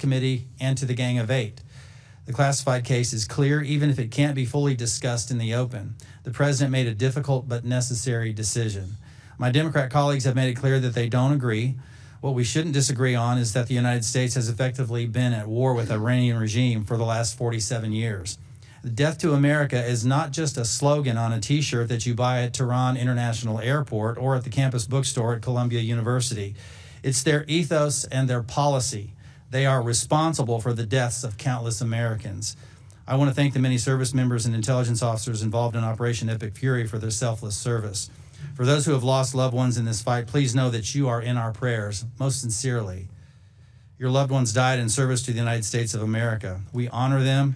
Committee and to the Gang of Eight. The classified case is clear, even if it can't be fully discussed in the open. The president made a difficult but necessary decision. My Democrat colleagues have made it clear that they don't agree. What we shouldn't disagree on is that the United States has effectively been at war with the Iranian regime for the last 47 years. Death to America is not just a slogan on a t-shirt that you buy at Tehran International Airport or at the campus bookstore at Columbia University. It's their ethos and their policy. They are responsible for the deaths of countless Americans. I want to thank the many service members and intelligence officers involved in Operation Epic Fury for their selfless service. For those who have lost loved ones in this fight, please know that you are in our prayers, most sincerely. Your loved ones died in service to the United States of America. We honor them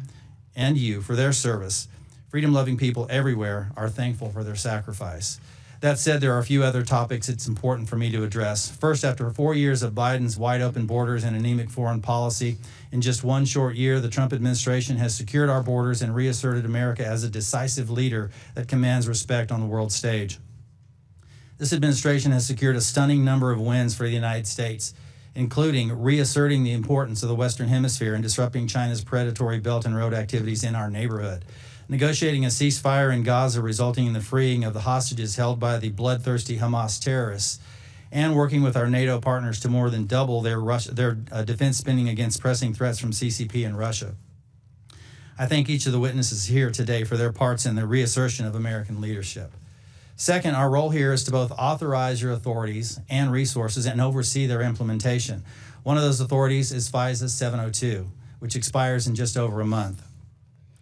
and you for their service. Freedom-loving people everywhere are thankful for their sacrifice. That said, there are a few other topics it's important for me to address. First, after 4 years of Biden's wide-open borders and anemic foreign policy, in just one short year, the Trump administration has secured our borders and reasserted America as a decisive leader that commands respect on the world stage. This administration has secured a stunning number of wins for the United States, including reasserting the importance of the Western Hemisphere and disrupting China's predatory Belt and Road activities in our neighborhood, negotiating a ceasefire in Gaza resulting in the freeing of the hostages held by the bloodthirsty Hamas terrorists, and working with our NATO partners to more than double their defense spending against pressing threats from CCP and Russia. I thank each of the witnesses here today for their parts in the reassertion of American leadership. Second, our role here is to both authorize your authorities and resources and oversee their implementation. One of those authorities is FISA 702, which expires in just over a month.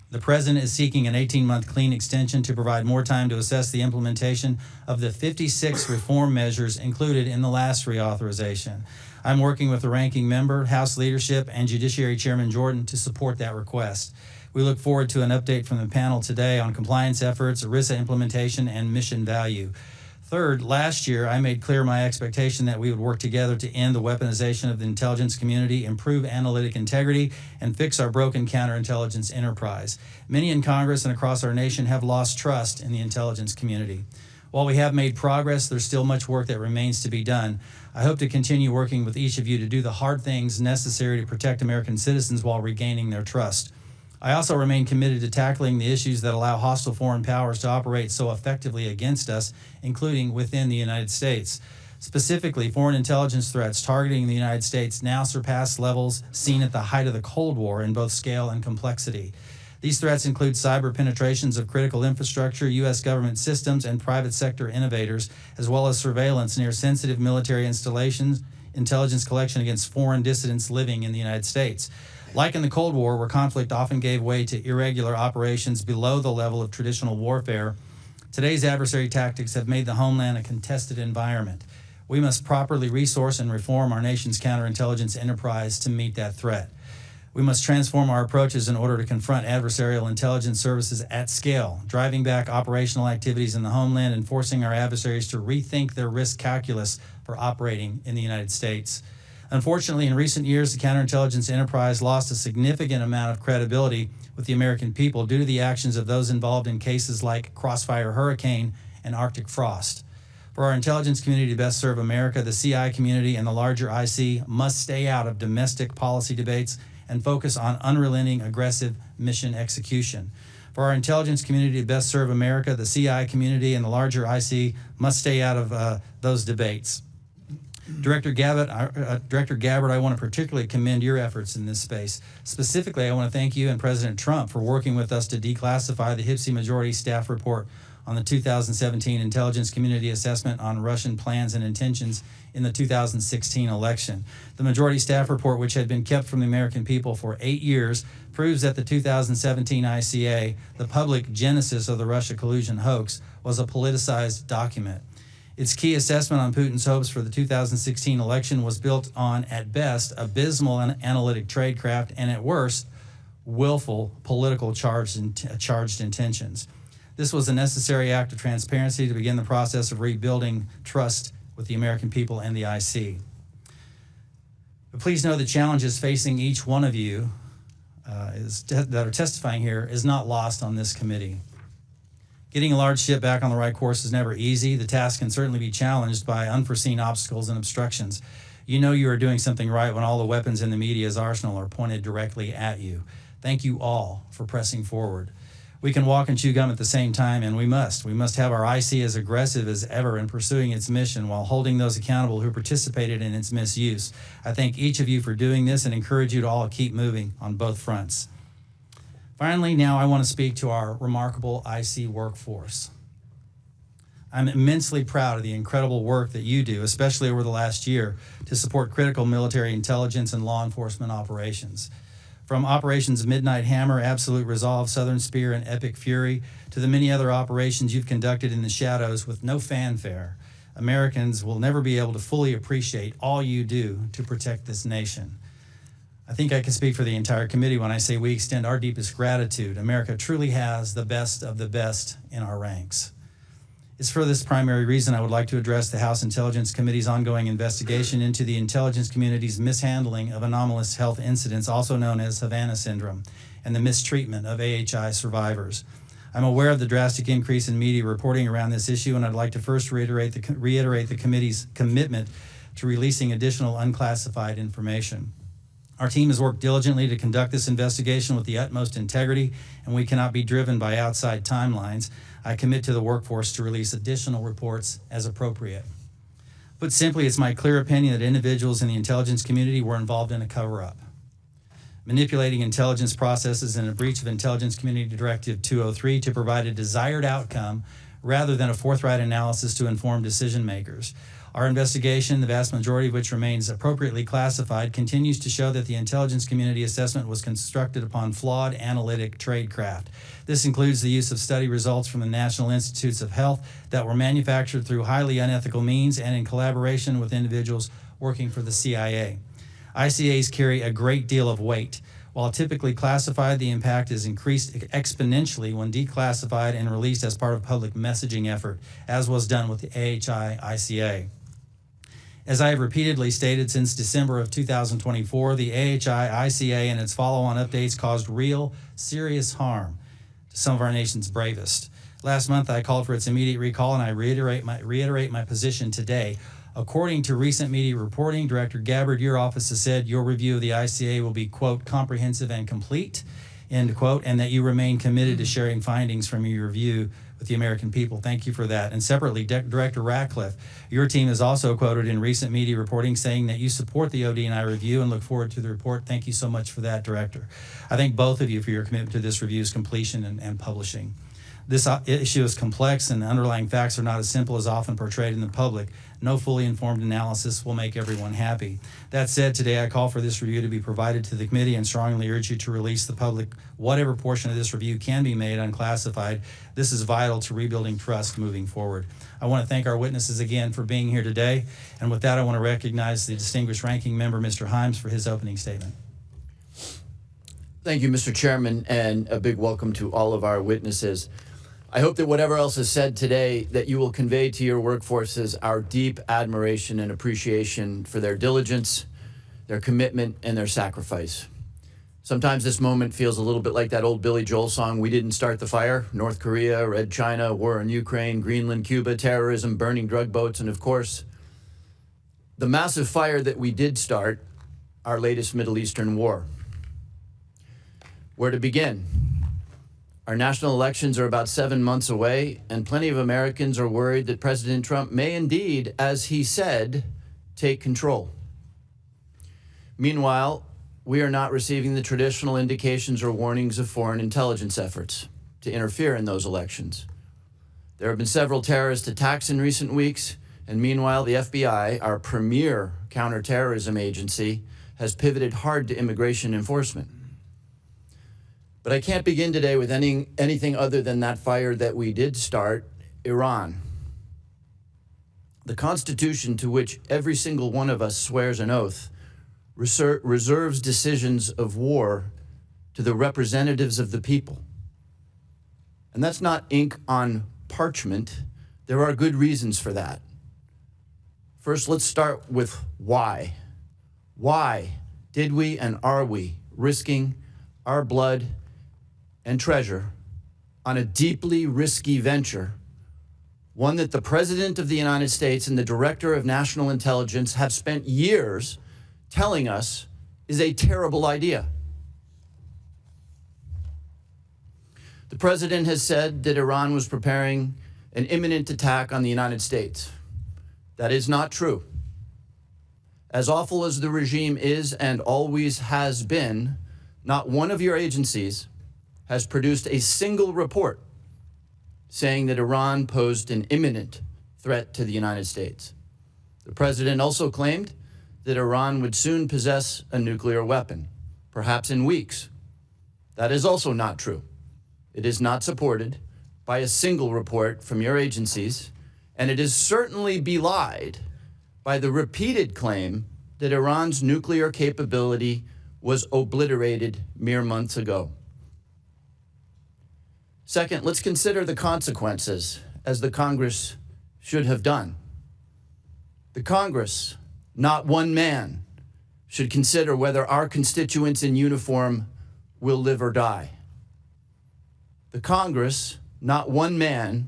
The President is seeking an 18-month clean extension to provide more time to assess the implementation of the 56 reform measures included in the last reauthorization. I'm working with the ranking member, House leadership, and Judiciary Chairman Jordan to support that request. We look forward to an update from the panel today on compliance efforts, ERISA implementation, and mission value. Third, last year, I made clear my expectation that we would work together to end the weaponization of the intelligence community, improve analytic integrity, and fix our broken counterintelligence enterprise. Many in Congress and across our nation have lost trust in the intelligence community. While we have made progress, there's still much work that remains to be done. I hope to continue working with each of you to do the hard things necessary to protect American citizens while regaining their trust. I also remain committed to tackling the issues that allow hostile foreign powers to operate so effectively against us, including within the United States. Specifically, foreign intelligence threats targeting the United States now surpass levels seen at the height of the Cold War in both scale and complexity. These threats include cyber penetrations of critical infrastructure, U.S. government systems, and private sector innovators, as well as surveillance near sensitive military installations, intelligence collection against foreign dissidents living in the United States. Like in the Cold War, where conflict often gave way to irregular operations below the level of traditional warfare, today's adversary tactics have made the homeland a contested environment. We must properly resource and reform our nation's counterintelligence enterprise to meet that threat. We must transform our approaches in order to confront adversarial intelligence services at scale, driving back operational activities in the homeland and forcing our adversaries to rethink their risk calculus for operating in the United States. Unfortunately, in recent years, the counterintelligence enterprise lost a significant amount of credibility with the American people due to the actions of those involved in cases like Crossfire Hurricane and Arctic Frost. For our intelligence community to best serve America, the CI community and the larger IC must stay out of domestic policy debates and focus on unrelenting, aggressive mission execution. For our intelligence community to best serve America, the CI community and the larger IC must stay out of those debates. Director Gabbard, I want to particularly commend your efforts in this space. Specifically, I want to thank you and President Trump for working with us to declassify the HPSI Majority Staff Report on the 2017 Intelligence Community Assessment on Russian Plans and Intentions in the 2016 election. The Majority Staff Report, which had been kept from the American people for 8 years, proves that the 2017 ICA, the public genesis of the Russia collusion hoax, was a politicized document. Its key assessment on Putin's hopes for the 2016 election was built on, at best, abysmal analytic tradecraft and, at worst, willful political charged intentions. This was a necessary act of transparency to begin the process of rebuilding trust with the American people and the IC. But please know the challenges facing each one of you that are testifying here is not lost on this committee. Getting a large ship back on the right course is never easy. The task can certainly be challenged by unforeseen obstacles and obstructions. You know you are doing something right when all the weapons in the media's arsenal are pointed directly at you. Thank you all for pressing forward. We can walk and chew gum at the same time, and we must. We must have our IC as aggressive as ever in pursuing its mission while holding those accountable who participated in its misuse. I thank each of you for doing this and encourage you to all keep moving on both fronts. Finally, now I want to speak to our remarkable IC workforce. I'm immensely proud of the incredible work that you do, especially over the last year, to support critical military intelligence and law enforcement operations. From Operations Midnight Hammer, Absolute Resolve, Southern Spear, and Epic Fury, to the many other operations you've conducted in the shadows with no fanfare, Americans will never be able to fully appreciate all you do to protect this nation. I think I can speak for the entire committee when I say we extend our deepest gratitude. America truly has the best of the best in our ranks. It's for this primary reason I would like to address the House Intelligence Committee's ongoing investigation into the intelligence community's mishandling of anomalous health incidents, also known as Havana Syndrome, and the mistreatment of AHI survivors. I'm aware of the drastic increase in media reporting around this issue, and I'd like to first reiterate the committee's commitment to releasing additional unclassified information. Our team has worked diligently to conduct this investigation with the utmost integrity, and we cannot be driven by outside timelines. I commit to the workforce to release additional reports as appropriate. Put simply, it's my clear opinion that individuals in the intelligence community were involved in a cover-up, manipulating intelligence processes in a breach of Intelligence Community Directive 203 to provide a desired outcome rather than a forthright analysis to inform decision makers. Our investigation, the vast majority of which remains appropriately classified, continues to show that the intelligence community assessment was constructed upon flawed analytic tradecraft. This includes the use of study results from the National Institutes of Health that were manufactured through highly unethical means and in collaboration with individuals working for the CIA. ICAs carry a great deal of weight. While typically classified, the impact is increased exponentially when declassified and released as part of public messaging effort, as was done with the AHI ICA. As I have repeatedly stated since December of 2024, the AHI ICA and its follow-on updates caused real, serious harm to some of our nation's bravest. Last month, I called for its immediate recall, and I reiterate my position today. According to recent media reporting, Director Gabbard, your office has said your review of the ICA will be, quote, comprehensive and complete, end quote, and that you remain committed to sharing findings from your review with the American people. Thank you for that. And separately, Director Ratcliffe, your team is also quoted in recent media reporting saying that you support the ODNI review and look forward to the report. Thank you so much for that, Director. I thank both of you for your commitment to this review's completion and publishing. This issue is complex and the underlying facts are not as simple as often portrayed in the public. No fully informed analysis will make everyone happy. That said, today I call for this review to be provided to the committee and strongly urge you to release the public whatever portion of this review can be made unclassified. This is vital to rebuilding trust moving forward. I want to thank our witnesses again for being here today. And with that, I want to recognize the distinguished ranking member, Mr. Himes, for his opening statement. Thank you, Mr. Chairman, and a big welcome to all of our witnesses. I hope that whatever else is said today, that you will convey to your workforces our deep admiration and appreciation for their diligence, their commitment, and their sacrifice. Sometimes this moment feels a little bit like that old Billy Joel song, "We Didn't Start the Fire." North Korea, Red China, war in Ukraine, Greenland, Cuba, terrorism, burning drug boats, and of course, the massive fire that we did start, our latest Middle Eastern war. Where to begin? Our national elections are about 7 months away, and plenty of Americans are worried that President Trump may indeed, as he said, take control. Meanwhile, we are not receiving the traditional indications or warnings of foreign intelligence efforts to interfere in those elections. There have been several terrorist attacks in recent weeks, and meanwhile, the FBI, our premier counterterrorism agency, has pivoted hard to immigration enforcement. But I can't begin today with anything other than that fire that we did start, Iran. The Constitution, to which every single one of us swears an oath, reserves decisions of war to the representatives of the people. And that's not ink on parchment. There are good reasons for that. First, let's start with why. Why did we and are we risking our blood and treasure on a deeply risky venture one that the President of the United States and the Director of National Intelligence have spent years telling us is a terrible idea. The President has said that Iran was preparing an imminent attack on the United States. That is not true. As awful as the regime is and always has been, not one of your agencies has produced a single report saying that Iran posed an imminent threat to the United States. The President also claimed that Iran would soon possess a nuclear weapon, perhaps in weeks. That is also not true. It is not supported by a single report from your agencies, and it is certainly belied by the repeated claim that Iran's nuclear capability was obliterated mere months ago. Second, let's consider the consequences, as the Congress should have done. The Congress, not one man, should consider whether our constituents in uniform will live or die. The Congress, not one man,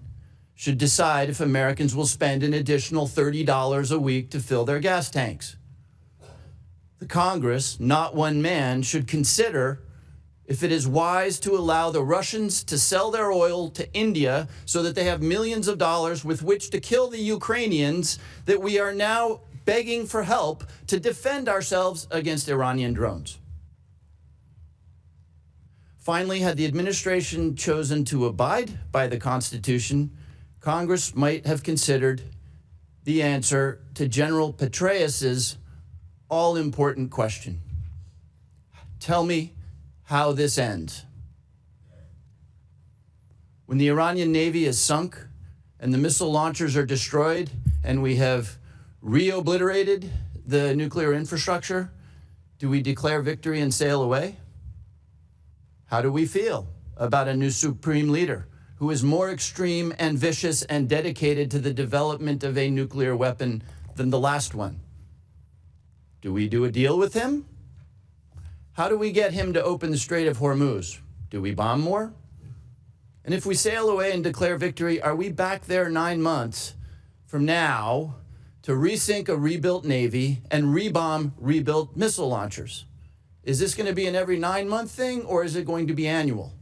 should decide if Americans will spend an additional $30 a week to fill their gas tanks. The Congress, not one man, should consider if it is wise to allow the Russians to sell their oil to India so that they have millions of dollars with which to kill the Ukrainians that we are now begging for help to defend ourselves against Iranian drones. Finally, had the administration chosen to abide by the Constitution, Congress might have considered the answer to General Petraeus's all-important question. Tell me how this ends. When the Iranian Navy is sunk and the missile launchers are destroyed and we have re-obliterated the nuclear infrastructure, do we declare victory and sail away? How do we feel about a new supreme leader who is more extreme and vicious and dedicated to the development of a nuclear weapon than the last one? Do we do a deal with him? How do we get him to open the Strait of Hormuz? Do we bomb more? And if we sail away and declare victory, are we back there 9 months from now to resink a rebuilt Navy and rebomb rebuilt missile launchers? Is this going to be an every 9-month thing, or is it going to be annual?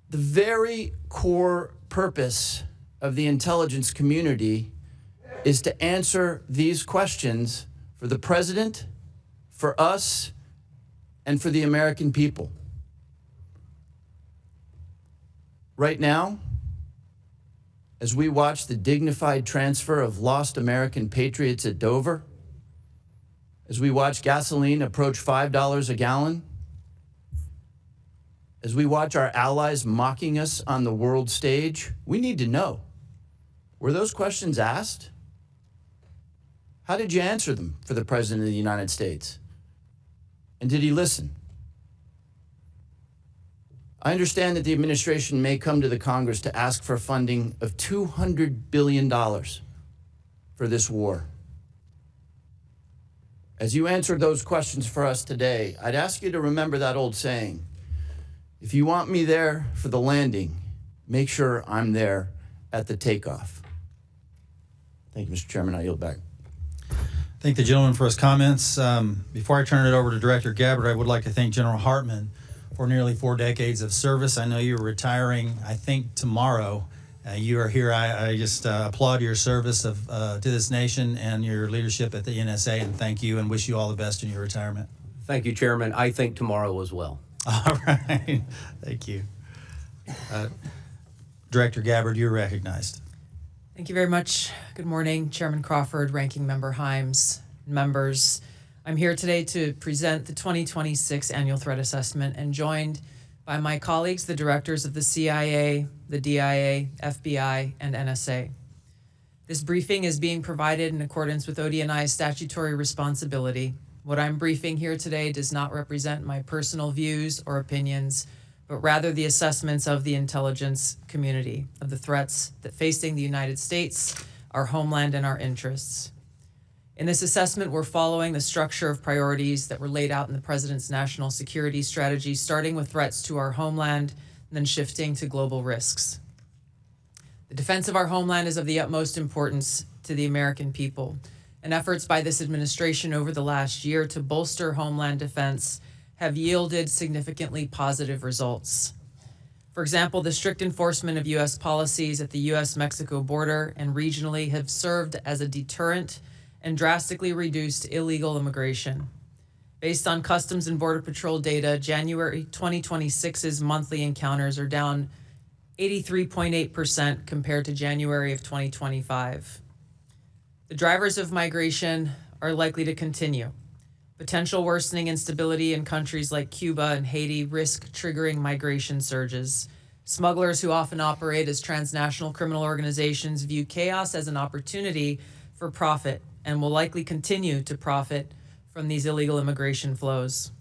The very core purpose of the intelligence community is to answer these questions for the President, for us, and for the American people. Right now, as we watch the dignified transfer of lost American patriots at Dover, as we watch gasoline approach $5 a gallon, as we watch our allies mocking us on the world stage, we need to know, were those questions asked? How did you answer them for the President of the United States? And did he listen? I understand that the administration may come to the Congress to ask for funding of $200 billion for this war. As you answer those questions for us today, I'd ask you to remember that old saying, if you want me there for the landing, make sure I'm there at the takeoff. Thank you, Mr. Chairman. I yield back. Thank the gentleman for his comments. Before I turn it over to Director Gabbard, I would like to thank General Hartman for nearly 4 decades of service. I know you're retiring, I think, tomorrow. You are here. I just applaud your service to this nation and your leadership at the NSA, and thank you and wish you all the best in your retirement. Thank you, Chairman. I think tomorrow as well. All right. Thank you. Director Gabbard, you're recognized. Thank you very much. Good morning, Chairman Crawford, Ranking Member Himes, members. I'm here today to present the 2026 Annual Threat Assessment and joined by my colleagues, the directors of the CIA, the DIA, FBI, and NSA. This briefing is being provided in accordance with ODNI's statutory responsibility. What I'm briefing here today does not represent my personal views or opinions, but rather the assessments of the intelligence community of the threats that facing the United States, our homeland, and our interests. In this assessment, we're following the structure of priorities that were laid out in the President's national security strategy, starting with threats to our homeland, and then shifting to global risks. The defense of our homeland is of the utmost importance to the American people, and efforts by this administration over the last year to bolster homeland defense have yielded significantly positive results. For example, the strict enforcement of U.S. policies at the U.S.-Mexico border and regionally have served as a deterrent and drastically reduced illegal immigration. Based on Customs and Border Patrol data, January 2026's monthly encounters are down 83.8% compared to January of 2025. The drivers of migration are likely to continue. Potential worsening instability in countries like Cuba and Haiti risk triggering migration surges. Smugglers who often operate as transnational criminal organizations view chaos as an opportunity for profit and will likely continue to profit from these illegal immigration flows.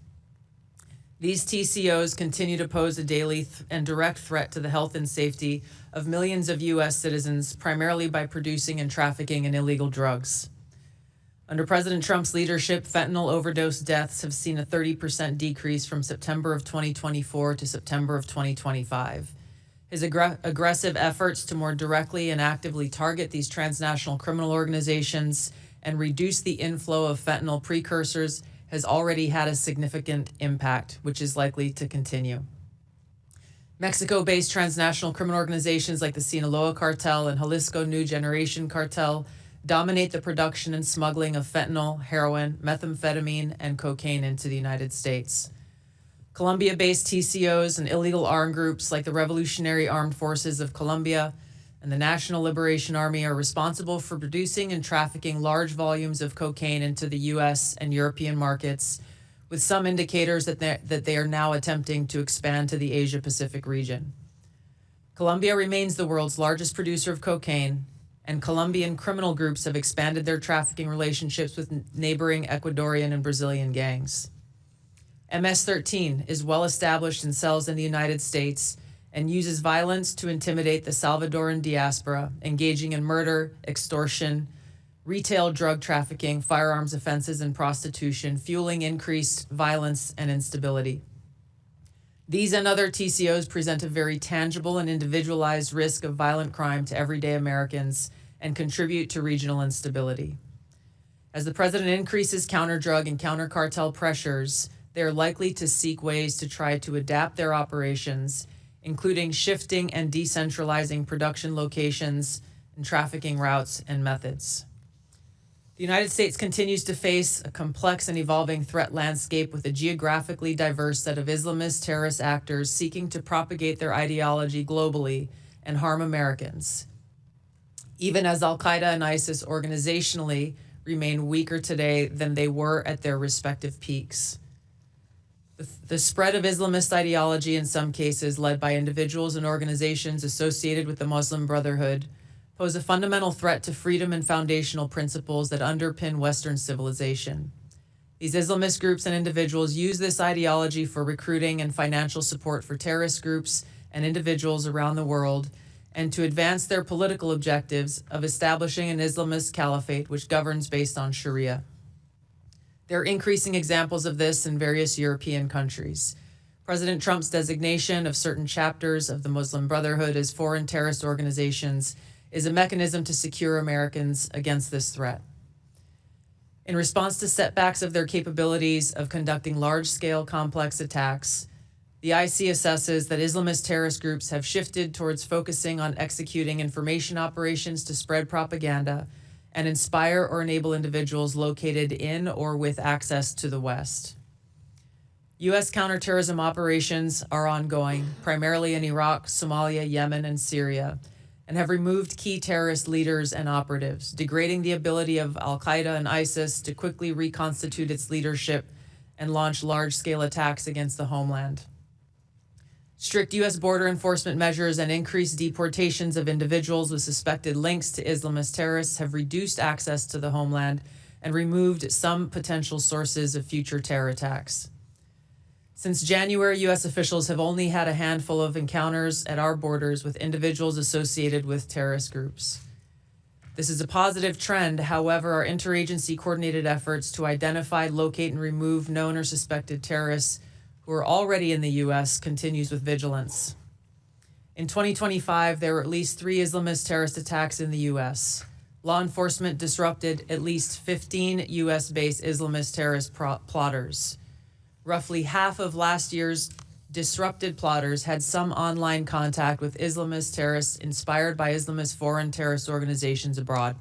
These TCOs continue to pose a daily and direct threat to the health and safety of millions of U.S. citizens, primarily by producing and trafficking in illegal drugs. Under President Trump's leadership, fentanyl overdose deaths have seen a 30% decrease from September of 2024 to September of 2025. His aggressive efforts to more directly and actively target these transnational criminal organizations and reduce the inflow of fentanyl precursors has already had a significant impact, which is likely to continue. Mexico-based transnational criminal organizations like the Sinaloa Cartel and Jalisco New Generation Cartel dominate the production and smuggling of fentanyl, heroin, methamphetamine, and cocaine into the United States. Colombia-based TCOs and illegal armed groups like the Revolutionary Armed Forces of Colombia and the National Liberation Army are responsible for producing and trafficking large volumes of cocaine into the U.S. and European markets, with some indicators that they are now attempting to expand to the Asia-Pacific region. Colombia remains the world's largest producer of cocaine, and Colombian criminal groups have expanded their trafficking relationships with neighboring Ecuadorian and Brazilian gangs. MS-13 is well established in cells in the United States and uses violence to intimidate the Salvadoran diaspora, engaging in murder, extortion, retail drug trafficking, firearms offenses, and prostitution, fueling increased violence and instability. These and other TCOs present a very tangible and individualized risk of violent crime to everyday Americans and contribute to regional instability. As the president increases counter-drug and counter-cartel pressures, they are likely to seek ways to try to adapt their operations, including shifting and decentralizing production locations and trafficking routes and methods. The United States continues to face a complex and evolving threat landscape with a geographically diverse set of Islamist terrorist actors seeking to propagate their ideology globally and harm Americans, even as Al-Qaeda and ISIS organizationally remain weaker today than they were at their respective peaks. The spread of Islamist ideology, in some cases led by individuals and organizations associated with the Muslim Brotherhood, pose a fundamental threat to freedom and foundational principles that underpin Western civilization. These Islamist groups and individuals use this ideology for recruiting and financial support for terrorist groups and individuals around the world, and to advance their political objectives of establishing an Islamist caliphate which governs based on Sharia. There are increasing examples of this in various European countries. President Trump's designation of certain chapters of the Muslim Brotherhood as foreign terrorist organizations is a mechanism to secure Americans against this threat. In response to setbacks of their capabilities of conducting large-scale complex attacks, the IC assesses that Islamist terrorist groups have shifted towards focusing on executing information operations to spread propaganda and inspire or enable individuals located in or with access to the West. U.S. counterterrorism operations are ongoing, primarily in Iraq, Somalia, Yemen, and Syria, and have removed key terrorist leaders and operatives, degrading the ability of Al-Qaeda and ISIS to quickly reconstitute its leadership and launch large-scale attacks against the homeland. Strict U.S. border enforcement measures and increased deportations of individuals with suspected links to Islamist terrorists have reduced access to the homeland and removed some potential sources of future terror attacks. Since January, U.S. officials have only had a handful of encounters at our borders with individuals associated with terrorist groups. This is a positive trend. However, our interagency coordinated efforts to identify, locate, and remove known or suspected terrorists who are already in the U.S. continues with vigilance. In 2025, there were at least 3 Islamist terrorist attacks in the U.S. Law enforcement disrupted at least 15 U.S.-based Islamist terrorist plotters. Roughly half of last year's disrupted plotters had some online contact with Islamist terrorists inspired by Islamist foreign terrorist organizations abroad.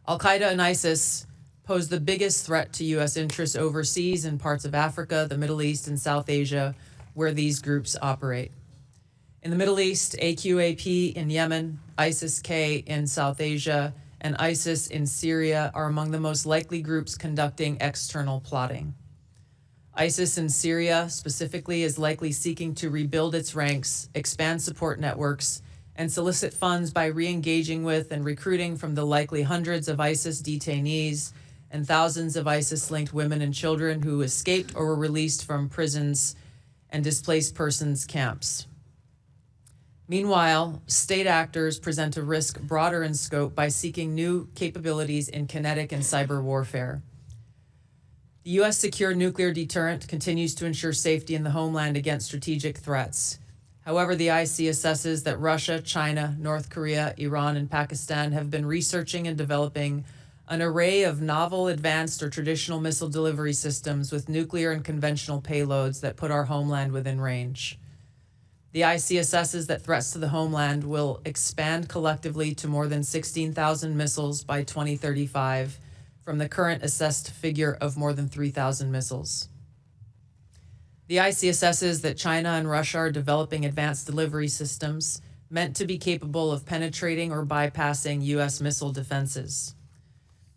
Al-Qaeda and ISIS pose the biggest threat to U.S. interests overseas in parts of Africa, the Middle East, and South Asia, where these groups operate. In the Middle East, AQAP in Yemen, ISIS-K in South Asia, and ISIS in Syria are among the most likely groups conducting external plotting. ISIS in Syria specifically is likely seeking to rebuild its ranks, expand support networks, and solicit funds by re-engaging with and recruiting from the likely hundreds of ISIS detainees and thousands of ISIS-linked women and children who escaped or were released from prisons and displaced persons camps. Meanwhile, state actors present a risk broader in scope by seeking new capabilities in kinetic and cyber warfare. The U.S. secure nuclear deterrent continues to ensure safety in the homeland against strategic threats. However, the IC assesses that Russia, China, North Korea, Iran, and Pakistan have been researching and developing an array of novel, advanced, or traditional missile delivery systems with nuclear and conventional payloads that put our homeland within range. The IC assesses that threats to the homeland will expand collectively to more than 16,000 missiles by 2035, from the current assessed figure of more than 3,000 missiles. The IC assesses that China and Russia are developing advanced delivery systems meant to be capable of penetrating or bypassing U.S. missile defenses.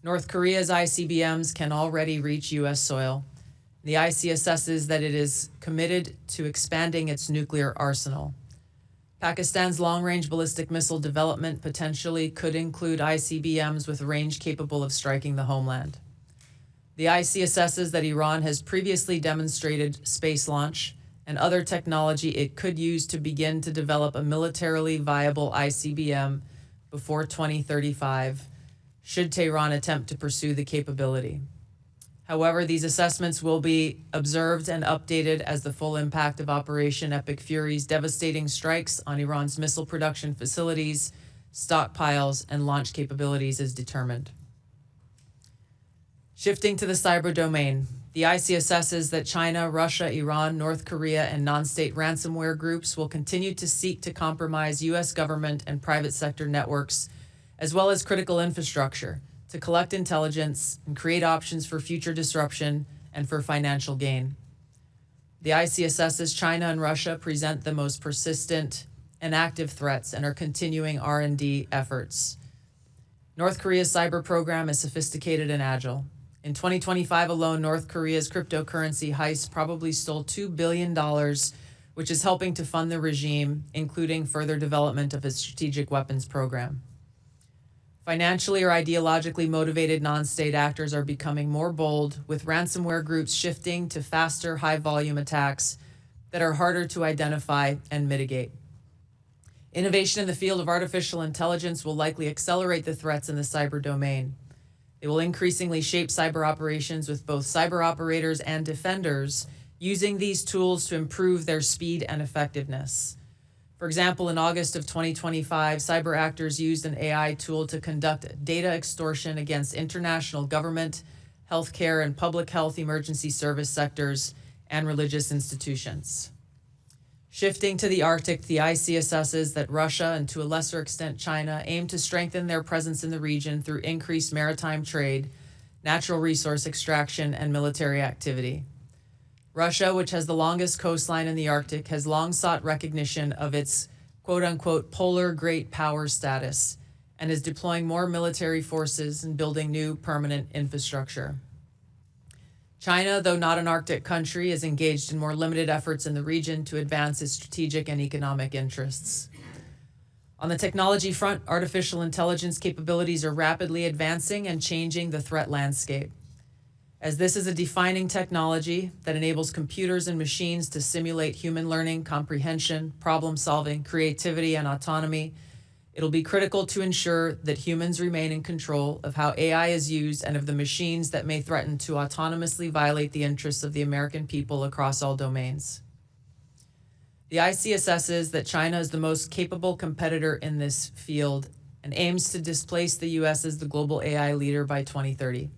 North Korea's ICBMs can already reach U.S. soil. The IC assesses that it is committed to expanding its nuclear arsenal. Pakistan's long-range ballistic missile development potentially could include ICBMs with range capable of striking the homeland. The IC assesses that Iran has previously demonstrated space launch and other technology it could use to begin to develop a militarily viable ICBM before 2035, should Tehran attempt to pursue the capability. However, these assessments will be observed and updated as the full impact of Operation Epic Fury's devastating strikes on Iran's missile production facilities, stockpiles, and launch capabilities is determined. Shifting to the cyber domain, the IC assesses that China, Russia, Iran, North Korea, and non-state ransomware groups will continue to seek to compromise U.S. government and private sector networks, as well as critical infrastructure, to collect intelligence and create options for future disruption and for financial gain. The IC assesses China and Russia present the most persistent and active threats and are continuing R&D efforts. North Korea's cyber program is sophisticated and agile. In 2025 alone, North Korea's cryptocurrency heist probably stole $2 billion, which is helping to fund the regime, including further development of its strategic weapons program. Financially or ideologically motivated non-state actors are becoming more bold, with ransomware groups shifting to faster, high-volume attacks that are harder to identify and mitigate. Innovation in the field of artificial intelligence will likely accelerate the threats in the cyber domain. It will increasingly shape cyber operations, with both cyber operators and defenders using these tools to improve their speed and effectiveness. For example, in August of 2025, cyber actors used an AI tool to conduct data extortion against international government, healthcare, and public health emergency service sectors and religious institutions. Shifting to the Arctic, the IC assesses that Russia, and to a lesser extent China, aim to strengthen their presence in the region through increased maritime trade, natural resource extraction, and military activity. Russia, which has the longest coastline in the Arctic, has long sought recognition of its quote-unquote polar great power status and is deploying more military forces and building new permanent infrastructure. China, though not an Arctic country, is engaged in more limited efforts in the region to advance its strategic and economic interests. On the technology front, artificial intelligence capabilities are rapidly advancing and changing the threat landscape. As this is a defining technology that enables computers and machines to simulate human learning, comprehension, problem-solving, creativity, and autonomy, it'll be critical to ensure that humans remain in control of how AI is used and of the machines that may threaten to autonomously violate the interests of the American people across all domains. The IC assesses that China is the most capable competitor in this field and aims to displace the US as the global AI leader by 2030.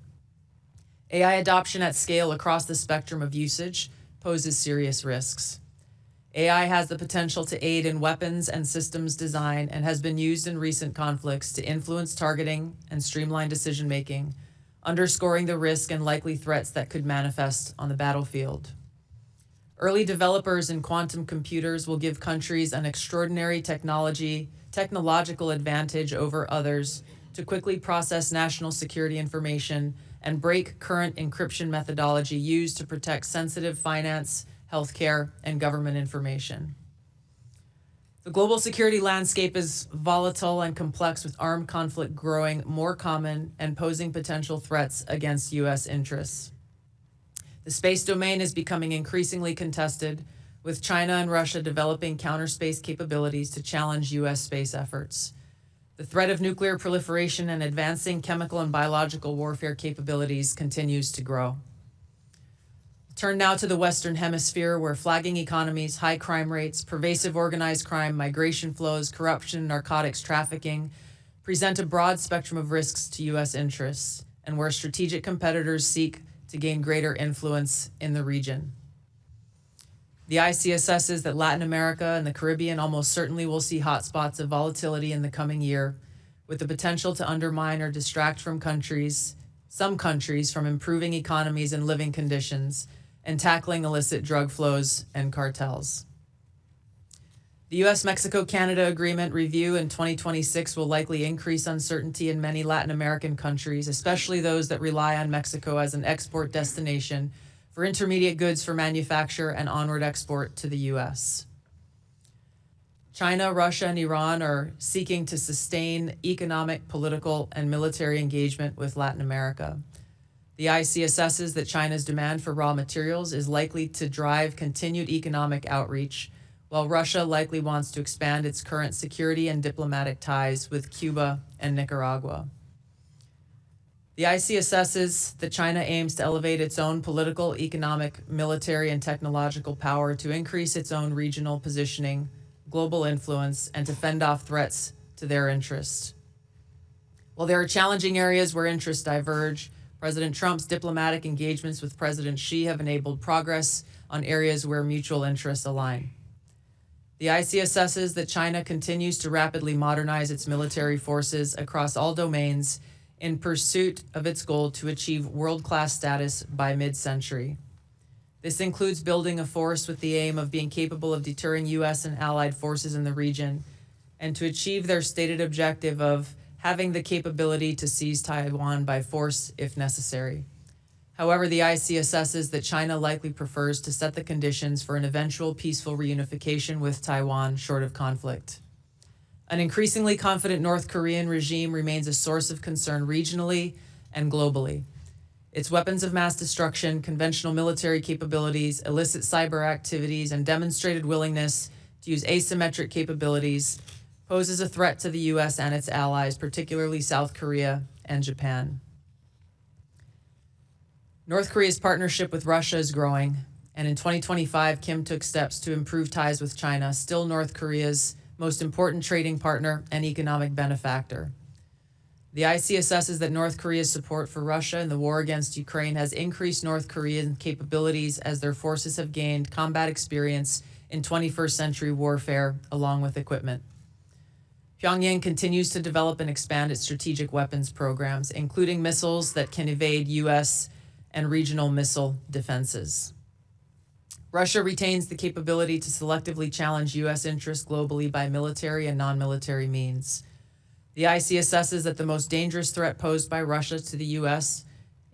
AI adoption at scale across the spectrum of usage poses serious risks. AI has the potential to aid in weapons and systems design and has been used in recent conflicts to influence targeting and streamline decision-making, underscoring the risk and likely threats that could manifest on the battlefield. Early developers in quantum computers will give countries an extraordinary technological advantage over others to quickly process national security information and break current encryption methodology used to protect sensitive finance, healthcare, and government information. The global security landscape is volatile and complex, with armed conflict growing more common and posing potential threats against U.S. interests. The space domain is becoming increasingly contested, with China and Russia developing counter-space capabilities to challenge U.S. space efforts. The threat of nuclear proliferation and advancing chemical and biological warfare capabilities continues to grow. Turn now to the Western Hemisphere, where flagging economies, high crime rates, pervasive organized crime, migration flows, corruption, and narcotics trafficking present a broad spectrum of risks to U.S. interests, and where strategic competitors seek to gain greater influence in the region. The IC assesses that Latin America and the Caribbean almost certainly will see hotspots of volatility in the coming year, with the potential to undermine or distract some countries from improving economies and living conditions and tackling illicit drug flows and cartels. The U.S.-Mexico-Canada Agreement review in 2026 will likely increase uncertainty in many Latin American countries, especially those that rely on Mexico as an export destination for intermediate goods for manufacture and onward export to the U.S. China, Russia, and Iran are seeking to sustain economic, political, and military engagement with Latin America. The IC assesses that China's demand for raw materials is likely to drive continued economic outreach, while Russia likely wants to expand its current security and diplomatic ties with Cuba and Nicaragua. The IC assesses that China aims to elevate its own political, economic, military, and technological power to increase its own regional positioning, global influence, and to fend off threats to their interests. While there are challenging areas where interests diverge, President Trump's diplomatic engagements with President Xi have enabled progress on areas where mutual interests align. The IC assesses that China continues to rapidly modernize its military forces across all domains in pursuit of its goal to achieve world-class status by mid-century. This includes building a force with the aim of being capable of deterring U.S. and allied forces in the region, and to achieve their stated objective of having the capability to seize Taiwan by force if necessary. However, the IC assesses that China likely prefers to set the conditions for an eventual peaceful reunification with Taiwan short of conflict. An increasingly confident North Korean regime remains a source of concern regionally and globally. Its weapons of mass destruction, conventional military capabilities, illicit cyber activities, and demonstrated willingness to use asymmetric capabilities poses a threat to the U.S. and its allies, particularly South Korea and Japan. North Korea's partnership with Russia is growing, and in 2025, Kim took steps to improve ties with China, still North Korea's most important trading partner and economic benefactor. The IC assesses that North Korea's support for Russia in the war against Ukraine has increased North Korean capabilities as their forces have gained combat experience in 21st century warfare, along with equipment. Pyongyang continues to develop and expand its strategic weapons programs, including missiles that can evade U.S. and regional missile defenses. Russia retains the capability to selectively challenge U.S. interests globally by military and non-military means. The IC assesses that the most dangerous threat posed by Russia to the U.S.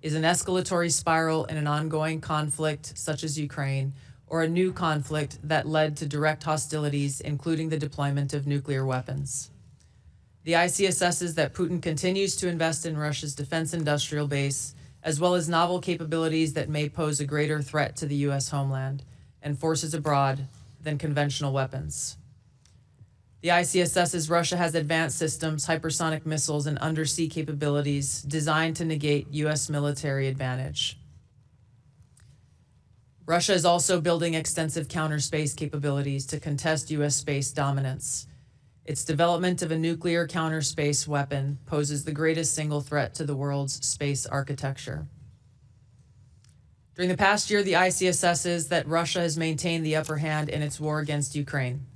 is an escalatory spiral in an ongoing conflict such as Ukraine, or a new conflict that led to direct hostilities, including the deployment of nuclear weapons. The IC assesses that Putin continues to invest in Russia's defense industrial base, as well as novel capabilities that may pose a greater threat to the U.S. homeland and forces abroad than conventional weapons. The IC assesses Russia has advanced systems, hypersonic missiles, and undersea capabilities designed to negate U.S. military advantage. Russia is also building extensive counter-space capabilities to contest U.S. space dominance. Its development of a nuclear counter-space weapon poses the greatest single threat to the world's space architecture. During the past year, the IC assesses that Russia has maintained the upper hand in its war against Ukraine.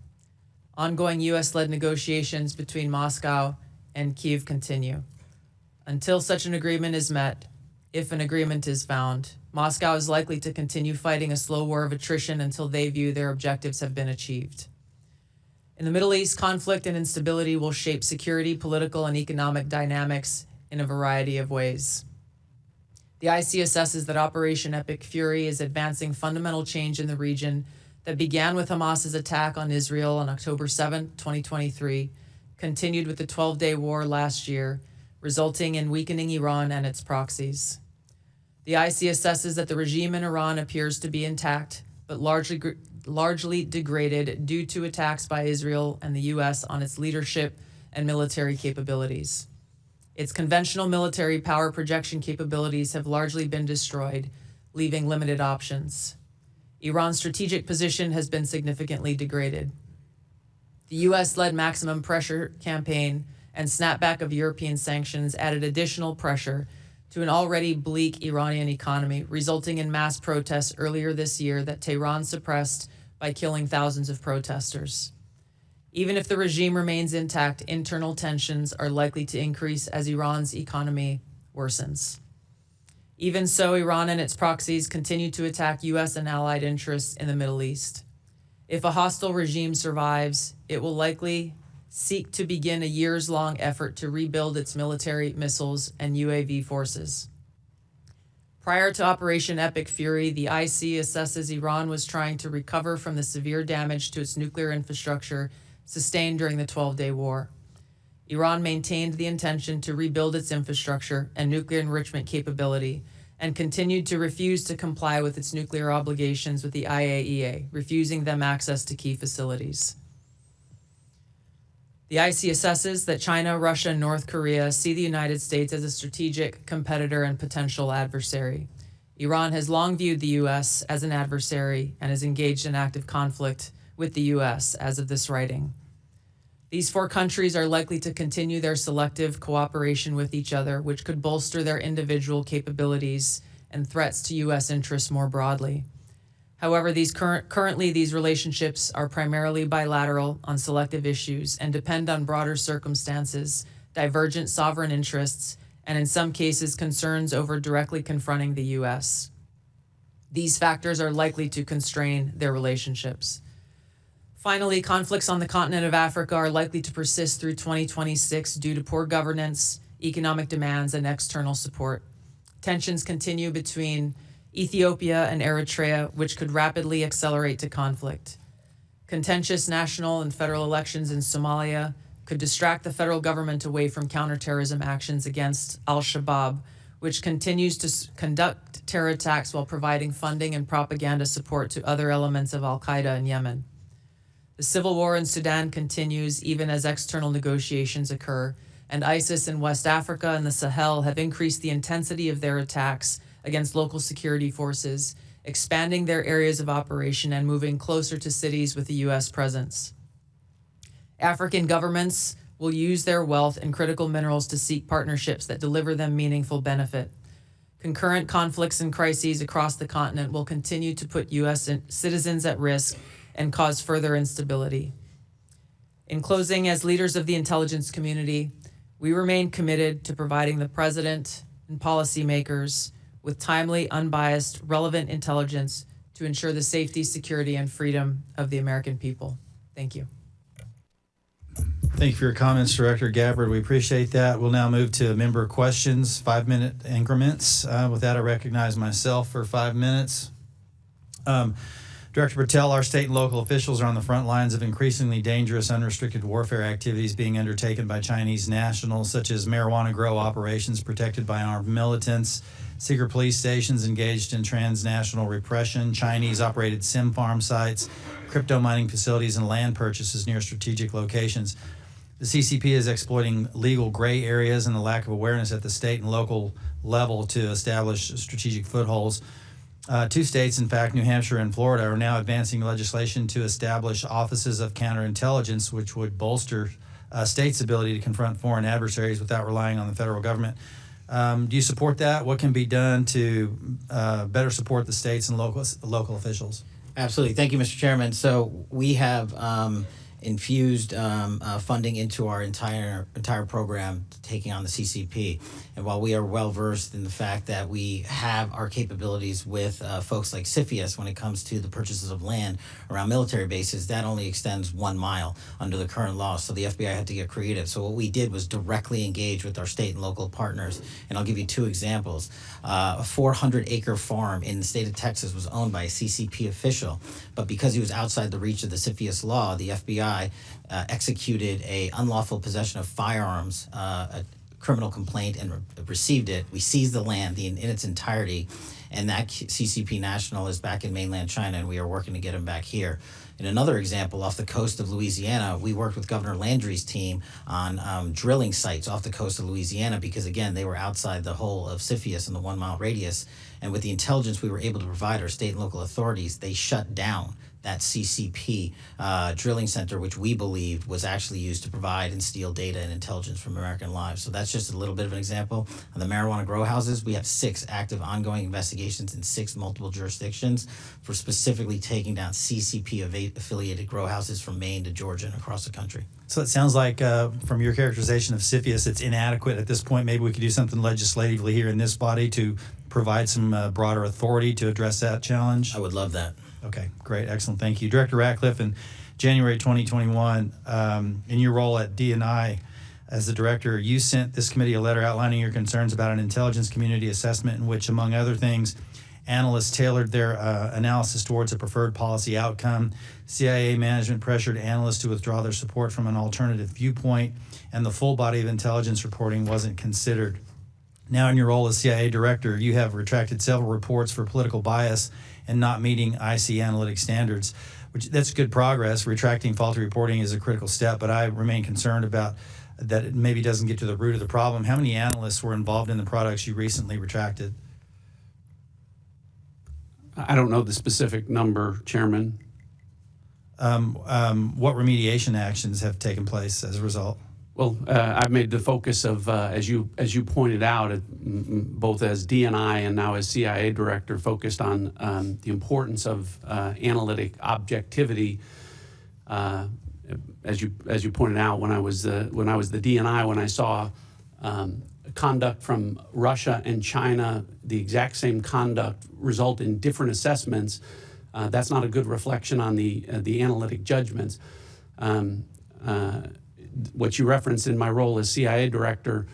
Ongoing U.S.-led negotiations between Moscow and Kyiv continue. Until such an agreement is met, if an agreement is found, Moscow is likely to continue fighting a slow war of attrition until they view their objectives have been achieved. In the Middle East, conflict and instability will shape security, political, and economic dynamics in a variety of ways. The IC assesses that Operation Epic Fury is advancing fundamental change in the region that began with Hamas's attack on Israel on October 7, 2023, continued with the 12-day war last year, resulting in weakening Iran and its proxies. The IC assesses that the regime in Iran appears to be intact, but largely degraded due to attacks by Israel and the U.S. on its leadership and military capabilities. Its conventional military power projection capabilities have largely been destroyed, leaving limited options. Iran's strategic position has been significantly degraded. The U.S.-led maximum pressure campaign and snapback of European sanctions added additional pressure to an already bleak Iranian economy, resulting in mass protests earlier this year that Tehran suppressed by killing thousands of protesters. Even if the regime remains intact, internal tensions are likely to increase as Iran's economy worsens. Even so, Iran and its proxies continue to attack U.S. and allied interests in the Middle East. If a hostile regime survives, it will likely seek to begin a years-long effort to rebuild its military, missiles, and UAV forces. Prior to Operation Epic Fury, the IC assesses Iran was trying to recover from the severe damage to its nuclear infrastructure sustained during the 12-day war. Iran maintained the intention to rebuild its infrastructure and nuclear enrichment capability and continued to refuse to comply with its nuclear obligations with the IAEA, refusing them access to key facilities. The IC assesses that China, Russia, and North Korea see the United States as a strategic competitor and potential adversary. Iran has long viewed the U.S. as an adversary and is engaged in active conflict with the U.S. as of this writing. These four countries are likely to continue their selective cooperation with each other, which could bolster their individual capabilities and threats to U.S. interests more broadly. However, currently these relationships are primarily bilateral on selective issues and depend on broader circumstances, divergent sovereign interests, and in some cases concerns over directly confronting the U.S. These factors are likely to constrain their relationships. Finally, conflicts on the continent of Africa are likely to persist through 2026 due to poor governance, economic demands, and external support. Tensions continue between Ethiopia and Eritrea, which could rapidly accelerate to conflict. Contentious national and federal elections in Somalia could distract the federal government away from counterterrorism actions against al-Shabaab, which continues to conduct terror attacks while providing funding and propaganda support to other elements of al-Qaeda in Yemen. The civil war in Sudan continues even as external negotiations occur, and ISIS in West Africa and the Sahel have increased the intensity of their attacks against local security forces, expanding their areas of operation and moving closer to cities with a U.S. presence. African governments will use their wealth and critical minerals to seek partnerships that deliver them meaningful benefit. Concurrent conflicts and crises across the continent will continue to put U.S. citizens at risk and cause further instability. In closing, as leaders of the intelligence community, we remain committed to providing the President and policymakers with timely, unbiased, relevant intelligence to ensure the safety, security, and freedom of the American people. Thank you. Thank you for your comments, Director Gabbard. We appreciate that. We'll now move to member questions, 5-minute increments. With that, I recognize myself for 5 minutes. Director Patel, our state and local officials are on the front lines of increasingly dangerous, unrestricted warfare activities being undertaken by Chinese nationals, such as marijuana grow operations protected by armed militants, secret police stations engaged in transnational repression, Chinese-operated sim farm sites, crypto mining facilities, and land purchases near strategic locations. The CCP is exploiting legal gray areas and the lack of awareness at the state and local level to establish strategic footholds. Two states, in fact, New Hampshire and Florida, are now advancing legislation to establish offices of counterintelligence, which would bolster states' ability to confront foreign adversaries without relying on the federal government. Do you support that? What can be done to better support the states and local officials? Absolutely. Thank you, Mr. Chairman. So we have infused funding into our entire program taking on the CCP. And while we are well versed in the fact that we have our capabilities with folks like CFIUS when it comes to the purchases of land around military bases, that only extends 1 mile under the current law. So the FBI had to get creative. So what we did was directly engage with our state and local partners. And I'll give you 2 examples. A 400-acre farm in the state of Texas was owned by a CCP official, but because he was outside the reach of the CFIUS law, the FBI executed a unlawful possession of firearms, a criminal complaint, and received it. We seized the land in its entirety, and that CCP national is back in mainland China, and we are working to get him back here. In another example, off the coast of Louisiana, we worked with Governor Landry's team on drilling sites off the coast of Louisiana because, again, they were outside the whole of CFIUS in the 1 mile radius. And with the intelligence we were able to provide our state and local authorities, they shut down that CCP drilling center, which we believed was actually used to provide and steal data and intelligence from American lives. So that's just a little bit of an example. On the marijuana grow houses, we have 6 active ongoing investigations in 6 multiple jurisdictions for specifically taking down CCP-affiliated grow houses from Maine to Georgia and across the country. So it sounds like from your characterization of CFIUS, it's inadequate at this point. Maybe we could do something legislatively here in this body to provide some broader authority to address that challenge. I would love that. Okay, great, excellent, thank you. Director Ratcliffe, in January 2021, in your role at DNI as the director, you sent this committee a letter outlining your concerns about an intelligence community assessment in which, among other things, analysts tailored their analysis towards a preferred policy outcome. CIA management pressured analysts to withdraw their support from an alternative viewpoint, and the full body of intelligence reporting wasn't considered. Now, in your role as CIA director, you have retracted several reports for political bias and not meeting IC analytic standards, which that's good progress. Retracting faulty reporting is a critical step, but I remain concerned about that it maybe doesn't get to the root of the problem. How many analysts were involved in the products you recently retracted? I don't know the specific number, Chairman. What remediation actions have taken place as a result? Well, I've made the focus of, as you pointed out, both as DNI and now as CIA director, focused on the importance of analytic objectivity. As you pointed out, when I was the DNI, when I saw conduct from Russia and China, the exact same conduct result in different assessments. That's not a good reflection on the analytic judgments. What you referenced in my role as CIA director,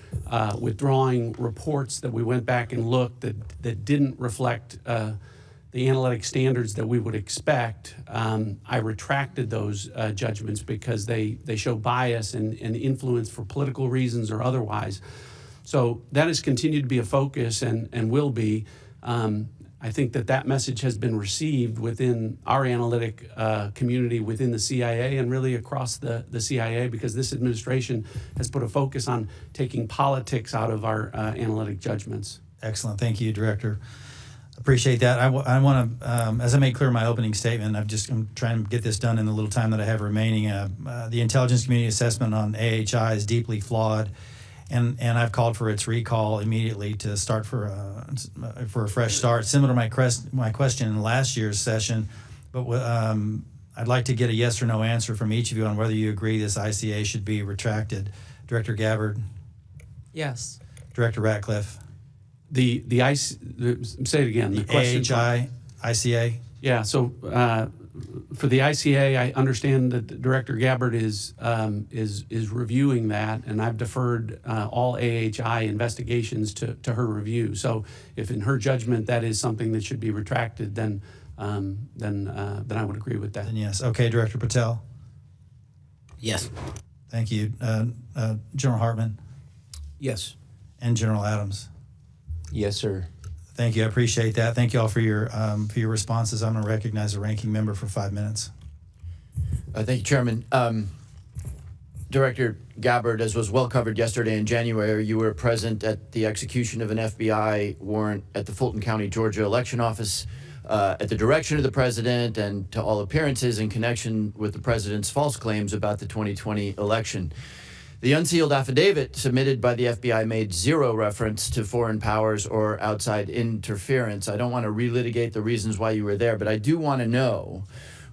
withdrawing reports that we went back and looked that didn't reflect the analytic standards that we would expect, I retracted those judgments because they show bias and influence for political reasons or otherwise. So that has continued to be a focus and will be. I think that message has been received within our analytic community within the CIA and really across the CIA, because this administration has put a focus on taking politics out of our analytic judgments. Excellent. Thank you, Director. Appreciate that. I want to, as I made clear in my opening statement, I'm trying to get this done in the little time that I have remaining. The intelligence community assessment on AHI is deeply flawed. And I've called for its recall immediately to start for a fresh start, similar to my question in last year's session. But I'd like to get a yes or no answer from each of you on whether you agree this ICA should be retracted. Director Gabbard? Yes. Director Ratcliffe? Say it again. The AHI, ICA? Yeah, so for the ICA, I understand that Director Gabbard is reviewing that, and I've deferred all AHI investigations to her review. So if in her judgment that is something that should be retracted, then I would agree with that. Then yes. Okay, Director Patel? Yes. Thank you. General Hartman? Yes. And General Adams? Yes, sir. Thank you. I appreciate that. Thank you all for your responses. I'm going to recognize the ranking member for 5 minutes. Thank you, Chairman. Director Gabbard, as was well covered yesterday in January, you were present at the execution of an FBI warrant at the Fulton County, Georgia election office at the direction of the president and to all appearances in connection with the president's false claims about the 2020 election. The unsealed affidavit submitted by the FBI made zero reference to foreign powers or outside interference. I don't want to relitigate the reasons why you were there, but I do want to know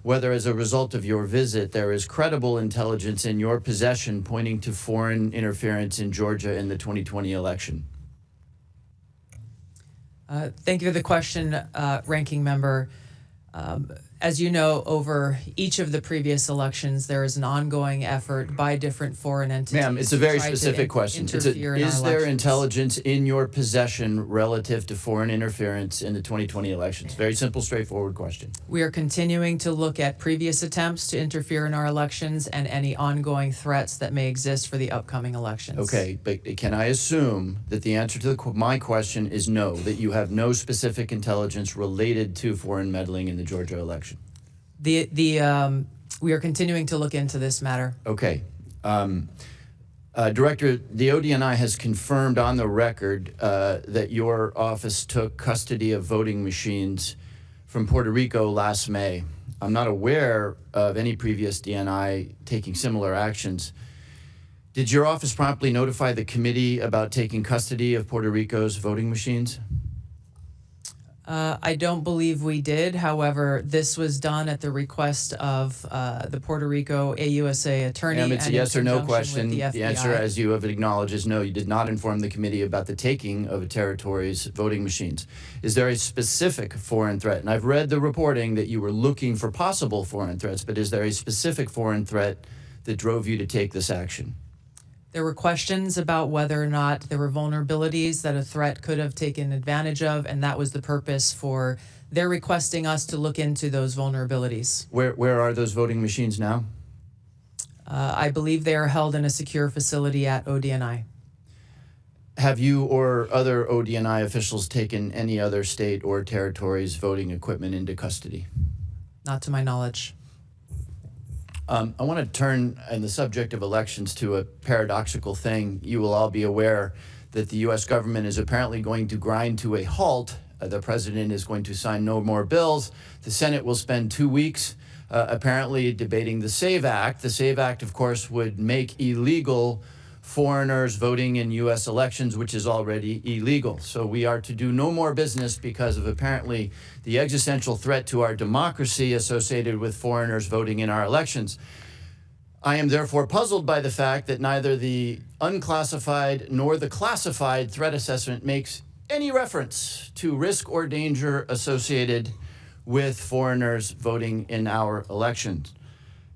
whether as a result of your visit there is credible intelligence in your possession pointing to foreign interference in Georgia in the 2020 election. Thank you for the question, Ranking Member. As you know, over each of the previous elections, there is an ongoing effort by different foreign entities. Ma'am, it's a very specific question. Is there intelligence in your possession relative to foreign interference in the 2020 elections? Very simple, straightforward question. We are continuing to look at previous attempts to interfere in our elections and any ongoing threats that may exist for the upcoming elections. Okay, but can I assume that the answer to my question is no, that you have no specific intelligence related to foreign meddling in the Georgia election? We are continuing to look into this matter. Okay. Director, the ODNI has confirmed on the record that your office took custody of voting machines from Puerto Rico last May. I'm not aware of any previous DNI taking similar actions. Did your office promptly notify the committee about taking custody of Puerto Rico's voting machines? I don't believe we did. However, this was done at the request of the Puerto Rico AUSA attorney. Ma'am, it's a yes or no question. The answer, as you have acknowledged, is no. You did not inform the committee about the taking of a territory's voting machines. Is there a specific foreign threat? And I've read the reporting that you were looking for possible foreign threats, but is there a specific foreign threat that drove you to take this action? There were questions about whether or not there were vulnerabilities that a threat could have taken advantage of, and that was the purpose for their requesting us to look into those vulnerabilities. Where are those voting machines now? I believe they are held in a secure facility at ODNI. Have you or other ODNI officials taken any other state or territory's voting equipment into custody? Not to my knowledge. I want to turn in the subject of elections to a paradoxical thing. You will all be aware that the U.S. government is apparently going to grind to a halt. The president is going to sign no more bills. The Senate will spend 2 weeks apparently debating the SAVE Act. The SAVE Act, of course, would make illegal foreigners voting in U.S. elections, which is already illegal. So we are to do no more business because of apparently the existential threat to our democracy associated with foreigners voting in our elections. I am therefore puzzled by the fact that neither the unclassified nor the classified threat assessment makes any reference to risk or danger associated with foreigners voting in our elections.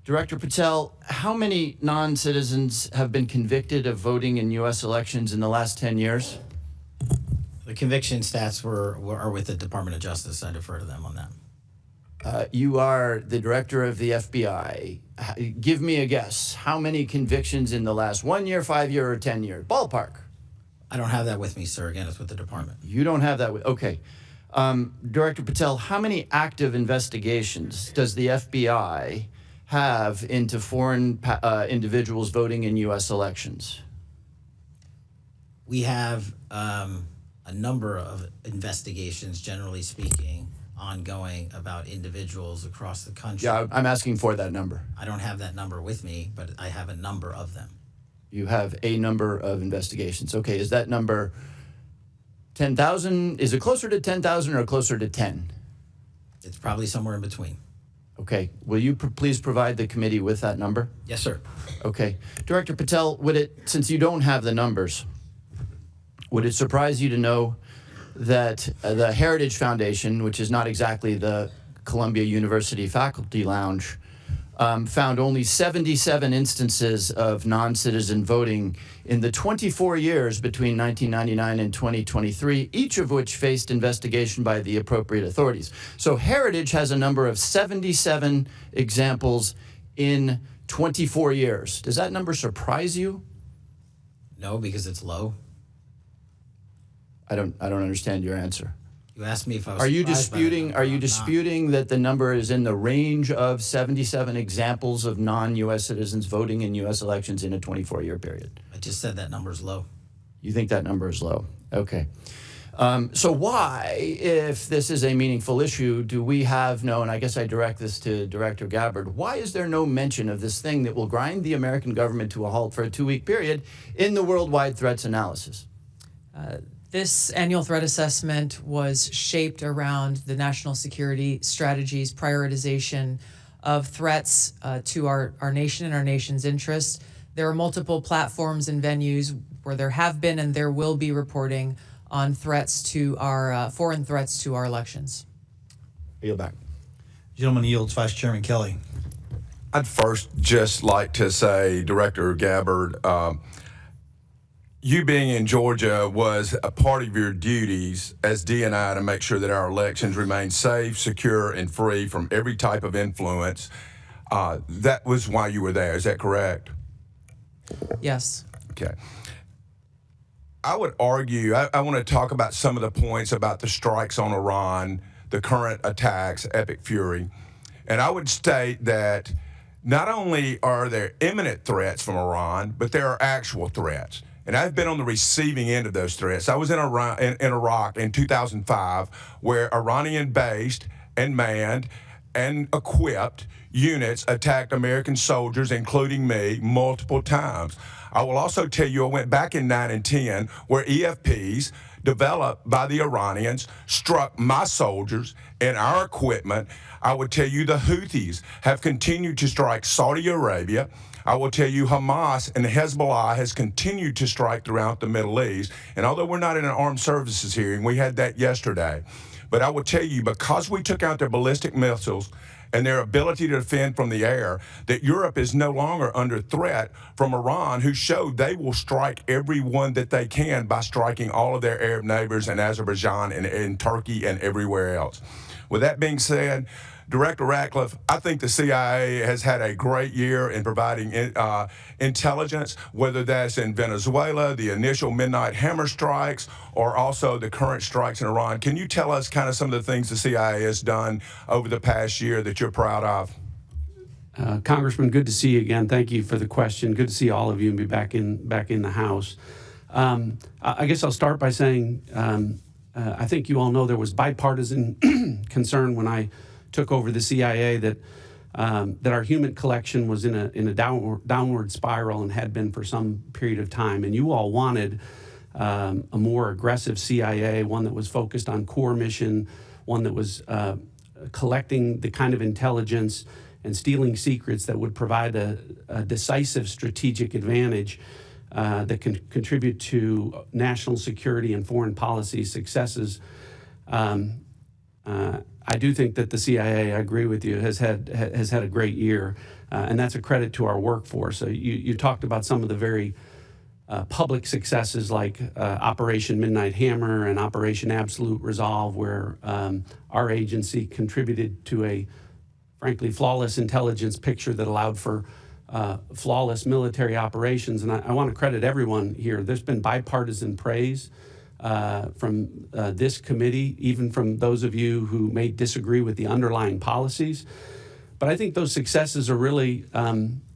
Director Patel, how many non-citizens have been convicted of voting in U.S. elections in the last 10 years? The conviction stats are with the Department of Justice. I defer to them on that. You are the director of the FBI. Give me a guess. How many convictions in the last 1 year, 5 year, or 10 years? Ballpark. I don't have that with me, sir. Again, it's with the department. You don't have that with, okay. Director Patel, how many active investigations does the FBI have into foreign individuals voting in U.S. elections? We have a number of investigations, generally speaking, ongoing about individuals across the country. Yeah, I'm asking for that number. I don't have that number with me, but I have a number of them. You have a number of investigations. Okay, is that number 10,000? Is it closer to 10,000 or closer to 10? It's probably somewhere in between. Okay, will you please provide the committee with that number? Yes, sir. Okay. Director Patel, since you don't have the numbers, would it surprise you to know that the Heritage Foundation, which is not exactly the Columbia University Faculty Lounge, found only 77 instances of non-citizen voting in the 24 years between 1999 and 2023, each of which faced investigation by the appropriate authorities. So Heritage has a number of 77 examples in 24 years. Does that number surprise you? No, because it's low. I don't understand your answer. You asked me if I was. Are you surprised by that disputing? number. Are you I'm not. disputing that the number is in the range of 77 examples of non-U.S. citizens voting in U.S. elections in a 24-year period? I just said that number's low. You think that number is low? Okay. So why, if this is a meaningful issue, do we have no, and I guess I direct this to Director Gabbard, why is there no mention of this thing that will grind the American government to a halt for a 2-week period in the worldwide threats analysis? This annual threat assessment was shaped around the national security strategy's prioritization of threats to our nation and our nation's interests. There are multiple platforms and venues where there have been and there will be reporting on threats to our foreign threats to our elections. Yield back. Gentleman yields. Vice Chairman Kelly. I'd first just like to say, Director Gabbard, you being in Georgia was a part of your duties as DNI to make sure that our elections remain safe, secure, and free from every type of influence. That was why you were there. Is that correct? Yes. Okay. I would argue, I want to talk about some of the points about the strikes on Iran, the current attacks, Epic Fury. And I would state that not only are there imminent threats from Iran, but there are actual threats. And I've been on the receiving end of those threats. I was in Iraq in 2005, where Iranian-based and manned and equipped units attacked American soldiers, including me, multiple times. I will also tell you I went back in 9 and 10, where EFPs developed by the Iranians struck my soldiers and our equipment. I would tell you the Houthis have continued to strike Saudi Arabia. I will tell you Hamas and Hezbollah has continued to strike throughout the Middle East. And although we're not in an armed services hearing, we had that yesterday. But I will tell you, because we took out their ballistic missiles and their ability to defend from the air, that Europe is no longer under threat from Iran, who showed they will strike everyone that they can by striking all of their Arab neighbors in Azerbaijan and Turkey and everywhere else. With that being said, Director Ratcliffe, I think the CIA has had a great year in providing intelligence, whether that's in Venezuela, the initial Midnight Hammer strikes, or also the current strikes in Iran. Can you tell us kind of some of the things the CIA has done over the past year that you're proud of? Congressman, good to see you again. Thank you for the question. Good to see all of you and be back in the House. I guess I'll start by saying I think you all know there was bipartisan concern when I took over the CIA that our human collection was in a downward spiral and had been for some period of time. And you all wanted a more aggressive CIA, one that was focused on core mission, one that was collecting the kind of intelligence and stealing secrets that would provide a decisive strategic advantage that can contribute to national security and foreign policy successes. I do think that the CIA, I agree with you, has had a great year, and that's a credit to our workforce. So you talked about some of the very public successes like Operation Midnight Hammer and Operation Absolute Resolve, where our agency contributed to a, frankly, flawless intelligence picture that allowed for flawless military operations. And I want to credit everyone here. There's been bipartisan praise from this committee, even from those of you who may disagree with the underlying policies. But I think those successes are really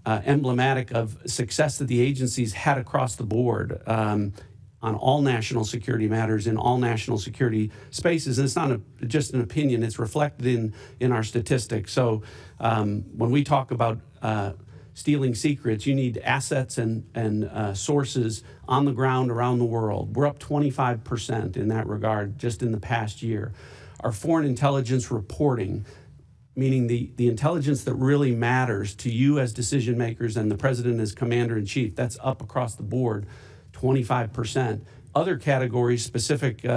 emblematic of success that the agencies had across the board on all national security matters in all national security spaces. And it's not just an opinion, it's reflected in our statistics. So when we talk about stealing secrets, you need assets and sources on the ground around the world. We're up 25% in that regard just in the past year. Our foreign intelligence reporting, meaning the intelligence that really matters to you as decision makers and the president as commander-in-chief, that's up across the board, 25%. Other categories, specific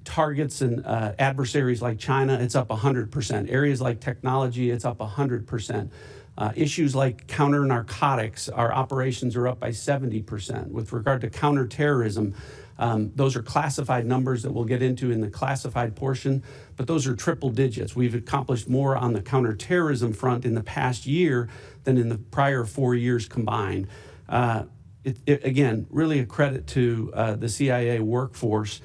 targets and adversaries like China, it's up 100%. Areas like technology, it's up 100%. Issues like counter-narcotics, our operations are up by 70%. With regard to counterterrorism, those are classified numbers that we'll get into in the classified portion, but those are triple digits. We've accomplished more on the counterterrorism front in the past year than in the prior 4 years combined. Again, really a credit to the CIA workforce.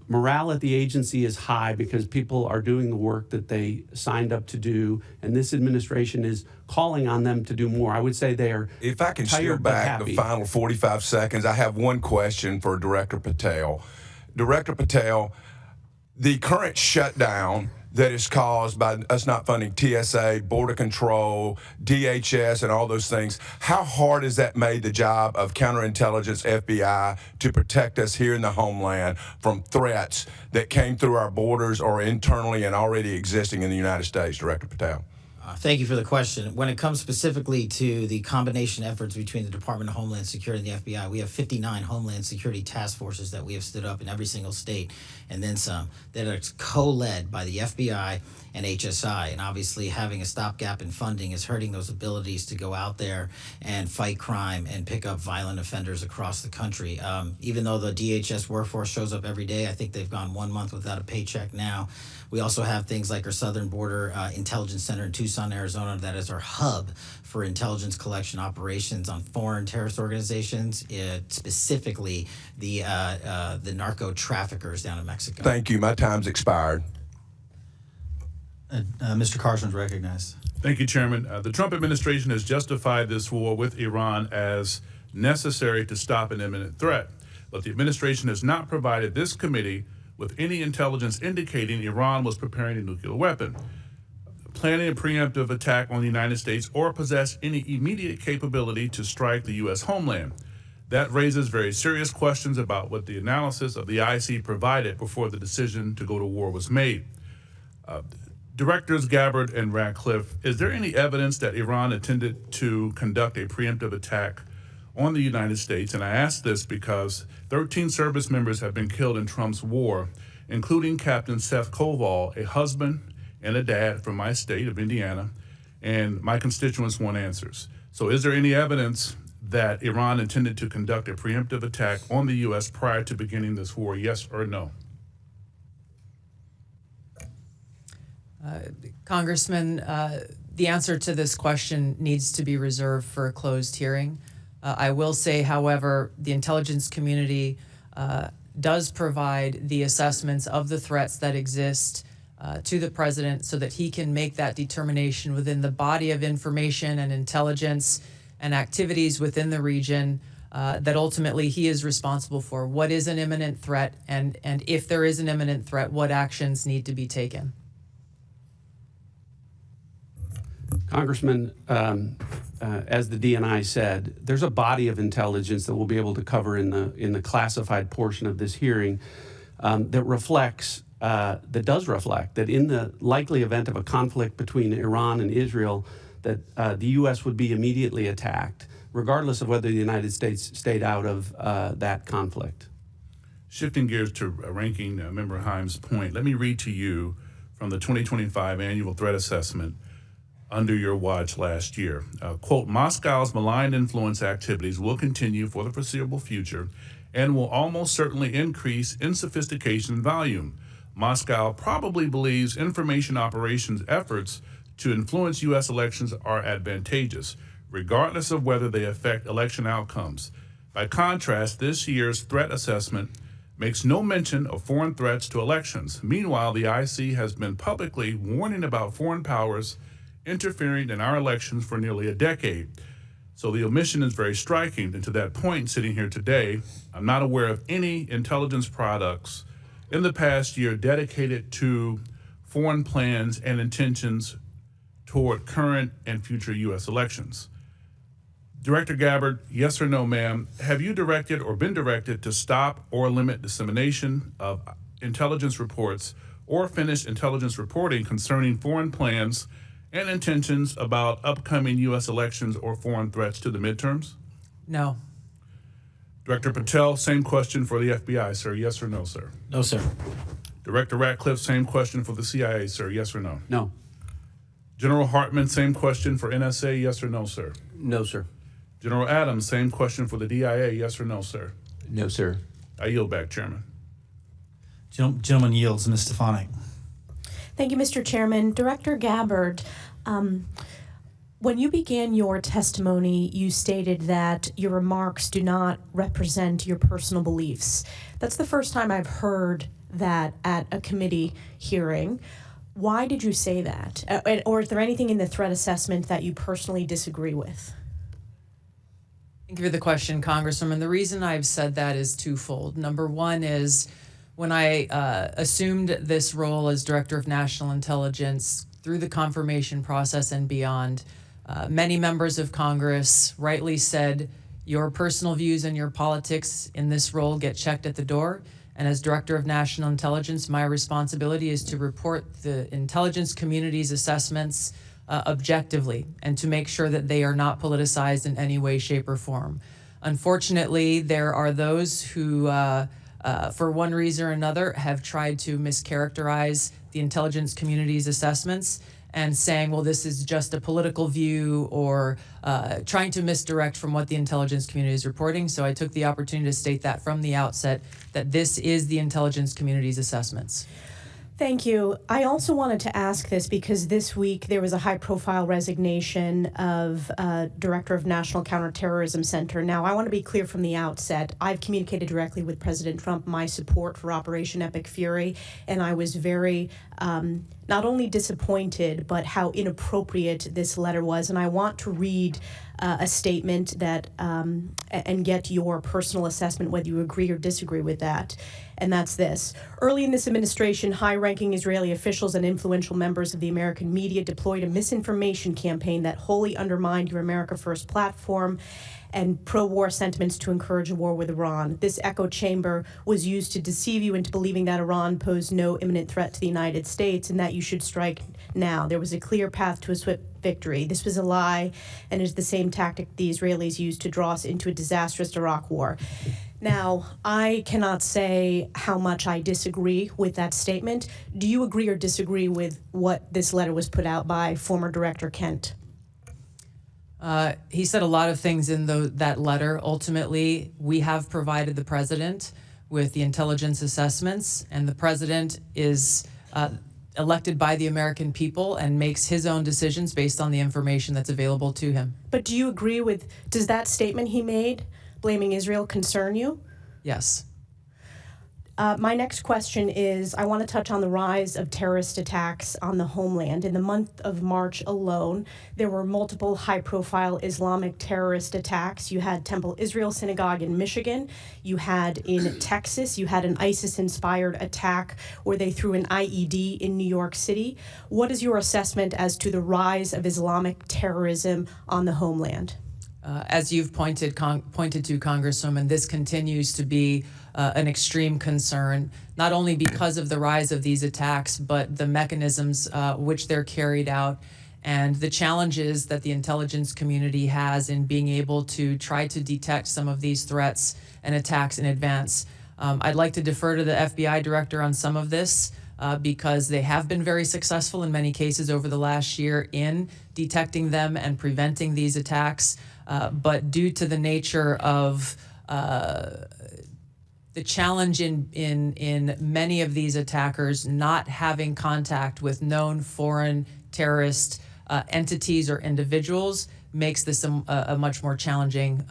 Morale at the agency is high because people are doing the work that they signed up to do, and this administration is calling on them to do more. I would say they are If I can steal tired but back the happy. final 45 seconds, I have one question for Director Patel. Director Patel, the current shutdown that is caused by us not funding TSA, Border Control, DHS, and all those things, how hard has that made the job of counterintelligence, FBI, to protect us here in the homeland from threats that came through our borders or internally and already existing in the United States, Director Patel? Thank you for the question. When it comes specifically to the combination efforts between the Department of Homeland Security and the FBI, we have 59 Homeland Security task forces that we have stood up in every single state, and then some, that are co-led by the FBI and HSI. And obviously having a stopgap in funding is hurting those abilities to go out there and fight crime and pick up violent offenders across the country. Even though the DHS workforce shows up every day, I think they've gone 1 month without a paycheck now. We also have things like our Southern Border Intelligence Center in Tucson, Arizona, that is our hub for intelligence collection operations on foreign terrorist organizations, specifically the narco traffickers down in Mexico. Thank you. My time's expired. Mr. Carson's recognized. Thank you, Chairman. The Trump administration has justified this war with Iran as necessary to stop an imminent threat. But the administration has not provided this committee with any intelligence indicating Iran was preparing a nuclear weapon, planning a preemptive attack on the United States, or possess any immediate capability to strike the U.S. homeland. That raises very serious questions about what the analysis of the IC provided before the decision to go to war was made. Directors Gabbard and Ratcliffe, is there any evidence that Iran intended to conduct a preemptive attack on the United States? And I ask this because 13 service members have been killed in Trump's war, including Captain Seth Koval, a husband and a dad from my state of Indiana, and my constituents want answers. So is there any evidence that Iran intended to conduct a preemptive attack on the U.S. prior to beginning this war, yes or no? Congressman, the answer to this question needs to be reserved for a closed hearing. I will say, however, the intelligence community does provide the assessments of the threats that exist to the president so that he can make that determination within the body of information and intelligence and activities within the region that ultimately he is responsible for. What is an imminent threat, and if there is an imminent threat, what actions need to be taken? Congressman, as the DNI said, there's a body of intelligence that we'll be able to cover in the classified portion of this hearing that does reflect that in the likely event of a conflict between Iran and Israel, that the U.S. would be immediately attacked, regardless of whether the United States stayed out of that conflict. Shifting gears to Ranking Member Himes' point, let me read to you from the 2025 Annual Threat Assessment under your watch last year. Quote, Moscow's malign influence activities will continue for the foreseeable future and will almost certainly increase in sophistication and volume. Moscow probably believes information operations efforts to influence U.S. elections are advantageous, regardless of whether they affect election outcomes. By contrast, this year's threat assessment makes no mention of foreign threats to elections. Meanwhile, the IC has been publicly warning about foreign powers interfering in our elections for nearly a decade. So the omission is very striking. And to that point, sitting here today, I'm not aware of any intelligence products in the past year dedicated to foreign plans and intentions toward current and future U.S. elections. Director Gabbard, yes or no, ma'am, have you directed or been directed to stop or limit dissemination of intelligence reports or finish intelligence reporting concerning foreign plans and intentions about upcoming U.S. elections or foreign threats to the midterms? No. Director Patel, same question for the FBI, sir. Yes or no, sir? No, sir. Director Ratcliffe, same question for the CIA, sir. Yes or no? No. General Hartman, same question for NSA. Yes or no, sir? No, sir. General Adams, same question for the DIA. Yes or no, sir? No, sir. I yield back, Chairman. Gentleman yields. Ms. Stefanik. Thank you, Mr. Chairman. Director Gabbard, when When you began your testimony, you stated that your remarks do not represent your personal beliefs. That's the first time I've heard that at a committee hearing. Why did you say that? Or is there anything in the threat assessment that you personally disagree with? Thank you for the question, Congresswoman. The reason I've said that is twofold. Number one is when I assumed this role as Director of National Intelligence through the confirmation process and beyond, many members of Congress rightly said your personal views and your politics in this role get checked at the door. And as Director of National Intelligence, my responsibility is to report the intelligence community's assessments objectively and to make sure that they are not politicized in any way, shape, or form. Unfortunately, there are those who, for one reason or another, have tried to mischaracterize the intelligence community's assessments and saying, well, this is just a political view, or trying to misdirect from what the intelligence community is reporting. So I took the opportunity to state that from the outset, that this is the intelligence community's assessments. Thank you. I also wanted to ask this because this week there was a high-profile resignation of Director of National Counterterrorism Center. Now, I want to be clear from the outset. I've communicated directly with President Trump my support for Operation Epic Fury, and I was very not only disappointed, but how inappropriate this letter was. And I want to read a statement that and get your personal assessment, whether you agree or disagree with that. And that's this. Early in this administration, high-ranking Israeli officials and influential members of the American media deployed a misinformation campaign that wholly undermined your America First platform and pro-war sentiments to encourage a war with Iran. This echo chamber was used to deceive you into believing that Iran posed no imminent threat to the United States and that you should strike now. There was a clear path to a swift victory. This was a lie and is the same tactic the Israelis used to draw us into a disastrous Iraq war. Now, I cannot say how much I disagree with that statement. Do you agree or disagree with what this letter was put out by former Director Kent? He said a lot of things in that letter. Ultimately, we have provided the president with the intelligence assessments, and the president is elected by the American people and makes his own decisions based on the information that's available to him. But do you agree with, does that statement he made, blaming Israel, concern you? Yes. My next question is, I want to touch on the rise of terrorist attacks on the homeland. In the month of March alone, there were multiple high-profile Islamic terrorist attacks. You had Temple Israel Synagogue in Michigan. You had in Texas, you had an ISIS-inspired attack where they threw an IED in New York City. What is your assessment as to the rise of Islamic terrorism on the homeland? As you've pointed to, Congresswoman, this continues to be an extreme concern, not only because of the rise of these attacks, but the mechanisms which they're carried out and the challenges that the intelligence community has in being able to try to detect some of these threats and attacks in advance. I'd like to defer to the FBI director on some of this because they have been very successful in many cases over the last year in detecting them and preventing these attacks. But due to the nature of the challenge in many of these attackers not having contact with known foreign terrorist entities or individuals makes this a much more challenging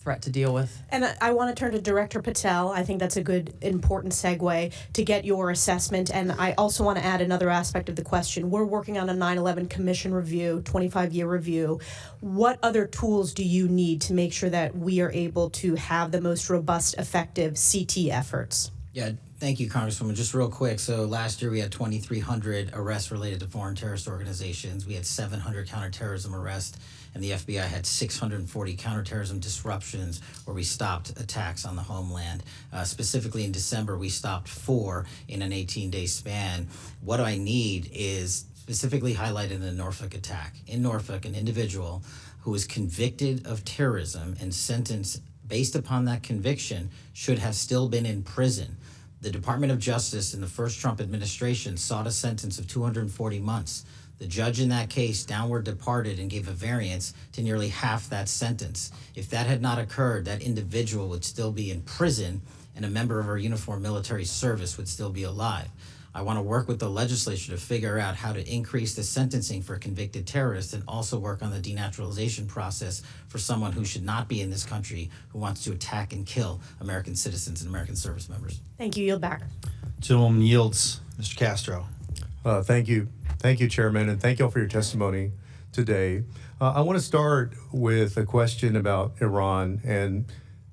threat to deal with. And I want to turn to Director Patel. I think that's a good, important segue to get your assessment. And I also want to add another aspect of the question. We're working on a 9/11 Commission review, 25-year review. What other tools do you need to make sure that we are able to have the most robust, effective CT efforts? Yeah, thank you, Congresswoman. Just real quick, so last year we had 2,300 arrests related to foreign terrorist organizations. We had 700 counterterrorism arrests, and the FBI had 640 counterterrorism disruptions where we stopped attacks on the homeland. Specifically in December, we stopped 4 in an 18-day span. What I need is specifically highlighted in the Norfolk attack. In Norfolk, an individual who was convicted of terrorism and sentenced based upon that conviction should have still been in prison. The Department of Justice in the first Trump administration sought a sentence of 240 months. The judge in that case downward departed and gave a variance to nearly half that sentence. If that had not occurred, that individual would still be in prison and a member of our uniformed military service would still be alive. I want to work with the legislature to figure out how to increase the sentencing for convicted terrorists and also work on the denaturalization process for someone who should not be in this country, who wants to attack and kill American citizens and American service members. Thank you. Yield back. Gentleman yields. Mr. Castro. Thank you. Thank you, Chairman, and thank you all for your testimony today. I want to start with a question about Iran and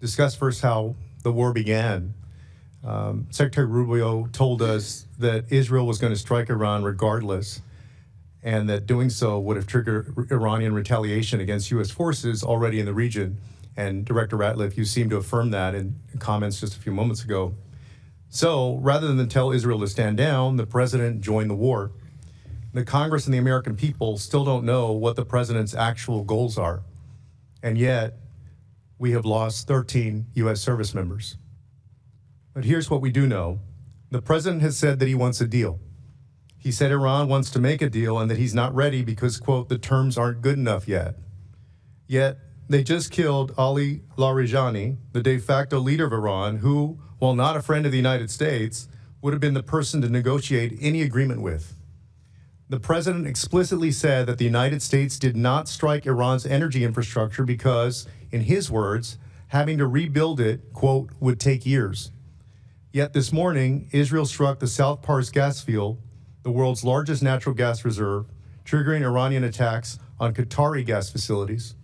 discuss first how the war began. Secretary Rubio told us that Israel was going to strike Iran regardless, and that doing so would have triggered Iranian retaliation against U.S. forces already in the region. And Director Ratcliffe, you seem to affirm that in comments just a few moments ago. So rather than tell Israel to stand down, the president joined the war. The Congress and the American people still don't know what the president's actual goals are. And yet, we have lost 13 U.S. service members. But here's what we do know. The president has said that he wants a deal. He said Iran wants to make a deal and that he's not ready because, quote, the terms aren't good enough yet. Yet, they just killed Ali Larijani, the de facto leader of Iran, who, while not a friend of the United States, would have been the person to negotiate any agreement with. The president explicitly said that the United States did not strike Iran's energy infrastructure because, in his words, having to rebuild it, quote, would take years. Yet this morning, Israel struck the South Pars gas field, the world's largest natural gas reserve, triggering Iranian attacks on Qatari gas facilities.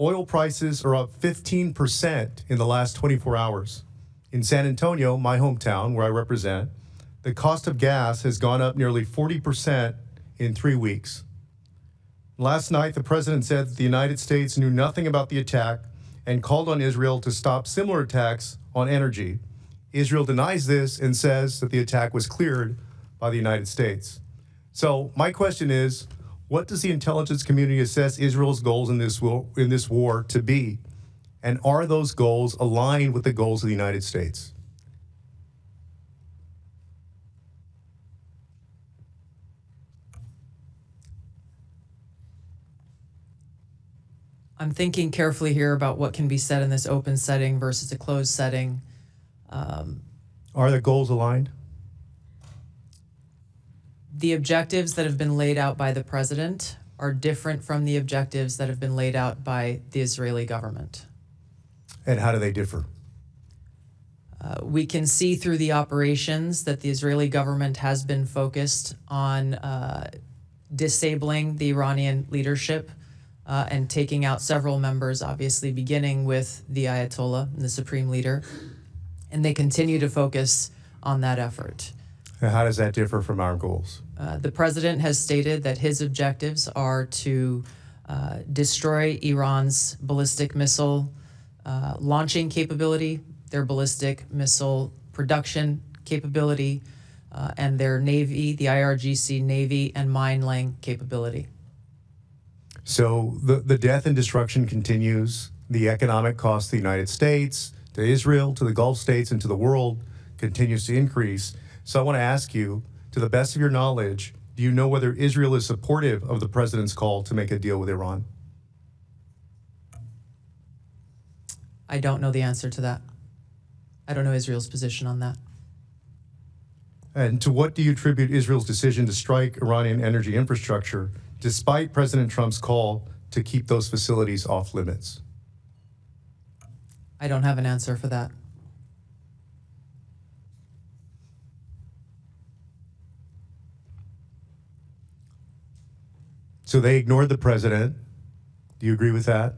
Oil prices are up 15% in the last 24 hours. In San Antonio, my hometown, where I represent, the cost of gas has gone up nearly 40% in 3 weeks. Last night, the president said that the United States knew nothing about the attack and called on Israel to stop similar attacks on energy. Israel denies this and says that the attack was cleared by the United States. So my question is, what does the intelligence community assess Israel's goals in this war to be? And are those goals aligned with the goals of the United States? I'm thinking carefully here about what can be said in this open setting versus a closed setting. Are the goals aligned? The objectives that have been laid out by the president are different from the objectives that have been laid out by the Israeli government. And how do they differ? We can see through the operations that the Israeli government has been focused on disabling the Iranian leadership and taking out several members, obviously beginning with the Ayatollah, the supreme leader. And they continue to focus on that effort. And how does that differ from our goals? The president has stated that his objectives are to destroy Iran's ballistic missile launching capability, their ballistic missile production capability, and their Navy, the IRGC Navy and mine-laying capability. So the death and destruction continues. The economic cost to the United States, to Israel, to the Gulf states, and to the world continues to increase. So I want to ask you, to the best of your knowledge, do you know whether Israel is supportive of the president's call to make a deal with Iran? I don't know the answer to that. I don't know Israel's position on that. And to what do you attribute Israel's decision to strike Iranian energy infrastructure, despite President Trump's call to keep those facilities off limits? I don't have an answer for that. So they ignored the president. Do you agree with that?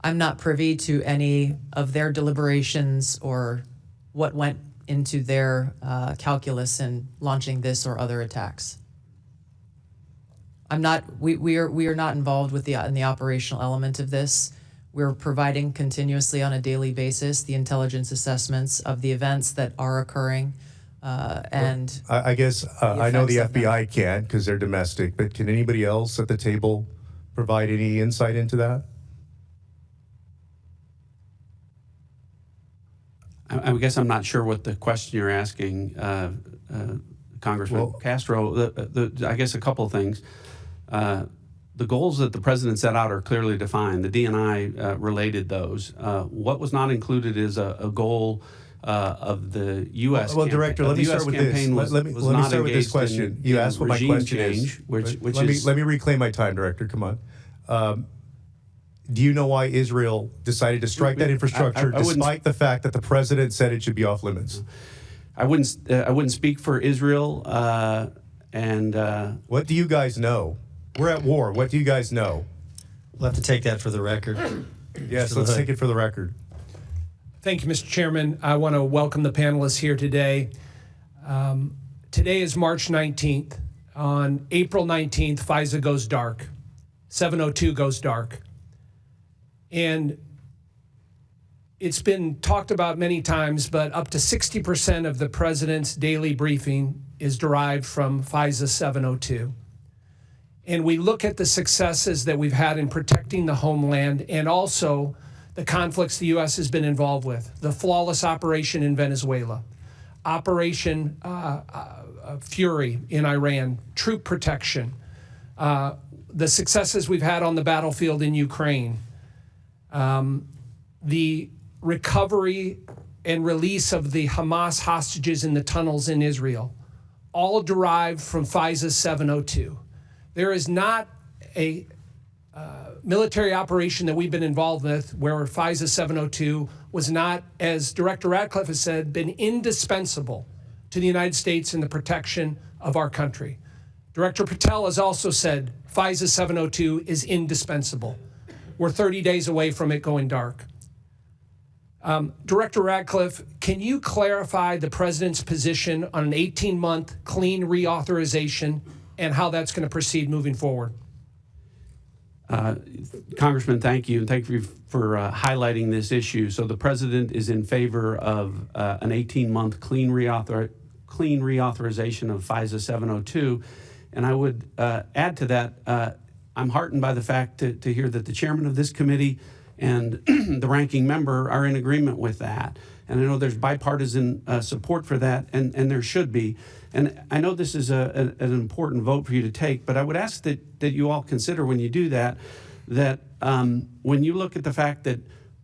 I'm not privy to any of their deliberations or what went into their calculus in launching this or other attacks. We are not involved with in the operational element of this. We're providing continuously on a daily basis the intelligence assessments of the events that are occurring. And I guess I know the effects of FBI can't because they're domestic, but can anybody else at the table provide any insight into that? I guess I'm not sure what the question you're asking, Congressman Castro. I guess a couple of things. The goals that the president set out are clearly defined. The DNI related those. What was not included is a goal of the U.S. Well, Director, let me start with this. Let me start with this question. You asked what my question is. Let me reclaim my time, Director. Come on. Do you know why Israel decided to strike that infrastructure despite the fact that the president said it should be off limits? I wouldn't speak for Israel. What do you guys know? We're at war. What do you guys know? We'll have to take that for the record. Yes, let's take it for the record. Thank you, Mr. Chairman. I want to welcome the panelists here today. Today is March 19th. On April 19th, FISA goes dark. 702 goes dark. And it's been talked about many times, but up to 60% of the president's daily briefing is derived from FISA 702. And we look at the successes that we've had in protecting the homeland and also the conflicts the U.S. has been involved with. The flawless operation in Venezuela, Operation Fury in Iran, troop protection, the successes we've had on the battlefield in Ukraine, the recovery and release of the Hamas hostages in the tunnels in Israel, all derived from FISA 702. There is not a military operation that we've been involved with where FISA 702 was not, as Director Ratcliffe has said, been indispensable to the United States in the protection of our country. Director Patel has also said FISA 702 is indispensable. We're 30 days away from it going dark. Director Ratcliffe, can you clarify the president's position on an 18-month clean reauthorization and how that's going to proceed moving forward? Congressman, thank you. And thank you for highlighting this issue. So the president is in favor of an 18-month clean reauthorization of FISA 702. And I would add to that, I'm heartened by the fact to hear that the chairman of this committee and the ranking member are in agreement with that. And I know there's bipartisan support for that, and there should be. And I know this is an important vote for you to take, but I would ask that you all consider when you do that, when you look at the fact that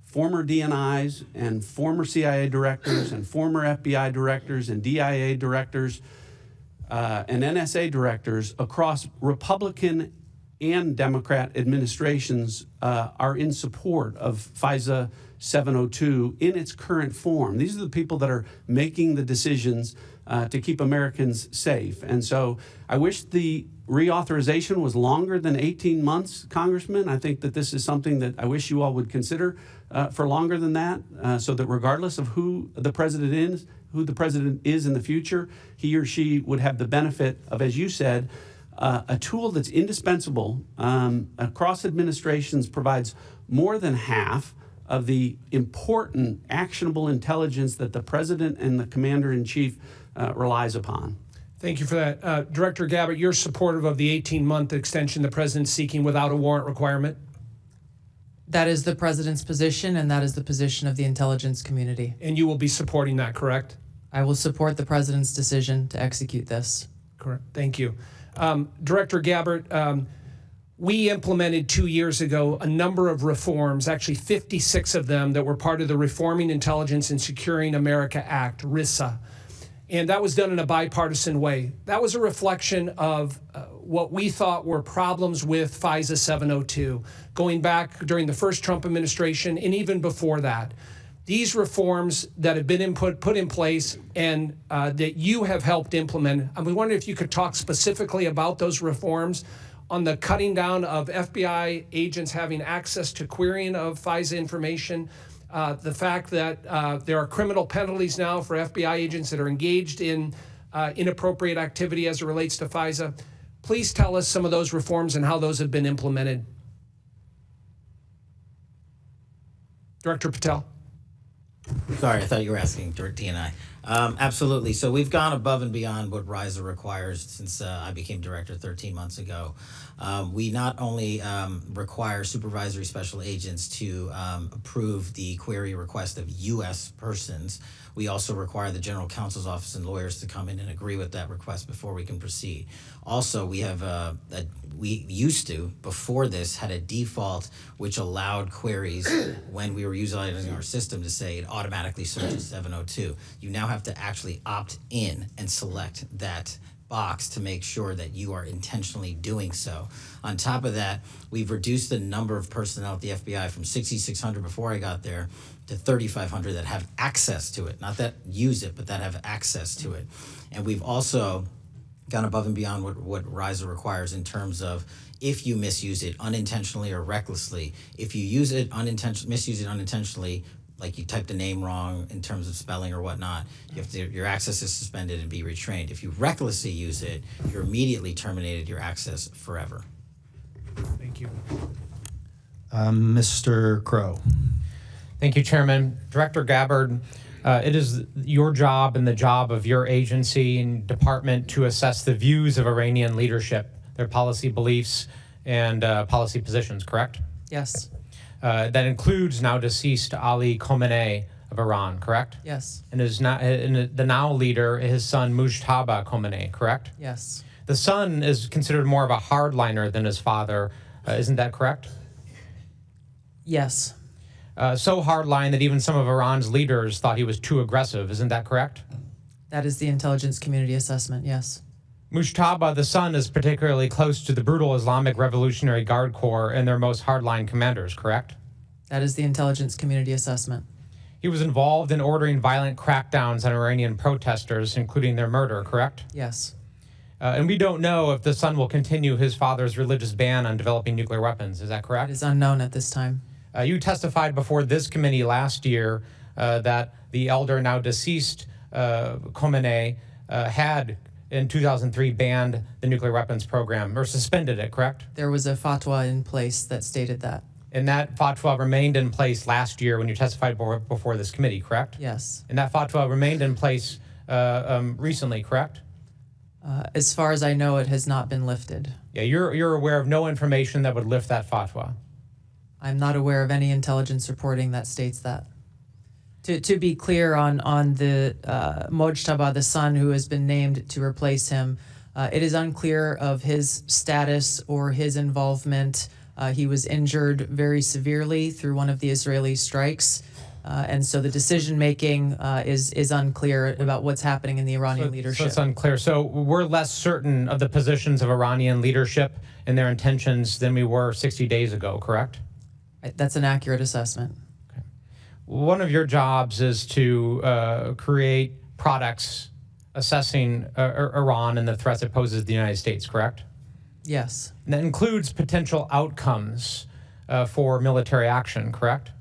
former DNIs and former CIA directors and former FBI directors and DIA directors and NSA directors across Republican and Democrat administrations are in support of FISA 702 in its current form. These are the people that are making the decisions to keep Americans safe. And so I wish the reauthorization was longer than 18 months, Congressman. I think that this is something that I wish you all would consider for longer than that, so that regardless of who the president is in the future, he or she would have the benefit of, as you said, a tool that's indispensable across administrations, provides more than half of the important actionable intelligence that the president and the commander-in-chief relies upon. Thank you for that. Director Gabbard, you're supportive of the 18-month extension the president's seeking without a warrant requirement? That is the president's position, and that is the position of the intelligence community. And you will be supporting that, correct? I will support the president's decision to execute this. Correct. Thank you. Director Gabbard, we implemented 2 years ago a number of reforms, actually 56 of them, that were part of the Reforming Intelligence and Securing America Act, RISA. And that was done in a bipartisan way. That was a reflection of what we thought were problems with FISA 702, going back during the first Trump administration and even before that. These reforms that have been put in place and that you have helped implement, and we wonder if you could talk specifically about those reforms on the cutting down of FBI agents having access to querying of FISA information, the fact that there are criminal penalties now for FBI agents that are engaged in inappropriate activity as it relates to FISA. Please tell us some of those reforms and how those have been implemented. Director Patel. Sorry, I thought you were asking DNI. Absolutely. So we've gone above and beyond what RISA requires since I became director 13 months ago. We not only require supervisory special agents to approve the query request of U.S. persons, We also require the General Counsel's Office and lawyers to come in and agree with that request before we can proceed. Also, we have we used to, before this, had a default which allowed queries when we were utilizing our system to say it automatically searches 702. You now have to actually opt in and select that box to make sure that you are intentionally doing so. On top of that, we've reduced the number of personnel at the FBI from 6,600 before I got there to 3,500 that have access to it, not that use it, but that have access to it. And we've also gone above and beyond what RISA requires in terms of if you misuse it unintentionally or recklessly. If you use it misuse it unintentionally, like you typed a name wrong in terms of spelling or whatnot, your access is suspended and be retrained. If you recklessly use it, you're immediately terminated your access forever. Thank you. Mr. Crow. Thank you, Chairman. Director Gabbard, it is your job and the job of your agency and department to assess the views of Iranian leadership, their policy beliefs, and policy positions, correct? Yes. That includes now deceased Ali Khamenei of Iran, correct? Yes. And the now leader, his son Mujtaba Khamenei, correct? Yes. The son is considered more of a hardliner than his father. Isn't that correct? Yes. So hardline that even some of Iran's leaders thought he was too aggressive. Isn't that correct? That is the intelligence community assessment, yes. Mujtaba, the son, is particularly close to the brutal Islamic Revolutionary Guard Corps and their most hardline commanders, correct? That is the intelligence community assessment. He was involved in ordering violent crackdowns on Iranian protesters, including their murder, correct? Yes. And we don't know if the son will continue his father's religious ban on developing nuclear weapons. Is that correct? It is unknown at this time. You testified before this committee last year that the elder, now deceased Khamenei, had in 2003 banned the nuclear weapons program, or suspended it, correct? There was a fatwa in place that stated that. And that fatwa remained in place last year when you testified before this committee, correct? Yes. And that fatwa remained in place recently, correct? As far as I know, it has not been lifted. Yeah, you're aware of no information that would lift that fatwa. I'm not aware of any intelligence reporting that states that. To be clear on the Mojtaba, the son who has been named to replace him, it is unclear of his status or his involvement. He was injured very severely through one of the Israeli strikes. And so the decision-making is unclear about what's happening in the Iranian leadership. So it's unclear. So we're less certain of the positions of Iranian leadership and their intentions than we were 60 days ago, correct? That's an accurate assessment. Okay. One of your jobs is to create products assessing Iran and the threats it poses to the United States, correct? Yes. And that includes potential outcomes for military action, correct?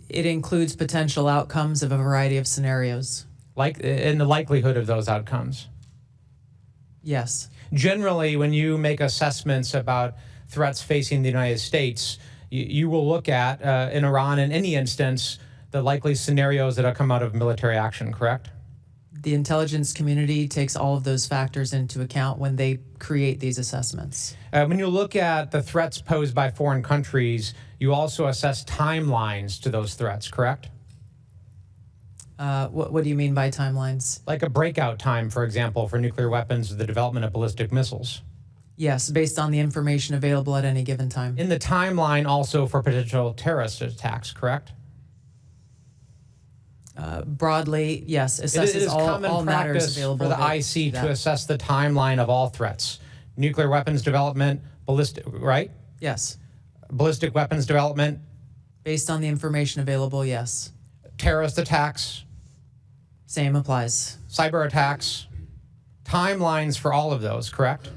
It includes potential outcomes of a variety of scenarios. Like in the likelihood of those outcomes. Yes. Generally, when you make assessments about threats facing the United States, you will look at, in Iran, in any instance, the likely scenarios that have come out of military action, correct? The intelligence community takes all of those factors into account when they create these assessments. When you look at the threats posed by foreign countries, you also assess timelines to those threats, correct? What do you mean by timelines? Like a breakout time, for example, for nuclear weapons or the development of ballistic missiles. Yes, based on the information available at any given time. In the timeline also for potential terrorist attacks, correct? Broadly, yes, assesses it is all common matters practice available for the IC to assess the timeline of all threats. Nuclear weapons development, ballistic, right? Yes. Ballistic weapons development. Based on the information available, yes. Terrorist attacks. Same applies. Cyber attacks. Timelines for all of those, correct?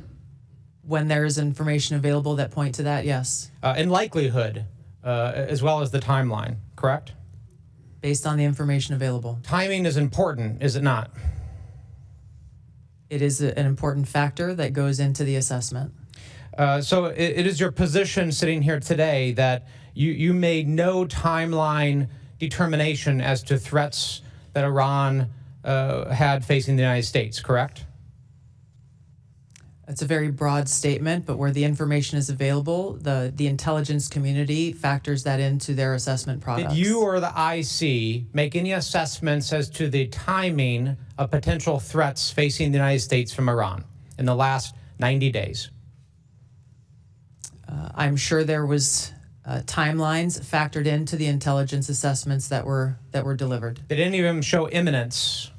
When there is information available that point to that, yes. In likelihood, as well as the timeline, correct? Based on the information available. Timing is important, is it not? It is an important factor that goes into the assessment. So it is your position sitting here today that you made no timeline determination as to threats that Iran had facing the United States, correct? It's a very broad statement, but where the information is available, the intelligence community factors that into their assessment products. Did you or the IC make any assessments as to the timing of potential threats facing the United States from Iran in the last 90 days? I'm sure there was timelines factored into the intelligence assessments that were delivered. Did any of them show imminence?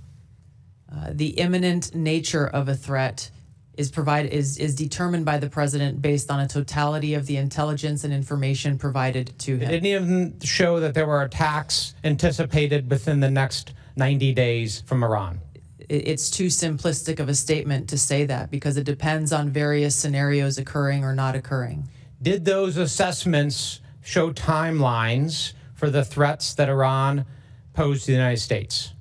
The imminent nature of a threat is determined by the president based on a totality of the intelligence and information provided to him. Did any of them show that there were attacks anticipated within the next 90 days from Iran? It's too simplistic of a statement to say that because it depends on various scenarios occurring or not occurring. Did those assessments show timelines for the threats that Iran posed to the United States?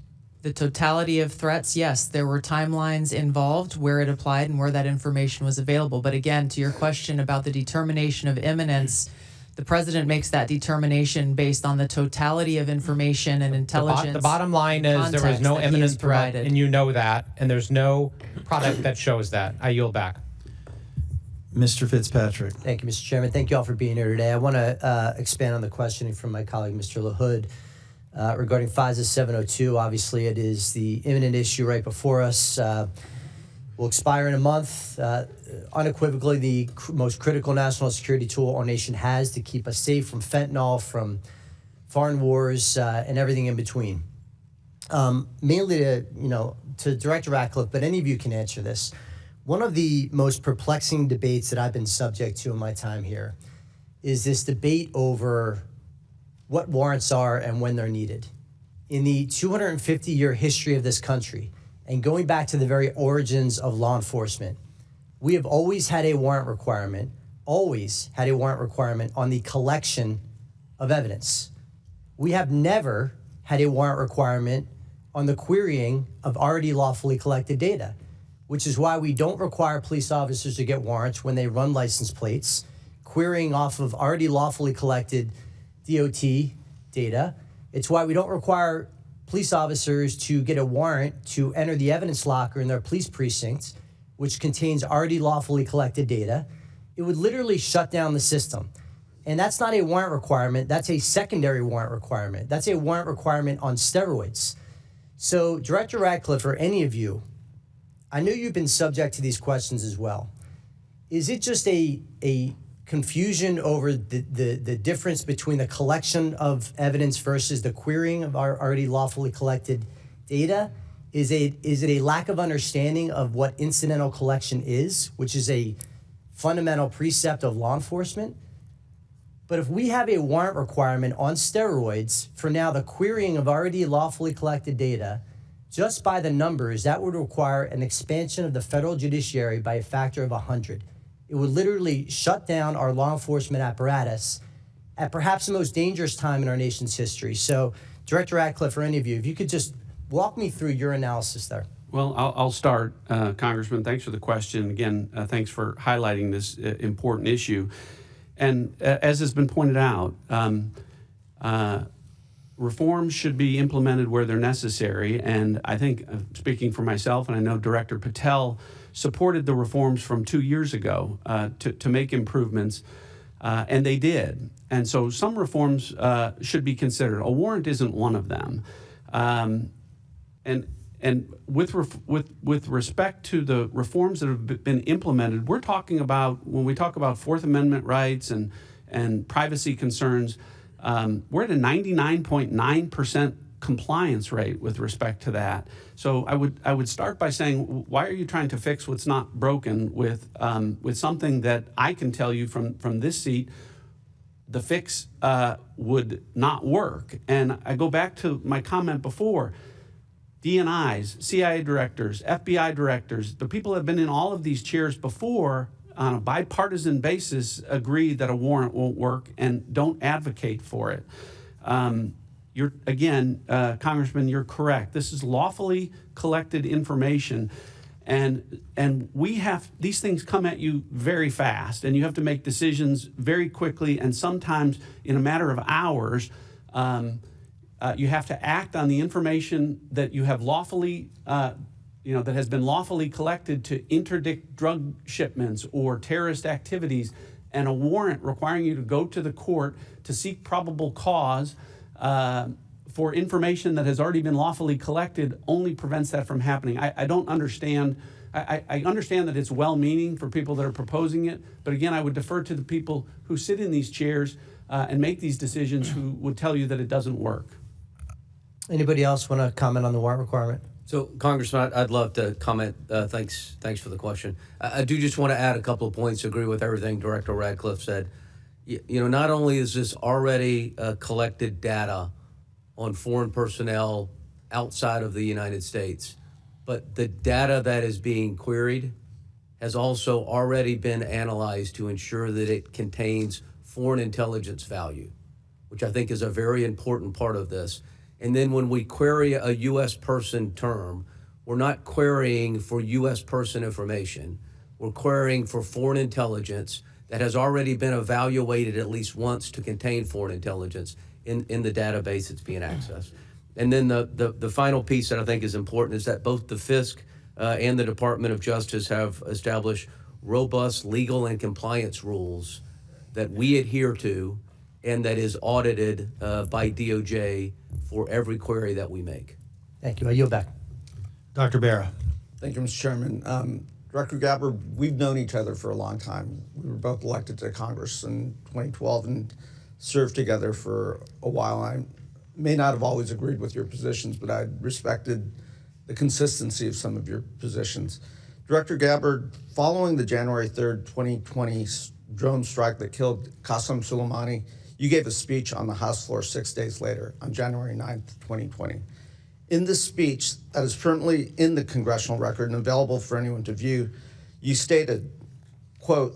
The totality of threats, yes, there were timelines involved where it applied and where that information was available. But again, to your question about the determination of imminence, the president makes that determination based on the totality of information and intelligence. The bottom line is there was no imminent threat, and you know that, and there's no product that shows that. I yield back. Mr. Fitzpatrick. Thank you, Mr. Chairman. Thank you all for being here today. I want to expand on the questioning from my colleague, Mr. LaHood. Regarding FISA 702, obviously it is the imminent issue right before us. Will expire in a month. Unequivocally, the most critical national security tool our nation has to keep us safe from fentanyl, from foreign wars, and everything in between. Mainly to Director Ratcliffe, but any of you can answer this. One of the most perplexing debates that I've been subject to in my time here is this debate over what warrants are and when they're needed. In the 250-year history of this country, and going back to the very origins of law enforcement, we have always had a warrant requirement, on the collection of evidence. We have never had a warrant requirement on the querying of already lawfully collected data, which is why we don't require police officers to get warrants when they run license plates, querying off of already lawfully collected DOT data. It's why we don't require police officers to get a warrant to enter the evidence locker in their police precincts, which contains already lawfully collected data. It would literally shut down the system. And that's not a warrant requirement. That's a secondary warrant requirement. That's a warrant requirement on steroids. So, Director Ratcliffe, or any of you, I know you've been subject to these questions as well. Is it just a confusion over the difference between the collection of evidence versus the querying of our already lawfully collected data? Is it a lack of understanding of what incidental collection is, which is a fundamental precept of law enforcement? But if we have a warrant requirement on steroids for now the querying of already lawfully collected data, just by the numbers, that would require an expansion of the federal judiciary by a factor of 100. It would literally shut down our law enforcement apparatus at perhaps the most dangerous time in our nation's history. So, Director Ratcliffe, or any of you, if you could just walk me through your analysis there. Well, I'll start, Congressman. Thanks for the question. Again, thanks for highlighting this important issue. And as has been pointed out, reforms should be implemented where they're necessary. And I think, speaking for myself, and I know Director Patel supported the reforms from 2 years ago to make improvements, and they did. And so some reforms should be considered. A warrant isn't one of them. And with respect to the reforms that have been implemented, we're talking about, when we talk about Fourth Amendment rights and privacy concerns, we're at a 99.9% compliance rate with respect to that. So I would start by saying, why are you trying to fix what's not broken with something that I can tell you from this seat, the fix would not work. And I go back to my comment before. DNIs, CIA directors, FBI directors, the people that have been in all of these chairs before on a bipartisan basis agree that a warrant won't work and don't advocate for it. Congressman, you're correct. This is lawfully collected information, and these things come at you very fast, and you have to make decisions very quickly, and sometimes in a matter of hours. You have to act on the information that you have lawfully that has been lawfully collected to interdict drug shipments or terrorist activities, and a warrant requiring you to go to the court to seek probable cause for information that has already been lawfully collected only prevents that from happening. I don't understand. I understand that it's well-meaning for people that are proposing it, but again, I would defer to the people who sit in these chairs and make these decisions who would tell you that it doesn't work. Anybody else want to comment on the warrant requirement? So, Congressman, I'd love to comment. Thanks for the question. I do just want to add a couple of points. Agree with everything Director Ratcliffe said. Not only is this already collected data on foreign personnel outside of the United States, but the data that is being queried has also already been analyzed to ensure that it contains foreign intelligence value, which I think is a very important part of this. And then when we query a U.S. person term, we're not querying for U.S. person information. We're querying for foreign intelligence that has already been evaluated at least once to contain foreign intelligence in the database that's being accessed. And then the final piece that I think is important is that both the FISC and the Department of Justice have established robust legal and compliance rules that we adhere to and that is audited by DOJ for every query that we make. Thank you. I yield back. Dr. Barra. Thank you, Mr. Chairman. Director Gabbard, we've known each other for a long time. We were both elected to Congress in 2012 and served together for a while. I may not have always agreed with your positions, but I respected the consistency of some of your positions. Director Gabbard, following the January 3rd, 2020 drone strike that killed Qasem Soleimani, you gave a speech on the House floor 6 days later, on January 9th, 2020. In this speech that is currently in the congressional record and available for anyone to view, you stated, quote,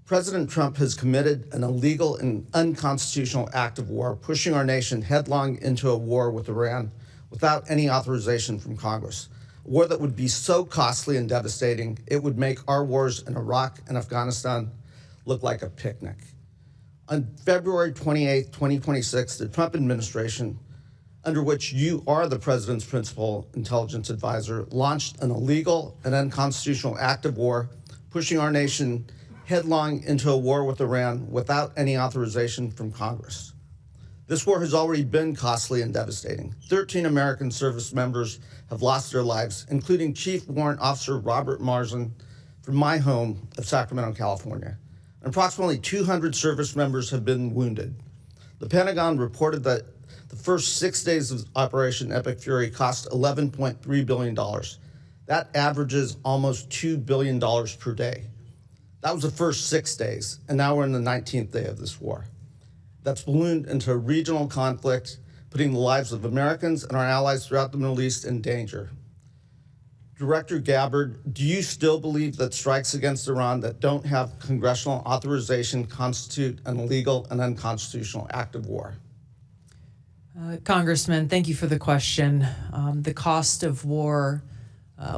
President Trump has committed an illegal and unconstitutional act of war, pushing our nation headlong into a war with Iran without any authorization from Congress. A war that would be so costly and devastating, it would make our wars in Iraq and Afghanistan look like a picnic. On February 28, 2026, the Trump administration, under which you are the president's principal intelligence advisor, launched an illegal and unconstitutional act of war, pushing our nation headlong into a war with Iran without any authorization from Congress. This war has already been costly and devastating. 13 American service members have lost their lives, including Chief Warrant Officer Robert Marsden from my home of Sacramento, California. Approximately 200 service members have been wounded. The Pentagon reported that the first 6 days of Operation Epic Fury cost $11.3 billion. That averages almost $2 billion per day. That was the first 6 days, and now we're in the 19th day of this war. That's ballooned into a regional conflict, putting the lives of Americans and our allies throughout the Middle East in danger. Director Gabbard, do you still believe that strikes against Iran that don't have congressional authorization constitute an illegal and unconstitutional act of war? Congressman, thank you for the question. The cost of war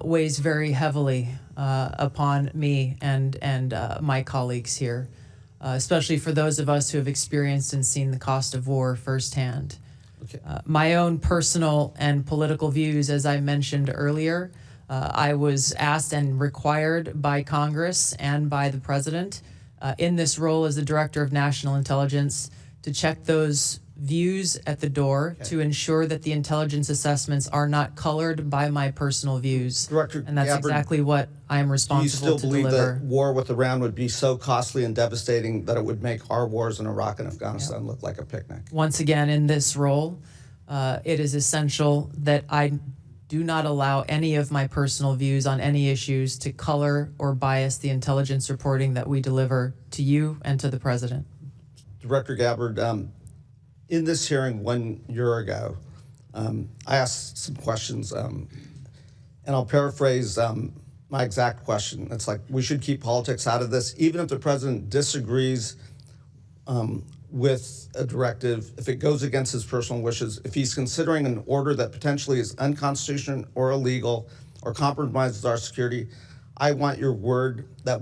weighs very heavily upon me and my colleagues here, especially for those of us who have experienced and seen the cost of war firsthand. Okay. My own personal and political views, as I mentioned earlier, I was asked and required by Congress and by the President in this role as the Director of National Intelligence to check those views at the door to ensure that the intelligence assessments are not colored by my personal views. Director and that's Gabbard, exactly what I am responsible to deliver. Do you still believe that war with Iran would be so costly and devastating that it would make our wars in Iraq and Afghanistan look like a picnic? Once again, in this role, it is essential that I do not allow any of my personal views on any issues to color or bias the intelligence reporting that we deliver to you and to the President. Director Gabbard, in this hearing 1 year ago, I asked some questions, and I'll paraphrase my exact question. It's like, we should keep politics out of this, even if the President disagrees with a directive, if it goes against his personal wishes, if he's considering an order that potentially is unconstitutional or illegal or compromises our security, I want your word that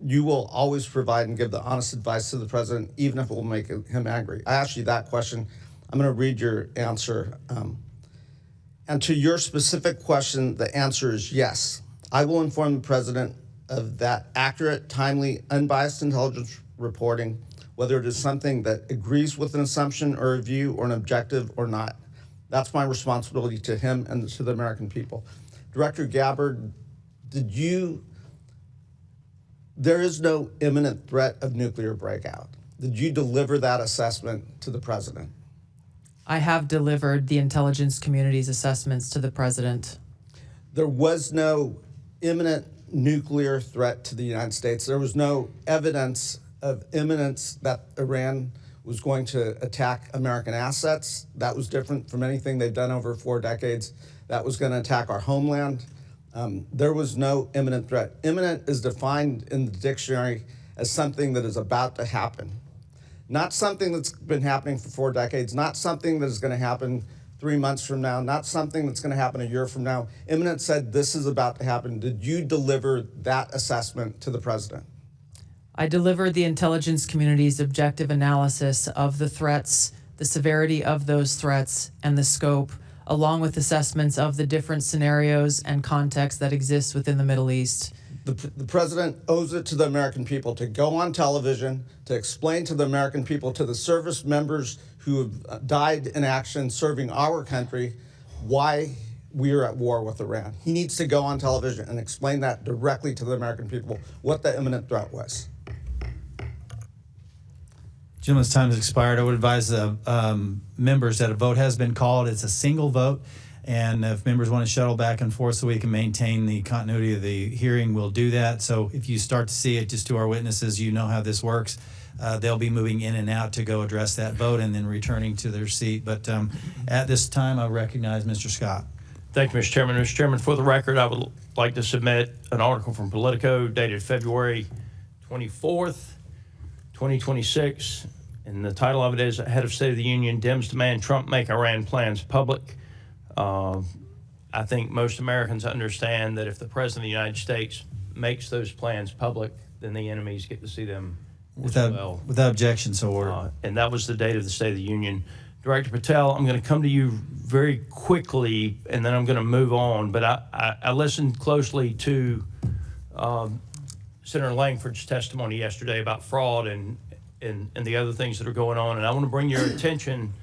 you will always provide and give the honest advice to the President, even if it will make him angry. I asked you that question. I'm going to read your answer. And And to your specific question, the answer is yes. I will inform the president of that accurate, timely, unbiased intelligence reporting, whether it is something that agrees with an assumption or a view or an objective or not. That's my responsibility to him and to the American people. Director Gabbard, there is no imminent threat of nuclear breakout. Did you deliver that assessment to the president? I have delivered the intelligence community's assessments to the president. There was no imminent nuclear threat to the United States. There was no evidence of imminence that Iran was going to attack American assets. That was different from anything they've done over 4 decades. That was going to attack our homeland. There was no imminent threat. Imminent is defined in the dictionary as something that is about to happen. Not something that's been happening for 4 decades, not something that is going to happen 3 months from now, not something that's going to happen a year from now. Imminent said this is about to happen. Did you deliver that assessment to the president? I delivered the intelligence community's objective analysis of the threats, the severity of those threats, and the scope, along with assessments of the different scenarios and contexts that exist within the Middle East. The president owes it to the American people to go on television, to explain to the American people, to the service members who have died in action serving our country, why we are at war with Iran. He needs to go on television and explain that directly to the American people, what the imminent threat was. Gentleman's time has expired. I would advise the members that a vote has been called. It's a single vote. And if members want to shuttle back and forth so we can maintain the continuity of the hearing, we'll do that. So if you start to see it, just to our witnesses, you know how this works. They'll be moving in and out to go address that vote and then returning to their seat. But at this time, I recognize Mr. Scott. Thank you, Mr. Chairman. Mr. Chairman, for the record, I would like to submit an article from Politico dated February 24th, 2026. And the title of it is Head of State of the Union, Dems Demand Trump Make Iran Plans Public. I think most Americans understand that if the President of the United States makes those plans public, then the enemies get to see them Without objection, so ordered. and that was the date of the State of the Union. Director Patel, I'm going to come to you very quickly, and then I'm going to move on. But I listened closely to Senator Langford's testimony yesterday about fraud and the other things that are going on, and I want to bring your attention.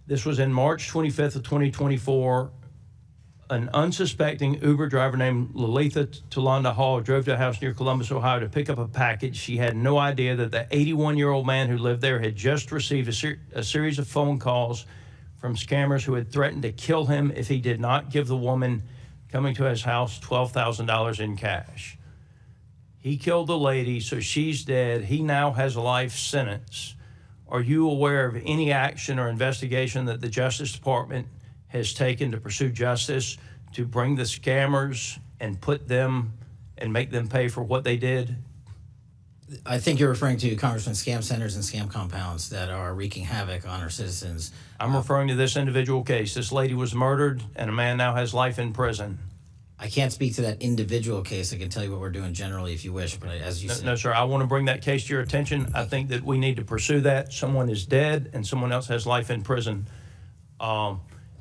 This was in March 25th of 2024. An unsuspecting Uber driver named Lalitha Tulanda Hall drove to a house near Columbus, Ohio to pick up a package. She had no idea that the 81-year-old man who lived there had just received a series of phone calls from scammers who had threatened to kill him if he did not give the woman coming to his house $12,000 in cash. He killed the lady, so she's dead. He now has a life sentence. Are you aware of any action or investigation that the Justice Department has taken to pursue justice, to bring the scammers and put them and make them pay for what they did? I think you're referring to, Congressman, scam centers and scam compounds that are wreaking havoc on our citizens. I'm referring to this individual case. This lady was murdered, and a man now has life in prison. I can't speak to that individual case. I can tell you what we're doing generally if you wish, but as you said. No, sir, I want to bring that case to your attention. I think that we need to pursue that. Someone is dead, and someone else has life in prison.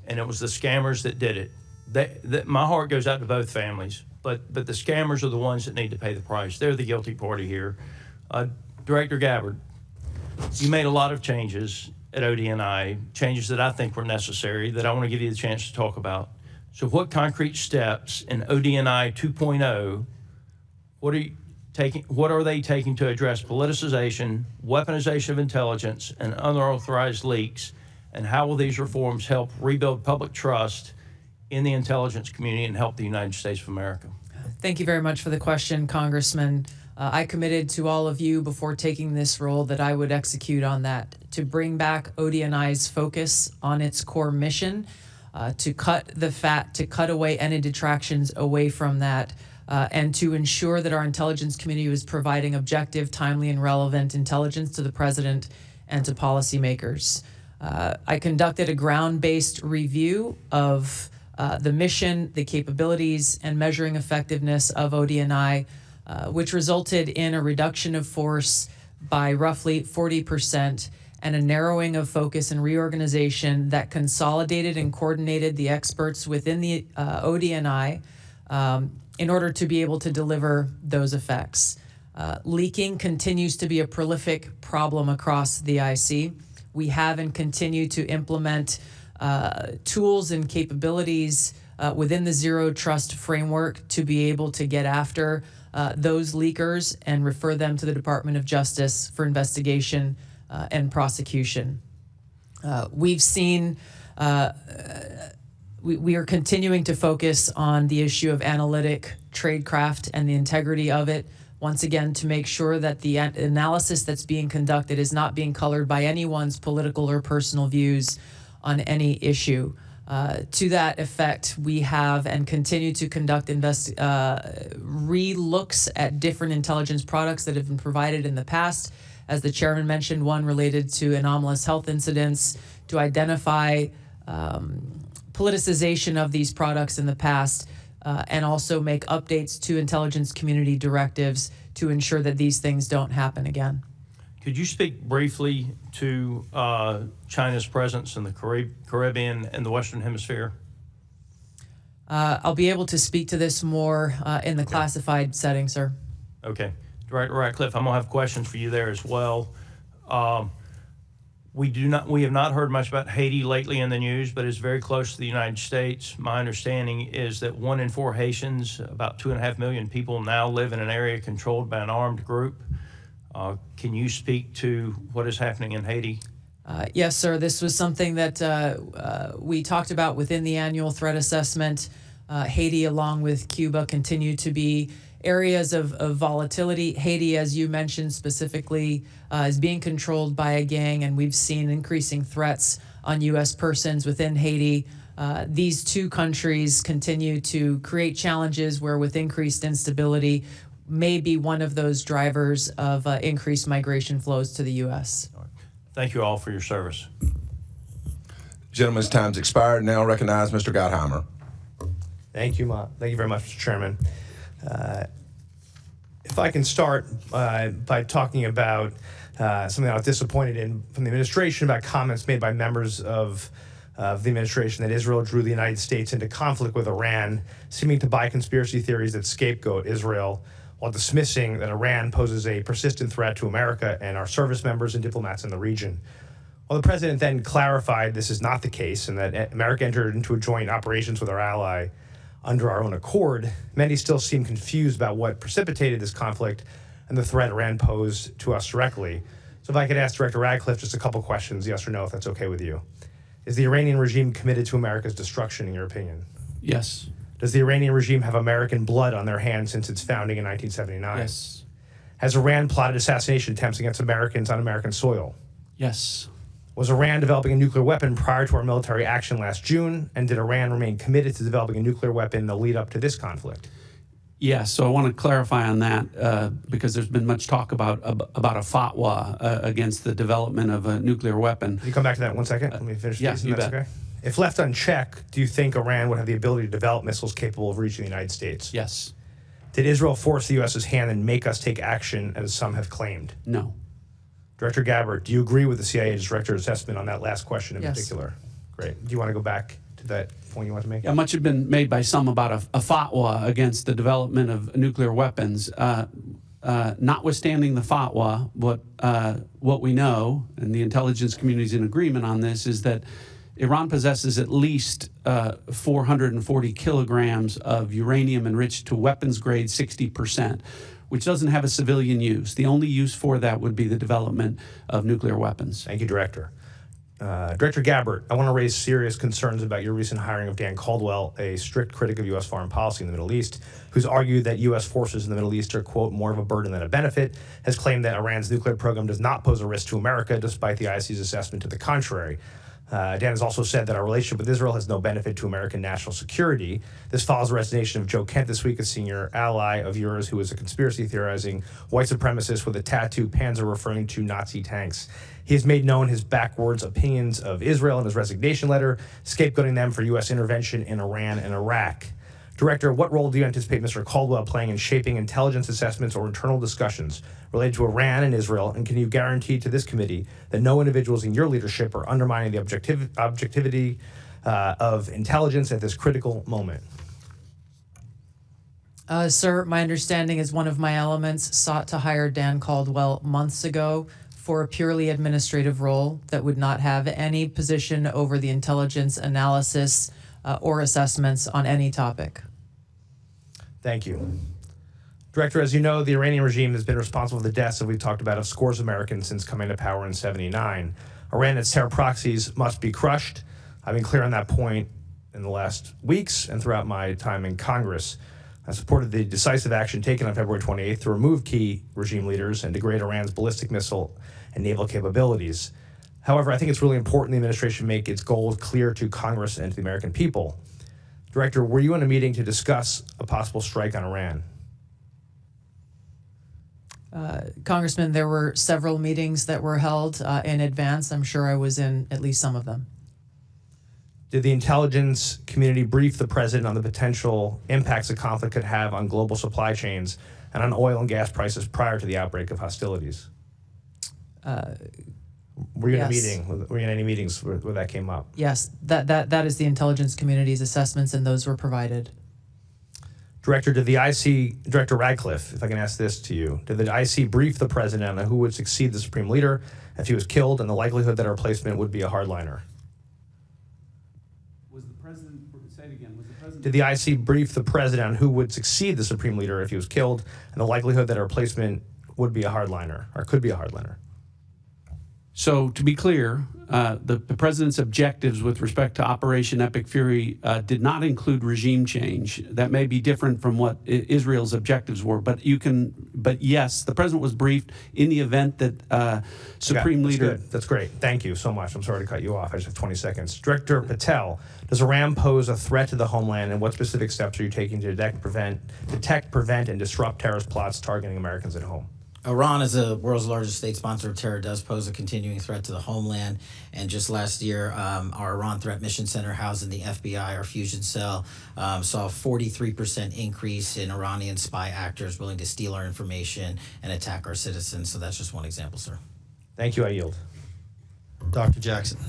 And it was the scammers that did it. My heart goes out to both families, but the scammers are the ones that need to pay the price. They're the guilty party here. Director Gabbard, you made a lot of changes at ODNI, changes that I think were necessary, that I want to give you the chance to talk about. So what concrete steps in ODNI 2.0, what are they taking to address politicization, weaponization of intelligence, and unauthorized leaks? And how will these reforms help rebuild public trust in the intelligence community and help the United States of America? Thank you very much for the question, Congressman. I committed to all of you before taking this role that I would execute on that, to bring back ODNI's focus on its core mission, to cut the fat, to cut away any detractions away from that, and to ensure that our intelligence community was providing objective, timely, and relevant intelligence to the president and to policymakers. I conducted a ground-based review of the mission, the capabilities, and measuring effectiveness of ODNI, which resulted in a reduction of force by roughly 40% and a narrowing of focus and reorganization that consolidated and coordinated the experts within the ODNI in order to be able to deliver those effects. Leaking continues to be a prolific problem across the IC. We have and continue to implement tools and capabilities within the Zero Trust framework to be able to get after those leakers and refer them to the Department of Justice for investigation and prosecution. We've seen, we are continuing to focus on the issue of analytic tradecraft and the integrity of it, once again, to make sure that the analysis that's being conducted is not being colored by anyone's political or personal views on any issue. To that effect, we have and continue to conduct re-looks at different intelligence products that have been provided in the past. As the chairman mentioned, one related to anomalous health incidents, to identify politicization of these products in the past, and also make updates to intelligence community directives to ensure that these things don't happen again. Could you speak briefly to China's presence in the Caribbean and the Western Hemisphere? I'll be able to speak to this more in the classified setting, sir. Okay. Director Ratcliffe, I'm going to have questions for you there as well. We have not heard much about Haiti lately in the news, but it's very close to the United States. My understanding is that 1 in 4 Haitians, about 2.5 million people, now live in an area controlled by an armed group. Can you speak to what is happening in Haiti? Yes, sir. This was something that we talked about within the annual threat assessment. Haiti, along with Cuba, continue to be areas of volatility. Haiti, as you mentioned specifically, is being controlled by a gang, and we've seen increasing threats on U.S. persons within Haiti. These two countries continue to create challenges where, with increased instability, may be one of those drivers of increased migration flows to the U.S. Thank you all for your service. Gentlemen's time's expired. Now recognize Mr. Gottheimer. Thank you, Thank you very much, Mr. Chairman. If I can start by talking about something I was disappointed in from the administration about comments made by members of the administration that Israel drew the United States into conflict with Iran, seeming to buy conspiracy theories that scapegoat Israel, while dismissing that Iran poses a persistent threat to America and our service members and diplomats in the region. While the president then clarified this is not the case and that America entered into a joint operations with our ally under our own accord, many still seem confused about what precipitated this conflict and the threat Iran posed to us directly. So if I could ask Director Ratcliffe just a couple questions, yes or no, if that's okay with you. Is the Iranian regime committed to America's destruction, in your opinion? Yes. Does the Iranian regime have American blood on their hands since its founding in 1979? Yes. Has Iran plotted assassination attempts against Americans on American soil? Yes. Was Iran developing a nuclear weapon prior to our military action last June? And did Iran remain committed to developing a nuclear weapon in the lead up to this conflict? Yes, so I want to clarify on that because there's been much talk about a fatwa against the development of a nuclear weapon. Can you come back to that 1 second? Let me finish yeah, this. you That's bet. Okay. If left unchecked, do you think Iran would have the ability to develop missiles capable of reaching the United States? Yes. Did Israel force the U.S.'s hand and make us take action, as some have claimed? No. Director Gabbard, do you agree with the CIA's director's assessment on that last question in Yes. particular? Great. Do you want to go back to that point you want to make? Yeah, much has been made by some about a fatwa against the development of nuclear weapons. Notwithstanding the fatwa, what we know, and the intelligence community is in agreement on this, is that Iran possesses at least 440 kilograms of uranium enriched to weapons grade 60%, which doesn't have a civilian use. The only use for that would be the development of nuclear weapons. Thank you, Director. Director Gabbard, I want to raise serious concerns about your recent hiring of Dan Caldwell, a strict critic of U.S. foreign policy in the Middle East, who's argued that U.S. forces in the Middle East are, quote, more of a burden than a benefit, has claimed that Iran's nuclear program does not pose a risk to America, despite the IC's assessment to the contrary. Dan has also said that our relationship with Israel has no benefit to American national security. This follows the resignation of Joe Kent this week, a senior ally of yours who is a conspiracy theorizing white supremacist with a tattoo Panzer referring to Nazi tanks. He has made known his backwards opinions of Israel in his resignation letter, scapegoating them for U.S. intervention in Iran and Iraq. Director, what role do you anticipate Mr. Caldwell playing in shaping intelligence assessments or internal discussions related to Iran and Israel? And can you guarantee to this committee that no individuals in your leadership are undermining the objectivity of intelligence at this critical moment? Sir, my understanding is one of my elements sought to hire Dan Caldwell months ago for a purely administrative role that would not have any position over the intelligence analysis or assessments on any topic. Thank you. Director, as you know, the Iranian regime has been responsible for the deaths that we've talked about of scores of Americans since coming to power in '79. Iran and its terror proxies must be crushed. I've been clear on that point in the last weeks and throughout my time in Congress. I supported the decisive action taken on February 28th to remove key regime leaders and degrade Iran's ballistic missile and naval capabilities. However, I think it's really important the administration make its goals clear to Congress and to the American people. Director, were you in a meeting to discuss a possible strike on Iran? Congressman, there were several meetings that were held in advance. I'm sure I was in at least some of them. Did the intelligence community brief the president on the potential impacts the conflict could have on global supply chains and on oil and gas prices prior to the outbreak of hostilities? Were you in a meeting? Were you in any meetings where that came up? Yes, that is the intelligence community's assessments, and those were provided. Director, did the IC, Director Ratcliffe, if I can ask this to you, did the IC brief the president on who would succeed the supreme leader if he was killed and the likelihood that a replacement would be a hardliner? Was the president, say it again, was the president... Did the IC brief the president on who would succeed the supreme leader if he was killed and the likelihood that a replacement would be a hardliner or could be a hardliner? So to be clear, the president's objectives with respect to Operation Epic Fury did not include regime change. That may be different from what Israel's objectives were, but yes, the president was briefed in the event that Supreme Leader. Good. That's great. Thank you so much. I'm sorry to cut you off. I just have 20 seconds. Director Patel, does Iran pose a threat to the homeland, and what specific steps are you taking to detect, prevent, and disrupt terrorist plots targeting Americans at home? Iran, as the world's largest state sponsor of terror, does pose a continuing threat to the homeland. And just last year, our Iran Threat Mission Center housed in the FBI, our fusion cell, saw a 43% increase in Iranian spy actors willing to steal our information and attack our citizens. So that's just one example, sir. Thank you. I yield. Dr. Jackson.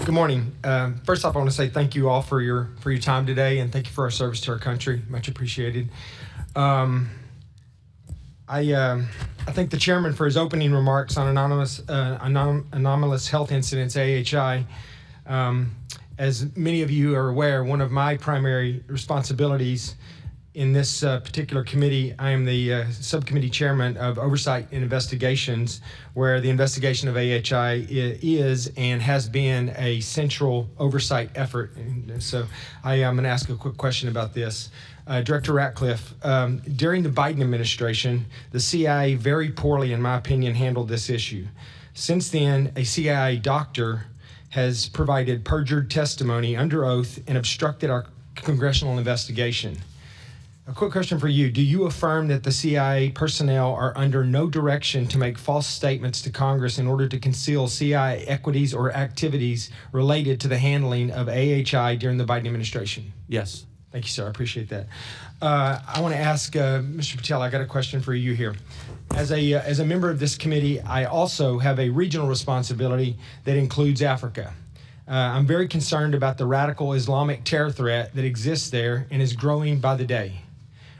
Good morning. First off, I want to say thank you all for your time today, and thank you for our service to our country. Much appreciated. I thank the chairman for his opening remarks on anomalous health incidents, AHI. As many of you are aware, one of my primary responsibilities in this particular committee, I am the subcommittee chairman of Oversight and Investigations, where the investigation of AHI is and has been a central oversight effort. And so I am going to ask a quick question about this. Director Ratcliffe, during the Biden administration, the CIA very poorly, in my opinion, handled this issue. Since then, a CIA doctor has provided perjured testimony under oath and obstructed our congressional investigation. A quick question for you. Do you affirm that the CIA personnel are under no direction to make false statements to Congress in order to conceal CIA equities or activities related to the handling of AHI during the Biden administration? Yes. Thank you, sir. I appreciate that. I want to ask Mr. Patel, I got a question for you here. As a member of this committee, I also have a regional responsibility that includes Africa. I'm very concerned about the radical Islamic terror threat that exists there and is growing by the day.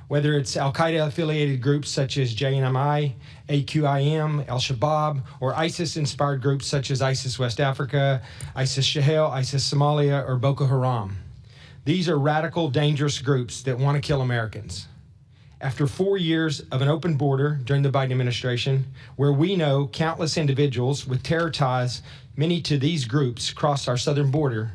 Whether it's Al-Qaeda-affiliated groups such as JNMI, AQIM, Al-Shabaab, or ISIS-inspired groups such as ISIS West Africa, ISIS Sahel, ISIS Somalia, or Boko Haram. These are radical, dangerous groups that want to kill Americans. After 4 years of an open border during the Biden administration, where we know countless individuals with terror ties, many to these groups, cross our southern border,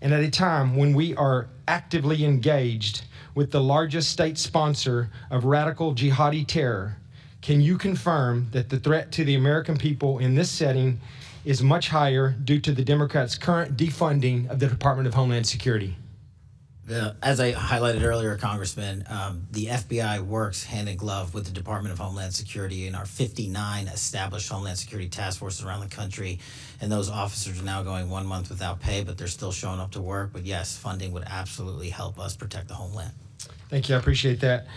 and at a time when we are actively engaged with the largest state sponsor of radical jihadi terror, can you confirm that the threat to the American people in this setting is much higher due to the Democrats' current defunding of the Department of Homeland Security? As I highlighted earlier, Congressman, the FBI works hand in glove with the Department of Homeland Security and our 59 established Homeland Security task forces around the country. And those officers are now going 1 month without pay, but they're still showing up to work. But yes, funding would absolutely help us protect the homeland. Thank you. I appreciate that.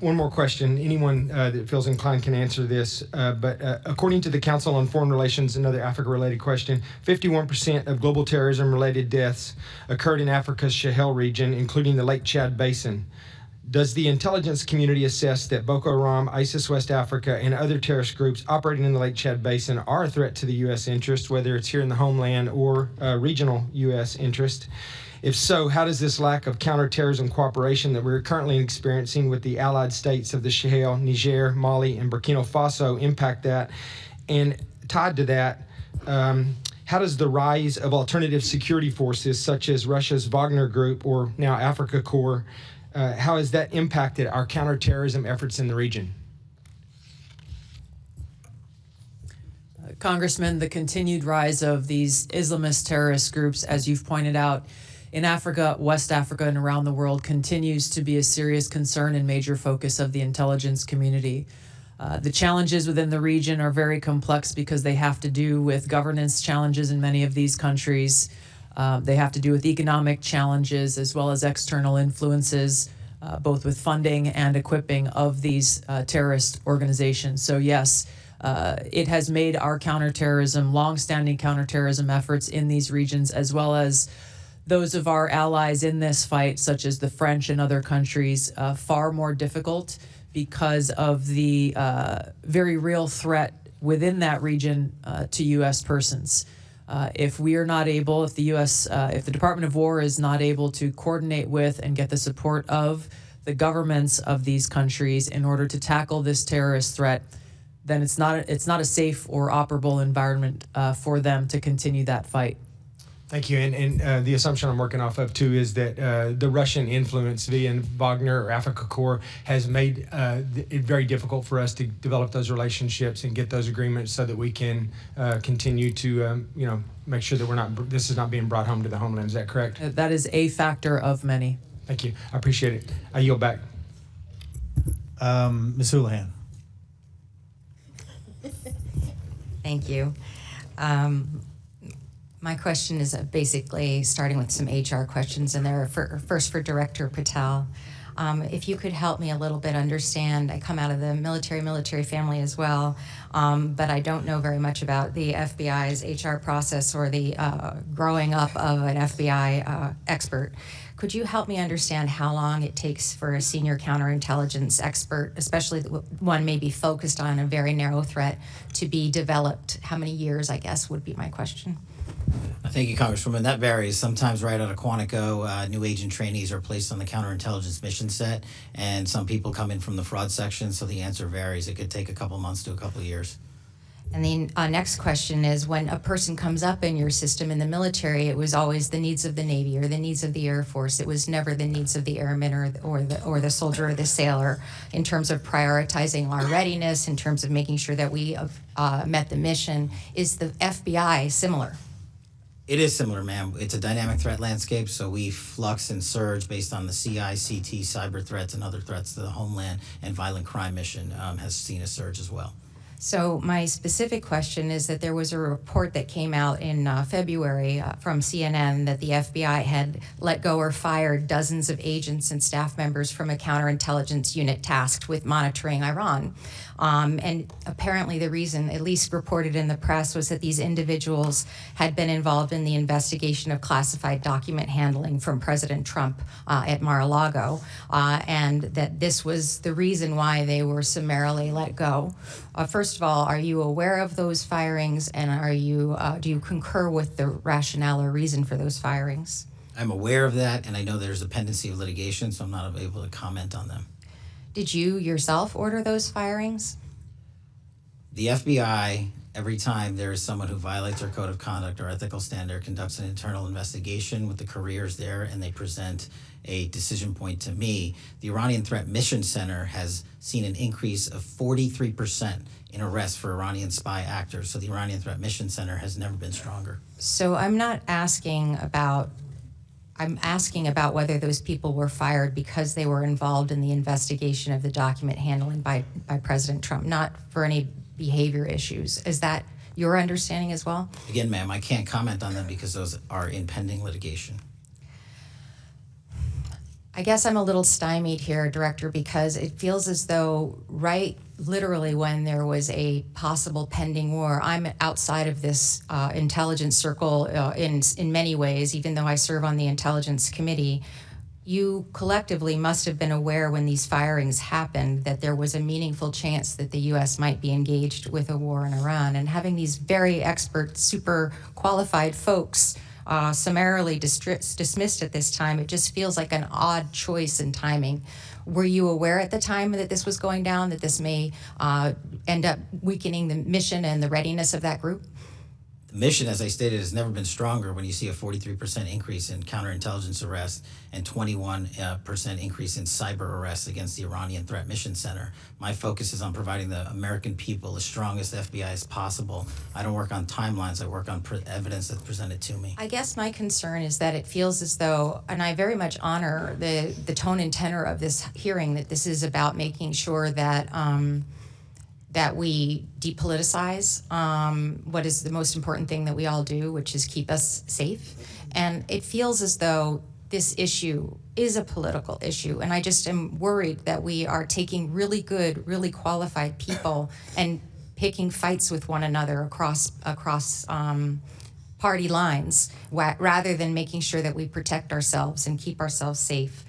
One more question. Anyone that feels inclined can answer this. But according to the Council on Foreign Relations, another Africa-related question, 51% of global terrorism-related deaths occurred in Africa's Sahel region, including the Lake Chad Basin. Does the intelligence community assess that Boko Haram, ISIS West Africa, and other terrorist groups operating in the Lake Chad Basin are a threat to the U.S. interest, whether it's here in the homeland or regional U.S. interest? If so, how does this lack of counterterrorism cooperation that we're currently experiencing with the allied states of the Sahel, Niger, Mali, and Burkina Faso impact that? And tied to that, how does the rise of alternative security forces such as Russia's Wagner Group, or now Africa Corps, how has that impacted our counterterrorism efforts in the region? Congressman, the continued rise of these Islamist terrorist groups, as you've pointed out, in Africa, West Africa, and around the world continues to be a serious concern and major focus of the intelligence community. The challenges within the region are very complex because they have to do with governance challenges in many of these countries. They have to do with economic challenges as well as external influences, both with funding and equipping of these terrorist organizations. So yes, it has made our counterterrorism, longstanding counterterrorism efforts in these regions, as well as those of our allies in this fight, such as the French and other countries, far more difficult because of the very real threat within that region to U.S. persons. If we are not able, if the U.S., if the Department of War is not able to coordinate with and get the support of the governments of these countries in order to tackle this terrorist threat, then it's not a safe or operable environment for them to continue that fight. Thank you. And the assumption I'm working off of, too, is that the Russian influence via Wagner or Africa Corps has made it very difficult for us to develop those relationships and get those agreements so that we can continue to, make sure that this is not being brought home to the homeland. Is that correct? That is a factor of many. Thank you. I appreciate it. I yield back. Ms. Houlihan. Thank you. My question is basically starting with some HR questions, and they're first for Director Patel. If you could help me a little bit understand, I come out of the military family as well, but I don't know very much about the FBI's HR process or the growing up of an FBI expert. Could you help me understand how long it takes for a senior counterintelligence expert, especially one maybe focused on a very narrow threat, to be developed? How many years, I guess, would be my question. Thank you, Congresswoman. That varies. Sometimes right out of Quantico, new agent trainees are placed on the counterintelligence mission set, and some people come in from the fraud section, so the answer varies. It could take a couple months to a couple of years. And the next question is, when a person comes up in your system in the military, it was always the needs of the Navy or the needs of the Air Force. It was never the needs of the airman or the soldier or the sailor, in terms of prioritizing our readiness, in terms of making sure that we met the mission. Is the FBI similar? It is similar, ma'am. It's a dynamic threat landscape, so we flux and surge based on the CI, CT, cyber threats, and other threats to the homeland, and violent crime mission has seen a surge as well. So my specific question is that there was a report that came out in February from CNN that the FBI had let go or fired dozens of agents and staff members from a counterintelligence unit tasked with monitoring Iran. And apparently the reason, at least reported in the press, was that these individuals had been involved in the investigation of classified document handling from President Trump at Mar-a-Lago, and that this was the reason why they were summarily let go. First of all, are you aware of those firings, and do you concur with the rationale or reason for those firings? I'm aware of that, and I know there's a pendency of litigation, so I'm not able to comment on them. Did you yourself order those firings? The FBI, every time there is someone who violates their code of conduct or ethical standard, conducts an internal investigation with the careers there, and they present a decision point to me. The Iranian Threat Mission Center has seen an increase of 43% in arrests for Iranian spy actors. So the Iranian Threat Mission Center has never been stronger. So I'm not asking about I'm asking about whether those people were fired because they were involved in the investigation of the document handling by President Trump, not for any behavior issues. Is that your understanding as well? Again, ma'am, I can't comment on them because those are in pending litigation. I guess I'm a little stymied here, Director, because it feels as though literally when there was a possible pending war, I'm outside of this intelligence circle in many ways, even though I serve on the Intelligence Committee. You collectively must have been aware when these firings happened that there was a meaningful chance that the U.S. might be engaged with a war in Iran. And having these very expert, super qualified folks summarily dismissed at this time, it just feels like an odd choice in timing. Were you aware at the time that this was going down, that this may end up weakening the mission and the readiness of that group? The mission, as I stated, has never been stronger when you see a 43% increase in counterintelligence arrests and 21% increase in cyber arrests against the Iranian Threat Mission Center. My focus is on providing the American people the strongest FBI as possible. I don't work on timelines, I work on evidence that's presented to me. I guess my concern is that it feels as though, and I very much honor the tone and tenor of this hearing, that this is about making sure that that we depoliticize what is the most important thing that we all do, which is keep us safe. And it feels as though this issue is a political issue. And I just am worried that we are taking really good, really qualified people and picking fights with one another across party lines, rather than making sure that we protect ourselves and keep ourselves safe.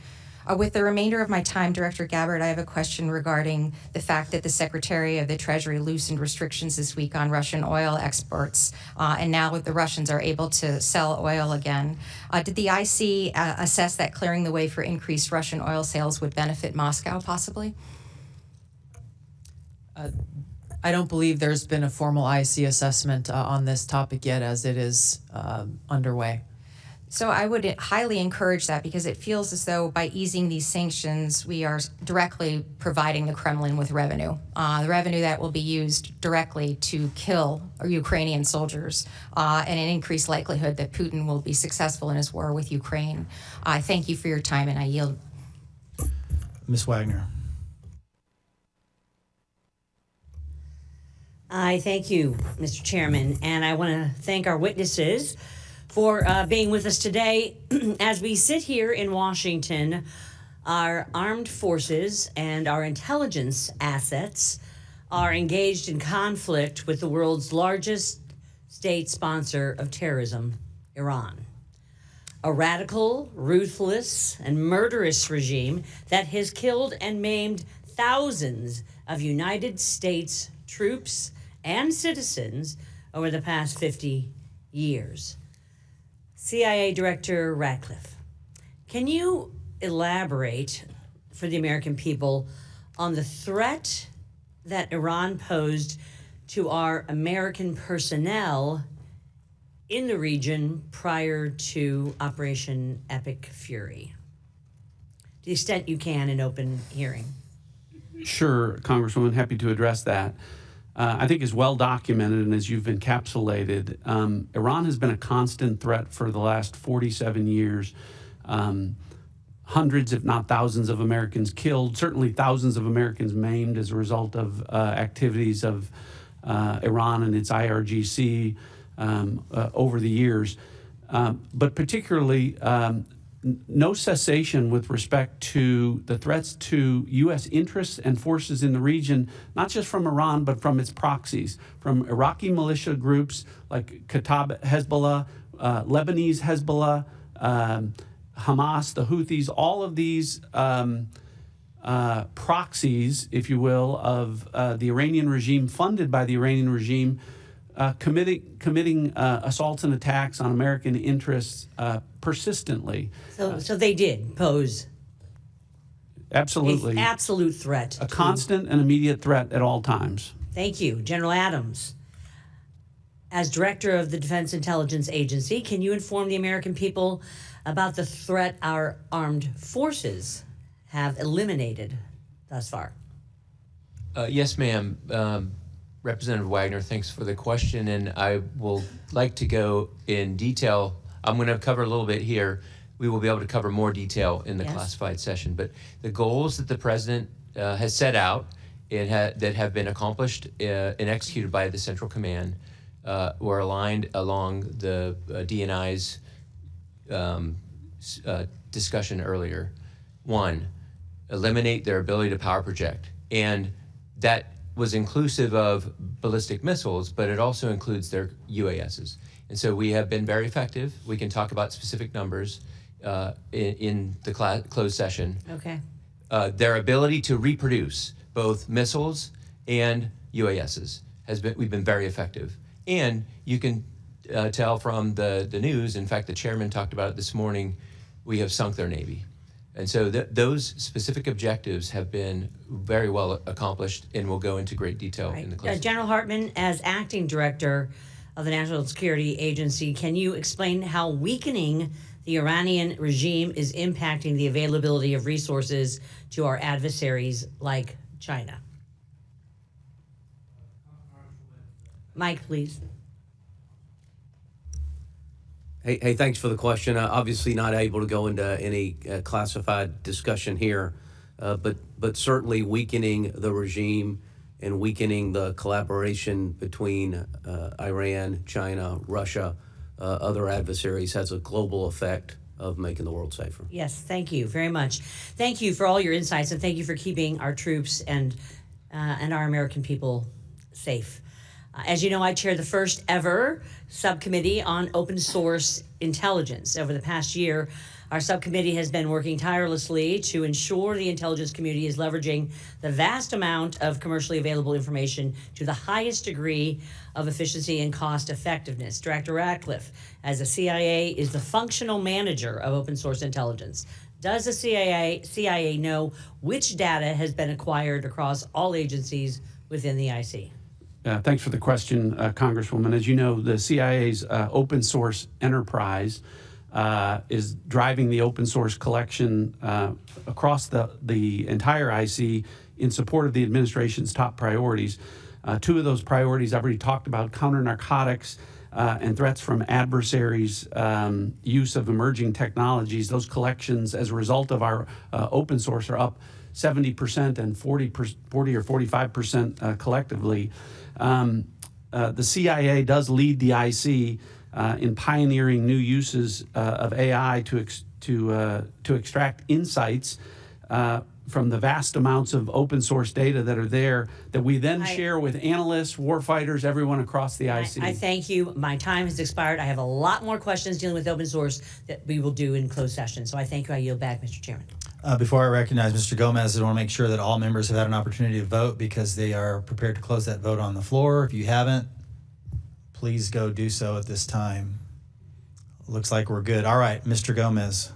With the remainder of my time, Director Gabbard, I have a question regarding the fact that the Secretary of the Treasury loosened restrictions this week on Russian oil exports, and now the Russians are able to sell oil again. Did the IC assess that clearing the way for increased Russian oil sales would benefit Moscow, possibly? I don't believe there's been a formal IC assessment on this topic yet, as it is underway. So I would highly encourage that, because it feels as though by easing these sanctions, we are directly providing the Kremlin with revenue, the revenue that will be used directly to kill Ukrainian soldiers, and an increased likelihood that Putin will be successful in his war with Ukraine. I thank you for your time, and I yield. Ms. Wagner. I thank you, Mr. Chairman, and I want to thank our witnesses for being with us today. As we sit here in Washington, our armed forces and our intelligence assets are engaged in conflict with the world's largest state sponsor of terrorism, Iran. A radical, ruthless, and murderous regime that has killed and maimed thousands of United States troops and citizens over the past 50 years. CIA Director Ratcliffe, can you elaborate for the American people on the threat that Iran posed to our American personnel in the region prior to Operation Epic Fury? To the extent you can in open hearing. Sure, Congresswoman, happy to address that. I think is well documented, and as you've encapsulated, Iran has been a constant threat for the last 47 years. Hundreds, if not thousands, of Americans killed, certainly thousands of Americans maimed as a result of activities of Iran and its IRGC over the years. But particularly, no cessation with respect to the threats to U.S. interests and forces in the region, not just from Iran, but from its proxies, from Iraqi militia groups like Kataib Hezbollah, Lebanese Hezbollah, Hamas, the Houthis, all of these proxies, if you will, of the Iranian regime, funded by the Iranian regime, committing assaults and attacks on American interests persistently. So they did pose absolutely an absolute threat. A constant and immediate threat at all times. Thank you. General Adams, as Director of the Defense Intelligence Agency, can you inform the American people about the threat our armed forces have eliminated thus far? Yes, ma'am. Representative Wagner, thanks for the question, and I will like to go in detail. I'm going to cover a little bit here. we will be able to cover more detail in the Yes. classified session. But the goals that the president has set out that have been accomplished and executed by the Central Command were aligned along the DNI's discussion earlier. One, eliminate their ability to power project. And that was inclusive of ballistic missiles, but it also includes their UASs. And so we have been very effective. We can talk about specific numbers in the closed session. Okay. Their ability to reproduce both missiles and UASs we've been very effective. And you can tell from the news, in fact, the chairman talked about it this morning, we have sunk their Navy. And so those specific objectives have been very well accomplished and will go into great detail in the closed. General Hartman, as acting director of the National Security Agency, can you explain how weakening the Iranian regime is impacting the availability of resources to our adversaries like China? Mike, please. Hey, thanks for the question. Obviously not able to go into any classified discussion here, but certainly weakening the regime and weakening the collaboration between Iran, China, Russia, other adversaries has a global effect of making the world safer. Yes, thank you very much. Thank you for all your insights, and thank you for keeping our troops and our American people safe. As you know, I chair the first ever subcommittee on open source intelligence. Over the past year, our subcommittee has been working tirelessly to ensure the intelligence community is leveraging the vast amount of commercially available information to the highest degree of efficiency and cost effectiveness. Director Ratcliffe, as the CIA, is the functional manager of open source intelligence. Does the CIA know which data has been acquired across all agencies within the IC? Thanks for the question, Congresswoman. As you know, the CIA's open source enterprise is driving the open source collection across the entire IC in support of the administration's top priorities. Two of those priorities I've already talked about: counter-narcotics and threats from adversaries, use of emerging technologies. Those collections, as a result of our open source, are up 70% and 40 or 45% collectively. The CIA does lead the IC in pioneering new uses of AI to extract insights from the vast amounts of open source data that are there that we then share with analysts, warfighters, everyone across the IC. I thank you. My time has expired. I have a lot more questions dealing with open source that we will do in closed session. So I thank you. I yield back, Mr. Chairman. Before I recognize Mr. Gomez, I want to make sure that all members have had an opportunity to vote because they are prepared to close that vote on the floor. If you haven't, please go do so at this time. Looks like we're good. All right, Mr. Gomez.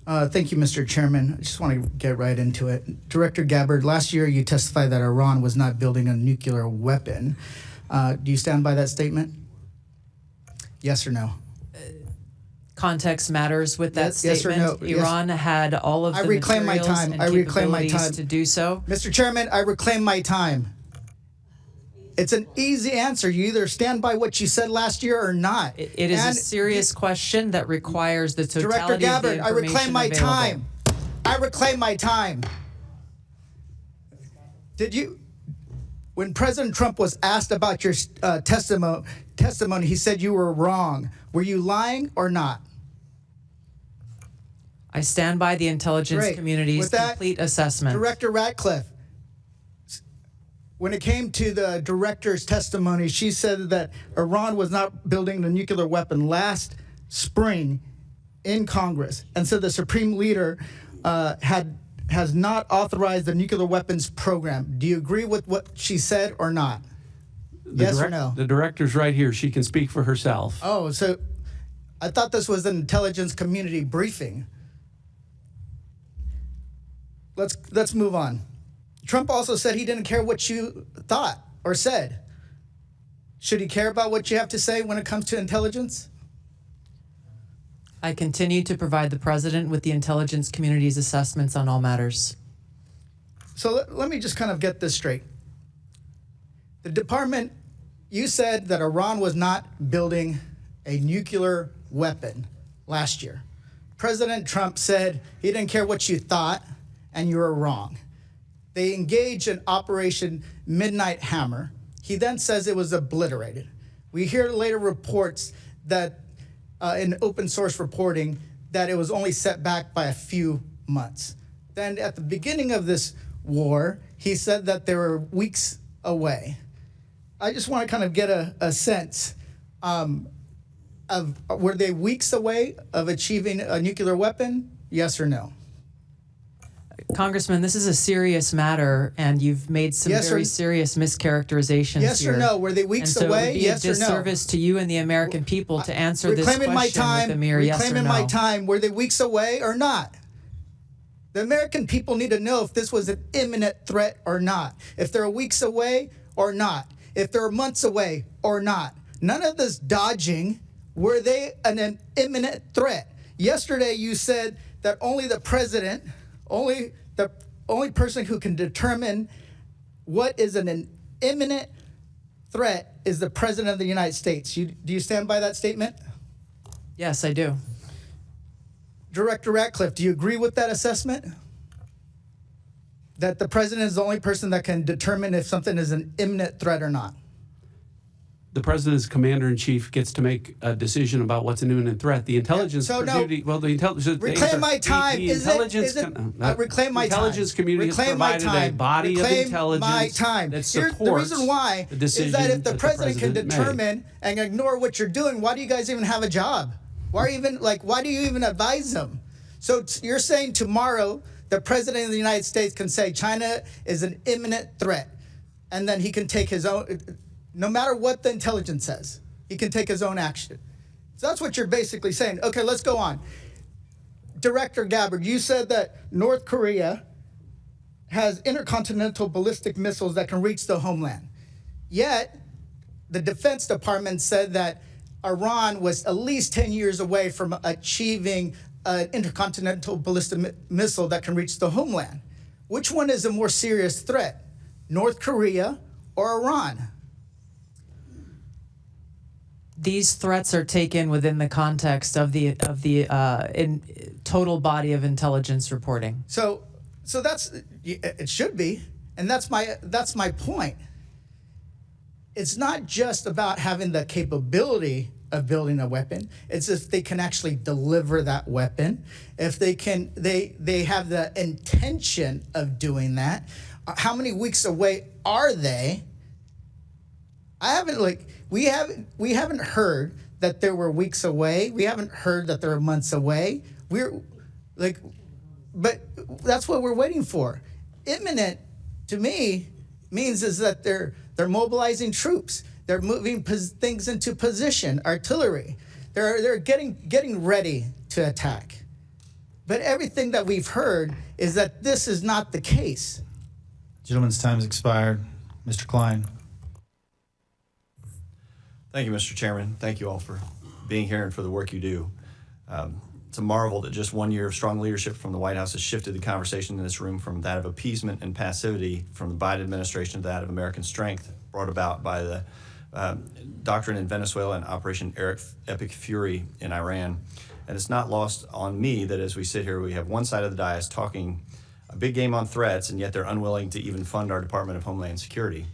Thank you, Mr. Chairman. I just want to get right into it. Director Gabbard, last year you testified that Iran was not building a nuclear weapon. Do you stand by that statement? Yes or no? Context matters with that statement. Yes or no? Iran had all of the reclaim my materials time. and I reclaim my capabilities time to do so. Mr. Chairman, I reclaim my time. It's an easy answer. You either stand by what you said last year or not. It is a serious question that requires the totality Director of the Gabbard, I information reclaim my available. time. I reclaim my time. Did you, when President Trump was asked about your testimony, he said you were wrong. Were you lying or not? I stand by the intelligence Great. community's With that, complete assessment. Director Ratcliffe, when it came to the director's testimony, she said that Iran was not building a nuclear weapon last spring in Congress. And so the Supreme Leader has not authorized the nuclear weapons program. Do you agree with what she said or not? Yes or no? The director's right here. She can speak for herself. Oh, so I thought this was an intelligence community briefing. Let's move on. Trump also said he didn't care what you thought or said. Should he care about what you have to say when it comes to intelligence? I continue to provide the president with the intelligence community's assessments on all matters. So let me just kind of get this straight. The department, you said that Iran was not building a nuclear weapon last year. President Trump said he didn't care what you thought, and you were wrong. They engaged in Operation Midnight Hammer. He then says it was obliterated. We hear later reports that in open source reporting that it was only set back by a few months. Then at the beginning of this war, he said that they were weeks away. I just want to kind of get a sense of, were they weeks away of achieving a nuclear weapon? Yes or no? Congressman, this is a serious matter, and you've made some very serious mischaracterizations yes here. Or no? Were they weeks and so away? It would be yes a or no? disservice to you and the American people to answer this question with a mere yes or no. Reclaiming my time. Were they weeks away or not? The American people need to know if this was an imminent threat or not. If they're weeks away or not. If they're months away or not. None of this dodging. Were they an imminent threat? Yesterday you said that only the president, the only person who can determine what is an imminent threat is the president of the United States. Do you stand by that statement? Yes, I do. Director Ratcliffe, do you agree with that assessment? That the president is the only person that can determine if something is an imminent threat or not? The president's commander-in-chief gets to make a decision about what's an imminent threat. The intelligence community, the intelligence. Reclaim my time. Reclaim my time. Intelligence community has provided a body of intelligence that supports the reason why the decision is that if the president can made. determine and ignore what you're doing, why do you guys even have a job? Why do you even advise them? So you're saying tomorrow the president of the United States can say China is an imminent threat, and then he can take his own. No matter what the intelligence says, he can take his own action. So that's what you're basically saying. Okay, let's go on. Director Gabbard, you said that North Korea has intercontinental ballistic missiles that can reach the homeland. Yet, the Defense Department said that Iran was at least 10 years away from achieving an intercontinental ballistic missile that can reach the homeland. Which one is a more serious threat, North Korea or Iran? These threats are taken within the context of the total body of intelligence reporting. So that's it should be, and that's my point. It's not just about having the capability of building a weapon. It's if they can actually deliver that weapon, if they can, they have the intention of doing that. How many weeks away are they? We haven't heard that there were weeks away. We haven't heard that there were months away. But that's what we're waiting for. Imminent, to me, means is that they're mobilizing troops. They're moving things into position, artillery. They're getting ready to attack. But everything that we've heard is that this is not the case. Gentleman's time has expired. Mr. Klein. Thank you, Mr. Chairman. Thank you all for being here and for the work you do. It's a marvel that just 1 year of strong leadership from the White House has shifted the conversation in this room from that of appeasement and passivity from the Biden administration to that of American strength brought about by the doctrine in Venezuela and Operation Epic Fury in Iran. And it's not lost on me that as we sit here, we have one side of the dais talking a big game on threats, and yet they're unwilling to even fund our Department of Homeland Security.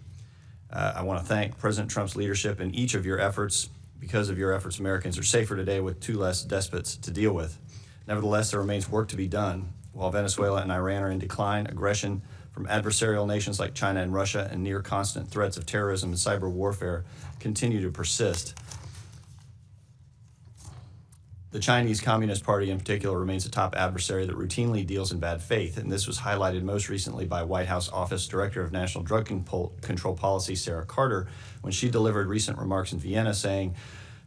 I want to thank President Trump's leadership in each of your efforts. Because of your efforts, Americans are safer today with 2 less despots to deal with. Nevertheless, there remains work to be done. While Venezuela and Iran are in decline, aggression from adversarial nations like China and Russia and near constant threats of terrorism and cyber warfare continue to persist. The Chinese Communist Party in particular remains a top adversary that routinely deals in bad faith, and this was highlighted most recently by White House Office Director of National Drug Control Policy Sarah Carter when she delivered recent remarks in Vienna saying,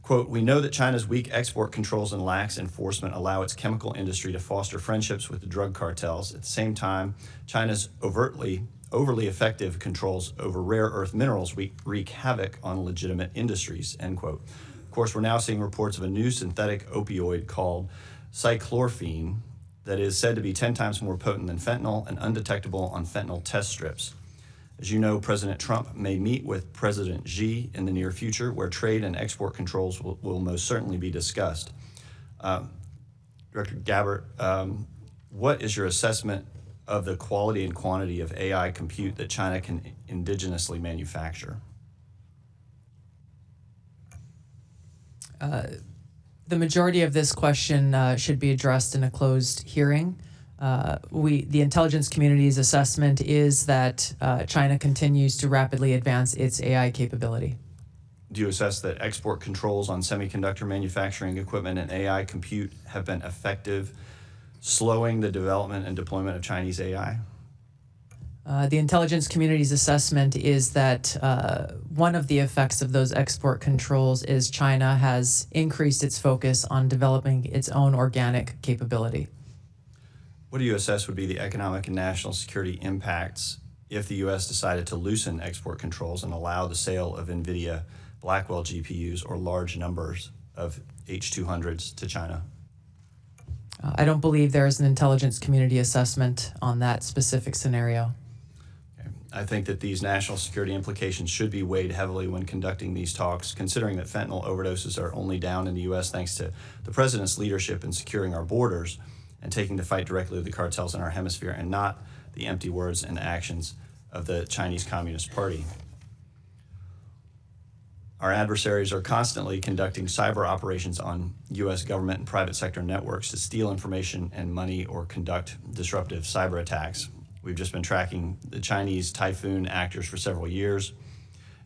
quote, "We know that China's weak export controls and lax enforcement allow its chemical industry to foster friendships with the drug cartels. At the same time, China's overly effective controls over rare earth minerals wreak havoc on legitimate industries," end quote. Of course, we're now seeing reports of a new synthetic opioid called cyclorphene that is said to be 10 times more potent than fentanyl and undetectable on fentanyl test strips. As you know, President Trump may meet with President Xi in the near future, where trade and export controls will most certainly be discussed. Director Gabbard, what is your assessment of the quality and quantity of AI compute that China can indigenously manufacture? The majority of this question should be addressed in a closed hearing. The intelligence community's assessment is that China continues to rapidly advance its AI capability. Do you assess that export controls on semiconductor manufacturing equipment and AI compute have been effective, slowing the development and deployment of Chinese AI? The intelligence community's assessment is that one of the effects of those export controls is China has increased its focus on developing its own organic capability. What do you assess would be the economic and national security impacts if the U.S. decided to loosen export controls and allow the sale of NVIDIA Blackwell GPUs or large numbers of H200s to China? I don't believe there is an intelligence community assessment on that specific scenario. Okay. I think that these national security implications should be weighed heavily when conducting these talks, considering that fentanyl overdoses are only down in the U.S. thanks to the President's leadership in securing our borders and taking the fight directly with the cartels in our hemisphere, and not the empty words and actions of the Chinese Communist Party. Our adversaries are constantly conducting cyber operations on U.S. government and private sector networks to steal information and money or conduct disruptive cyber attacks. We've just been tracking the Chinese Typhoon actors for several years.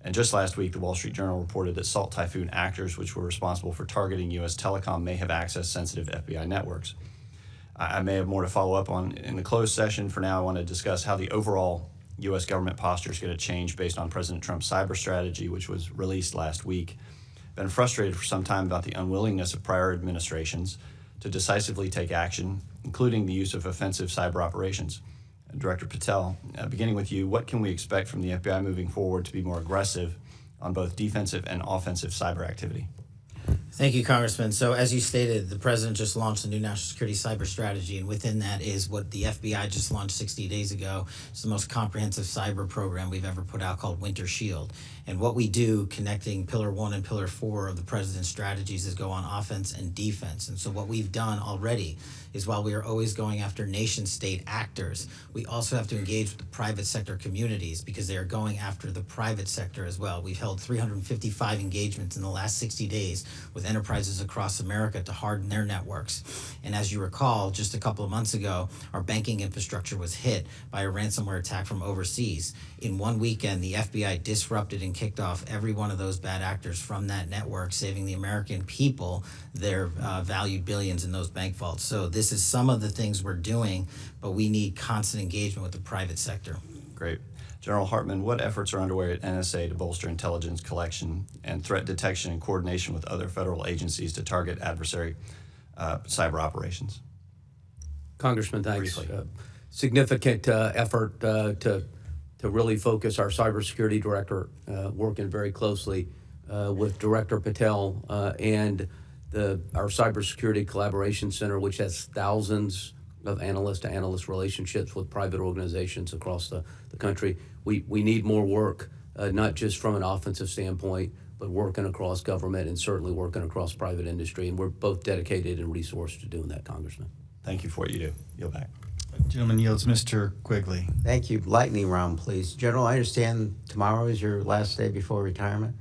And just last week, the Wall Street Journal reported that Salt Typhoon actors, which were responsible for targeting U.S. telecom, may have accessed sensitive FBI networks. I may have more to follow up on in the closed session. For now, I want to discuss how the overall U.S. government posture is going to change based on President Trump's cyber strategy, which was released last week. Been frustrated for some time about the unwillingness of prior administrations to decisively take action, including the use of offensive cyber operations. Director Patel, beginning with you, what can we expect from the FBI moving forward to be more aggressive on both defensive and offensive cyber activity? Thank you, Congressman. So as you stated, the president just launched a new national security cyber strategy, and within that is what the FBI just launched 60 days ago. It's the most comprehensive cyber program we've ever put out, called Winter Shield. And what we do, connecting Pillar 1 and Pillar 4 of the president's strategies, is go on offense and defense. And so what we've done already is, while we are always going after nation-state actors, we also have to engage with the private sector communities, because they are going after the private sector as well. We've held 355 engagements in the last 60 days with enterprises across America to harden their networks. And as you recall, just a couple of months ago, our banking infrastructure was hit by a ransomware attack from overseas. In one weekend, the FBI disrupted and kicked off every one of those bad actors from that network, saving the American people their valued billions in those bank vaults. So this is some of the things we're doing, but we need constant engagement with the private sector. Great. General Hartman, what efforts are underway at NSA to bolster intelligence collection and threat detection in coordination with other federal agencies to target adversary cyber operations? Congressman, thanks. Significant effort to really focus our cybersecurity director, working very closely with Director Patel and our Cybersecurity Collaboration Center, which has thousands of analyst-to-analyst relationships with private organizations across the country. We need more work, not just from an offensive standpoint, but working across government and certainly working across private industry. And we're both dedicated and resourced to doing that, Congressman. Thank you for what you do. Yield back. Gentleman yields. Mr. Quigley. Thank you. Lightning round, please. General, I understand tomorrow is your last day before retirement?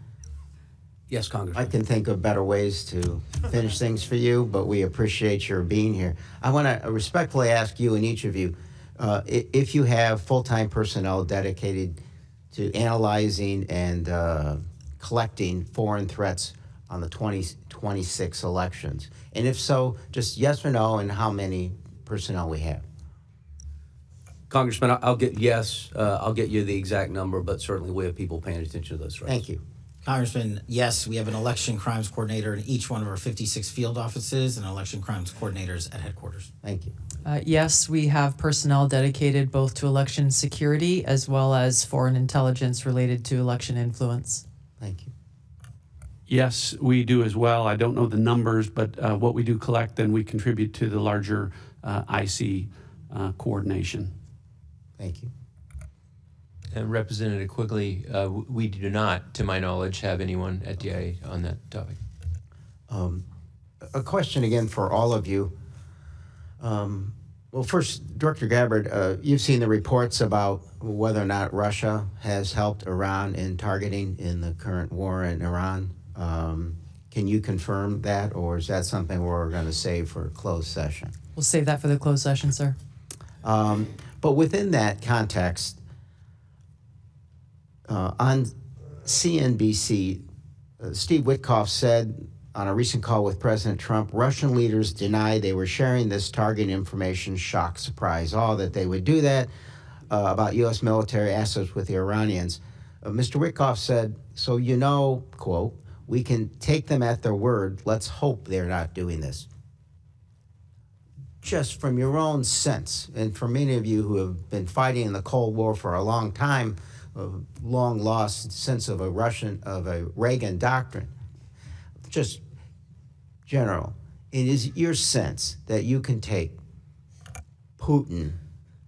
Yes, Congressman. I can think of better ways to finish things for you, but we appreciate your being here. I want to respectfully ask you and each of you, if you have full-time personnel dedicated to analyzing and collecting foreign threats on the 2026 elections, and if so, just yes or no, and how many personnel we have. Congressman, I'll get you the exact number, but certainly we have people paying attention to those threats. Thank you. Congressman, yes, we have an election crimes coordinator in each one of our 56 field offices and election crimes coordinators at headquarters. Thank you. Yes, we have personnel dedicated both to election security as well as foreign intelligence related to election influence. Thank you. Yes, we do as well. I don't know the numbers, but what we do collect, then we contribute to the larger IC coordination. Thank you. And Representative Quigley, we do not, to my knowledge, have anyone at DIA on that topic. A question again for all of you. Well, first, Director Gabbard, you've seen the reports about whether or not Russia has helped Iran in targeting in the current war in Iran. Can you confirm that, or is that something we're going to save for a closed session? We'll save that for the closed session, sir. But within that context, on CNBC, Steve Witkoff said on a recent call with President Trump, Russian leaders denied they were sharing this target information, shock, surprise, all that they would do that about U.S. military assets with the Iranians. Mr. Witkoff said, so you know, quote, we can take them at their word. Let's hope they're not doing this. Just from your own sense, and for many of you who have been fighting in the Cold War for a long time, a long lost sense of a Reagan doctrine, just General, it is your sense that you can take Putin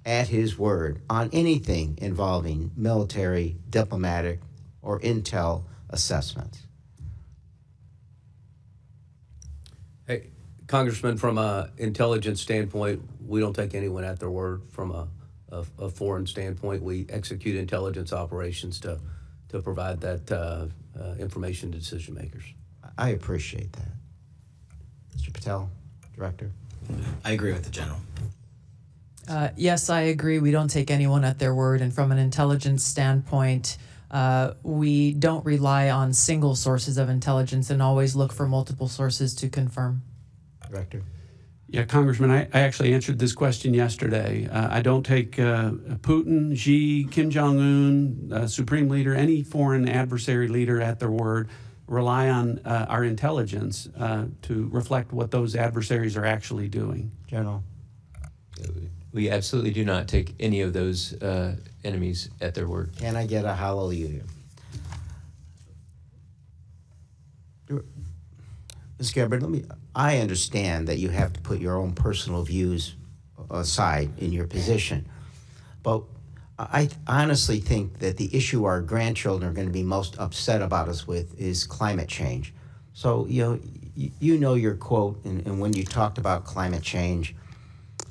at his word on anything involving military, diplomatic, or intel assessments? Hey, Congressman, from an intelligence standpoint, we don't take anyone at their word. From a foreign standpoint, we execute intelligence operations to provide that information to decision makers. I appreciate that. Mr. Patel, Director. I agree with the General. Yes, I agree. We don't take anyone at their word. And from an intelligence standpoint, we don't rely on single sources of intelligence and always look for multiple sources to confirm. Director. Yeah, Congressman, I actually answered this question yesterday. I don't take Putin, Xi, Kim Jong-un, Supreme Leader, any foreign adversary leader at their word. Rely on our intelligence to reflect what those adversaries are actually doing. General. We absolutely do not take any of those enemies at their word. Can I get a hallelujah? Ms. Gabbard, I understand that you have to put your own personal views aside in your position, but I honestly think that the issue our grandchildren are going to be most upset about us with is climate change. So, you know your quote, and when you talked about climate change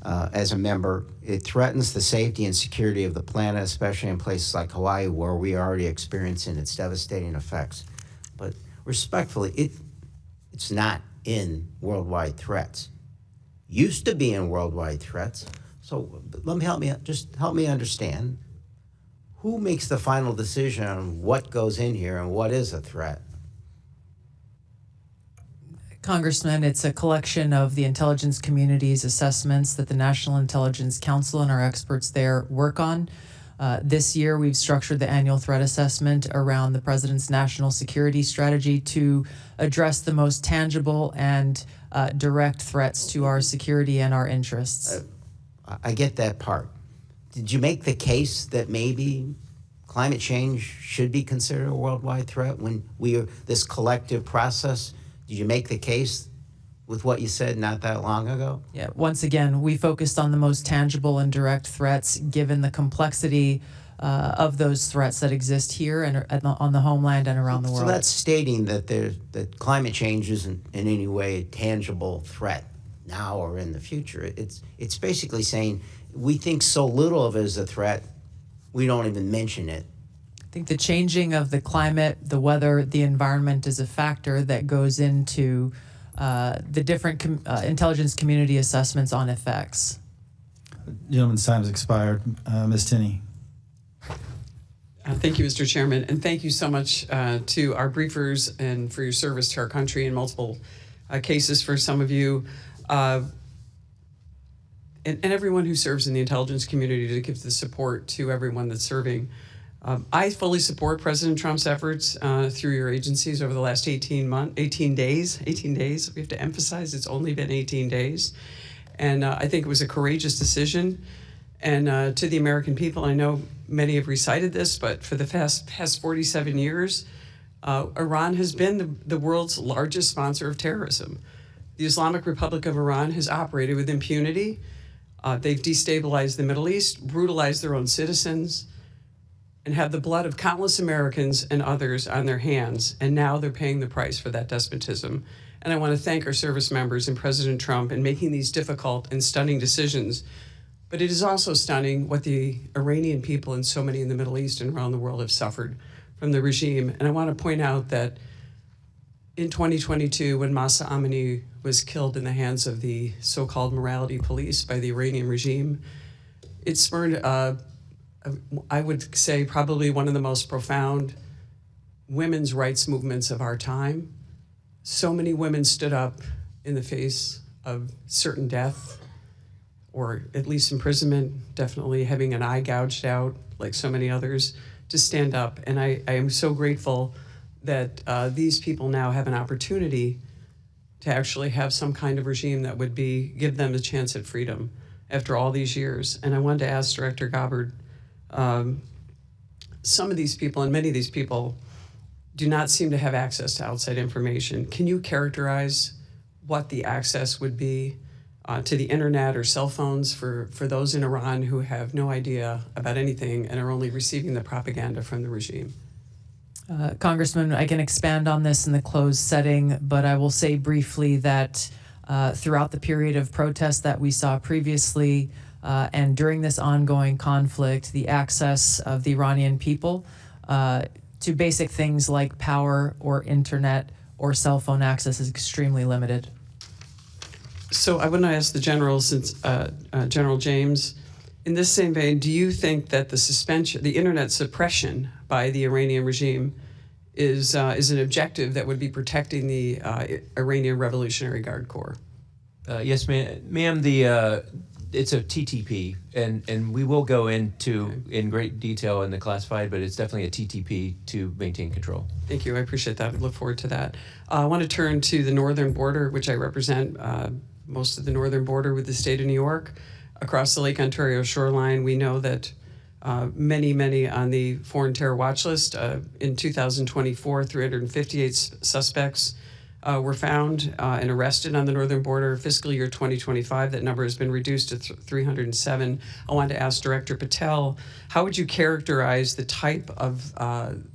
as a member, it threatens the safety and security of the planet, especially in places like Hawaii, where we are already experiencing its devastating effects. But respectfully, it's not in worldwide threats. Used to be in worldwide threats. So help me understand, who makes the final decision on what goes in here and what is a threat? Congressman, it's a collection of the intelligence community's assessments that the National Intelligence Council and our experts there work on. This year, we've structured the annual threat assessment around the President's national security strategy to address the most tangible and direct threats to our security and our interests. I get that part. Did you make the case that maybe climate change should be considered a worldwide threat when this collective process? Did you make the case with what you said not that long ago? Yeah, once again, we focused on the most tangible and direct threats given the complexity of those threats that exist here and on the homeland and around the world. So that's stating that climate change isn't in any way a tangible threat now or in the future. It's basically saying we think so little of it as a threat, we don't even mention it. I think the changing of the climate, the weather, the environment is a factor that goes into the different intelligence community assessments on effects. Gentleman's time has expired. Ms. Tinney. Thank you, Mr. Chairman, and thank you so much to our briefers and for your service to our country in multiple cases for some of you. And everyone who serves in the intelligence community to give the support to everyone that's serving. I fully support President Trump's efforts through your agencies over the last 18 days. We have to emphasize it's only been 18 days. And I think it was a courageous decision. And to the American people, I know many have recited this, but for the past 47 years, Iran has been the world's largest sponsor of terrorism. The Islamic Republic of Iran has operated with impunity. They've destabilized the Middle East, brutalized their own citizens, and have the blood of countless Americans and others on their hands. And now they're paying the price for that despotism. And I want to thank our service members and President Trump in making these difficult and stunning decisions. But it is also stunning what the Iranian people and so many in the Middle East and around the world have suffered from the regime. And I want to point out that in 2022, when Mahsa Amini was killed in the hands of the so-called morality police by the Iranian regime, it spurred, I would say, probably one of the most profound women's rights movements of our time. So many women stood up in the face of certain death, or at least imprisonment, definitely having an eye gouged out, like so many others, to stand up. And I am so grateful that these people now have an opportunity to actually have some kind of regime that would give them a chance at freedom after all these years. And I wanted to ask Director Gabbard, some of these people and many of these people do not seem to have access to outside information. Can you characterize what the access would be to the internet or cell phones for those in Iran who have no idea about anything and are only receiving the propaganda from the regime? Congressman, I can expand on this in the closed setting, but I will say briefly that throughout the period of protest that we saw previously and during this ongoing conflict, the access of the Iranian people to basic things like power or internet or cell phone access is extremely limited. So I want to ask the general, since General James, in this same vein, do you think that the internet suppression by the Iranian regime is an objective that would be protecting the Iranian Revolutionary Guard Corps? Yes, ma'am. It's a TTP, and we will go into in great detail in the classified, but it's definitely a TTP to maintain control. Thank you. I appreciate that. I look forward to that. I want to turn to the northern border, which I represent, most of the northern border with the state of New York. Across the Lake Ontario shoreline, we know that many on the foreign terror watch list. In 2024, 358 suspects were found and arrested on the northern border. Fiscal year 2025, that number has been reduced to 307. I wanted to ask Director Patel, how would you characterize the type of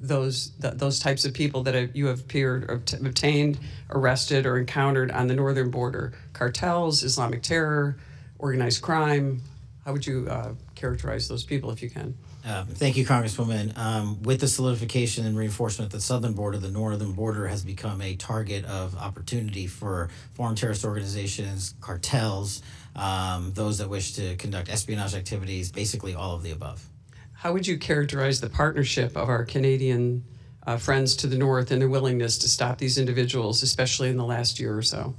those types of people that you have obtained, arrested, or encountered on the northern border? Cartels, Islamic terror, organized crime. How would you characterize those people, if you can? Thank you, Congresswoman. With the solidification and reinforcement of the southern border, the northern border has become a target of opportunity for foreign terrorist organizations, cartels, those that wish to conduct espionage activities, basically all of the above. How would you characterize the partnership of our Canadian friends to the north and their willingness to stop these individuals, especially in the last year or so?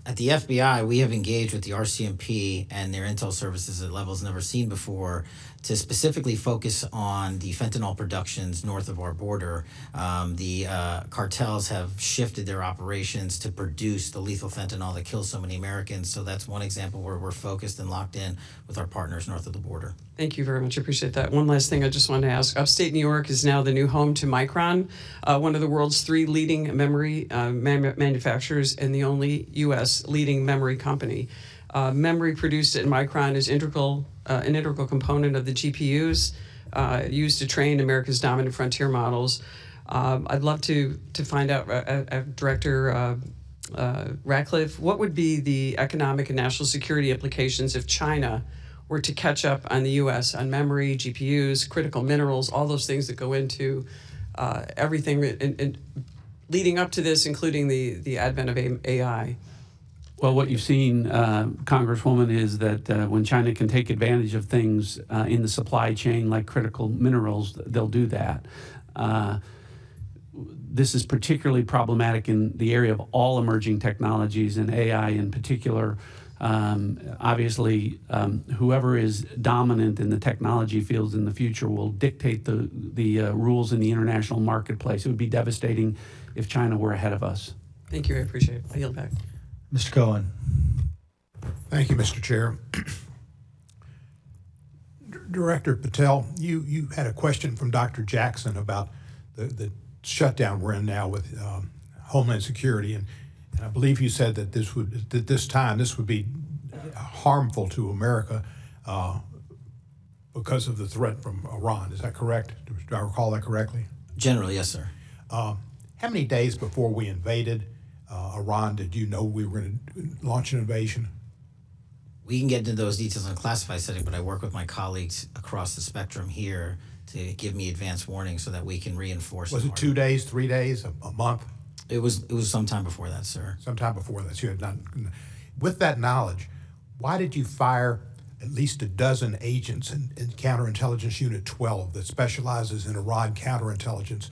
At the FBI, we have engaged with the RCMP and their intel services at levels never seen before to specifically focus on the fentanyl productions north of our border. The cartels have shifted their operations to produce the lethal fentanyl that kills so many Americans. So that's one example where we're focused and locked in with our partners north of the border. Thank you very much. I appreciate that. One last thing I just wanted to ask. Upstate New York is now the new home to Micron, one of the world's 3 leading memory manufacturers and the only U.S. leading memory company. Memory produced at Micron is an integral component of the GPUs used to train America's dominant frontier models. I'd love to find out, Director Ratcliffe, what would be the economic and national security implications if China were to catch up on the U.S. on memory, GPUs, critical minerals, all those things that go into everything and leading up to this, including the advent of AI? Well, what you've seen, Congresswoman, is that when China can take advantage of things in the supply chain like critical minerals, they'll do that. This is particularly problematic in the area of all emerging technologies, and AI in particular. Obviously, whoever is dominant in the technology fields in the future will dictate the rules in the international marketplace. It would be devastating if China were ahead of us. Thank you. I appreciate it. I yield back. Mr. Cohen. Thank you, Mr. Chair. Director Patel, you had a question from Dr. Jackson about the shutdown we're in now with Homeland Security, and I believe you said that this would be harmful to America because of the threat from Iran. Is that correct? Do I recall that correctly? Generally, yes, sir. How many days before we invaded Iran? Did you know we were going to launch an invasion? We can get into those details in a classified setting, but I work with my colleagues across the spectrum here to give me advance warning so that we can reinforce. Was it 2 days, 3 days, a month? It was sometime before that, sir. Sometime before that. So you had not, with that knowledge, why did you fire at least a dozen agents in Counterintelligence Unit 12 that specializes in Iran counterintelligence,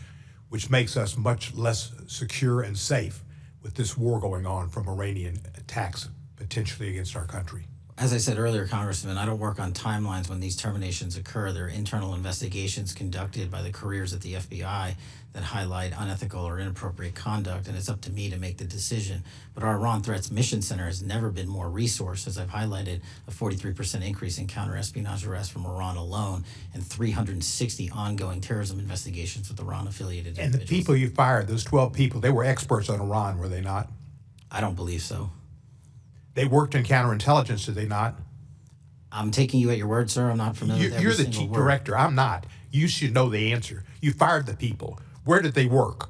which makes us much less secure and safe with this war going on from Iranian attacks potentially against our country? As I said earlier, Congressman, I don't work on timelines when these terminations occur. There are internal investigations conducted by the careers at the FBI that highlight unethical or inappropriate conduct, and it's up to me to make the decision. But our Iran Threats Mission Center has never been more resourced, as I've highlighted, a 43% increase in counter-espionage arrests from Iran alone, and 360 ongoing terrorism investigations with Iran-affiliated individuals. And the people you fired, those 12 people, they were experts on Iran, were they not? I don't believe so. They worked in counterintelligence, did they not? I'm taking you at your word, sir. I'm not familiar with every You're the single chief word. director. I'm not. You should know the answer. You fired the people. Where did they work?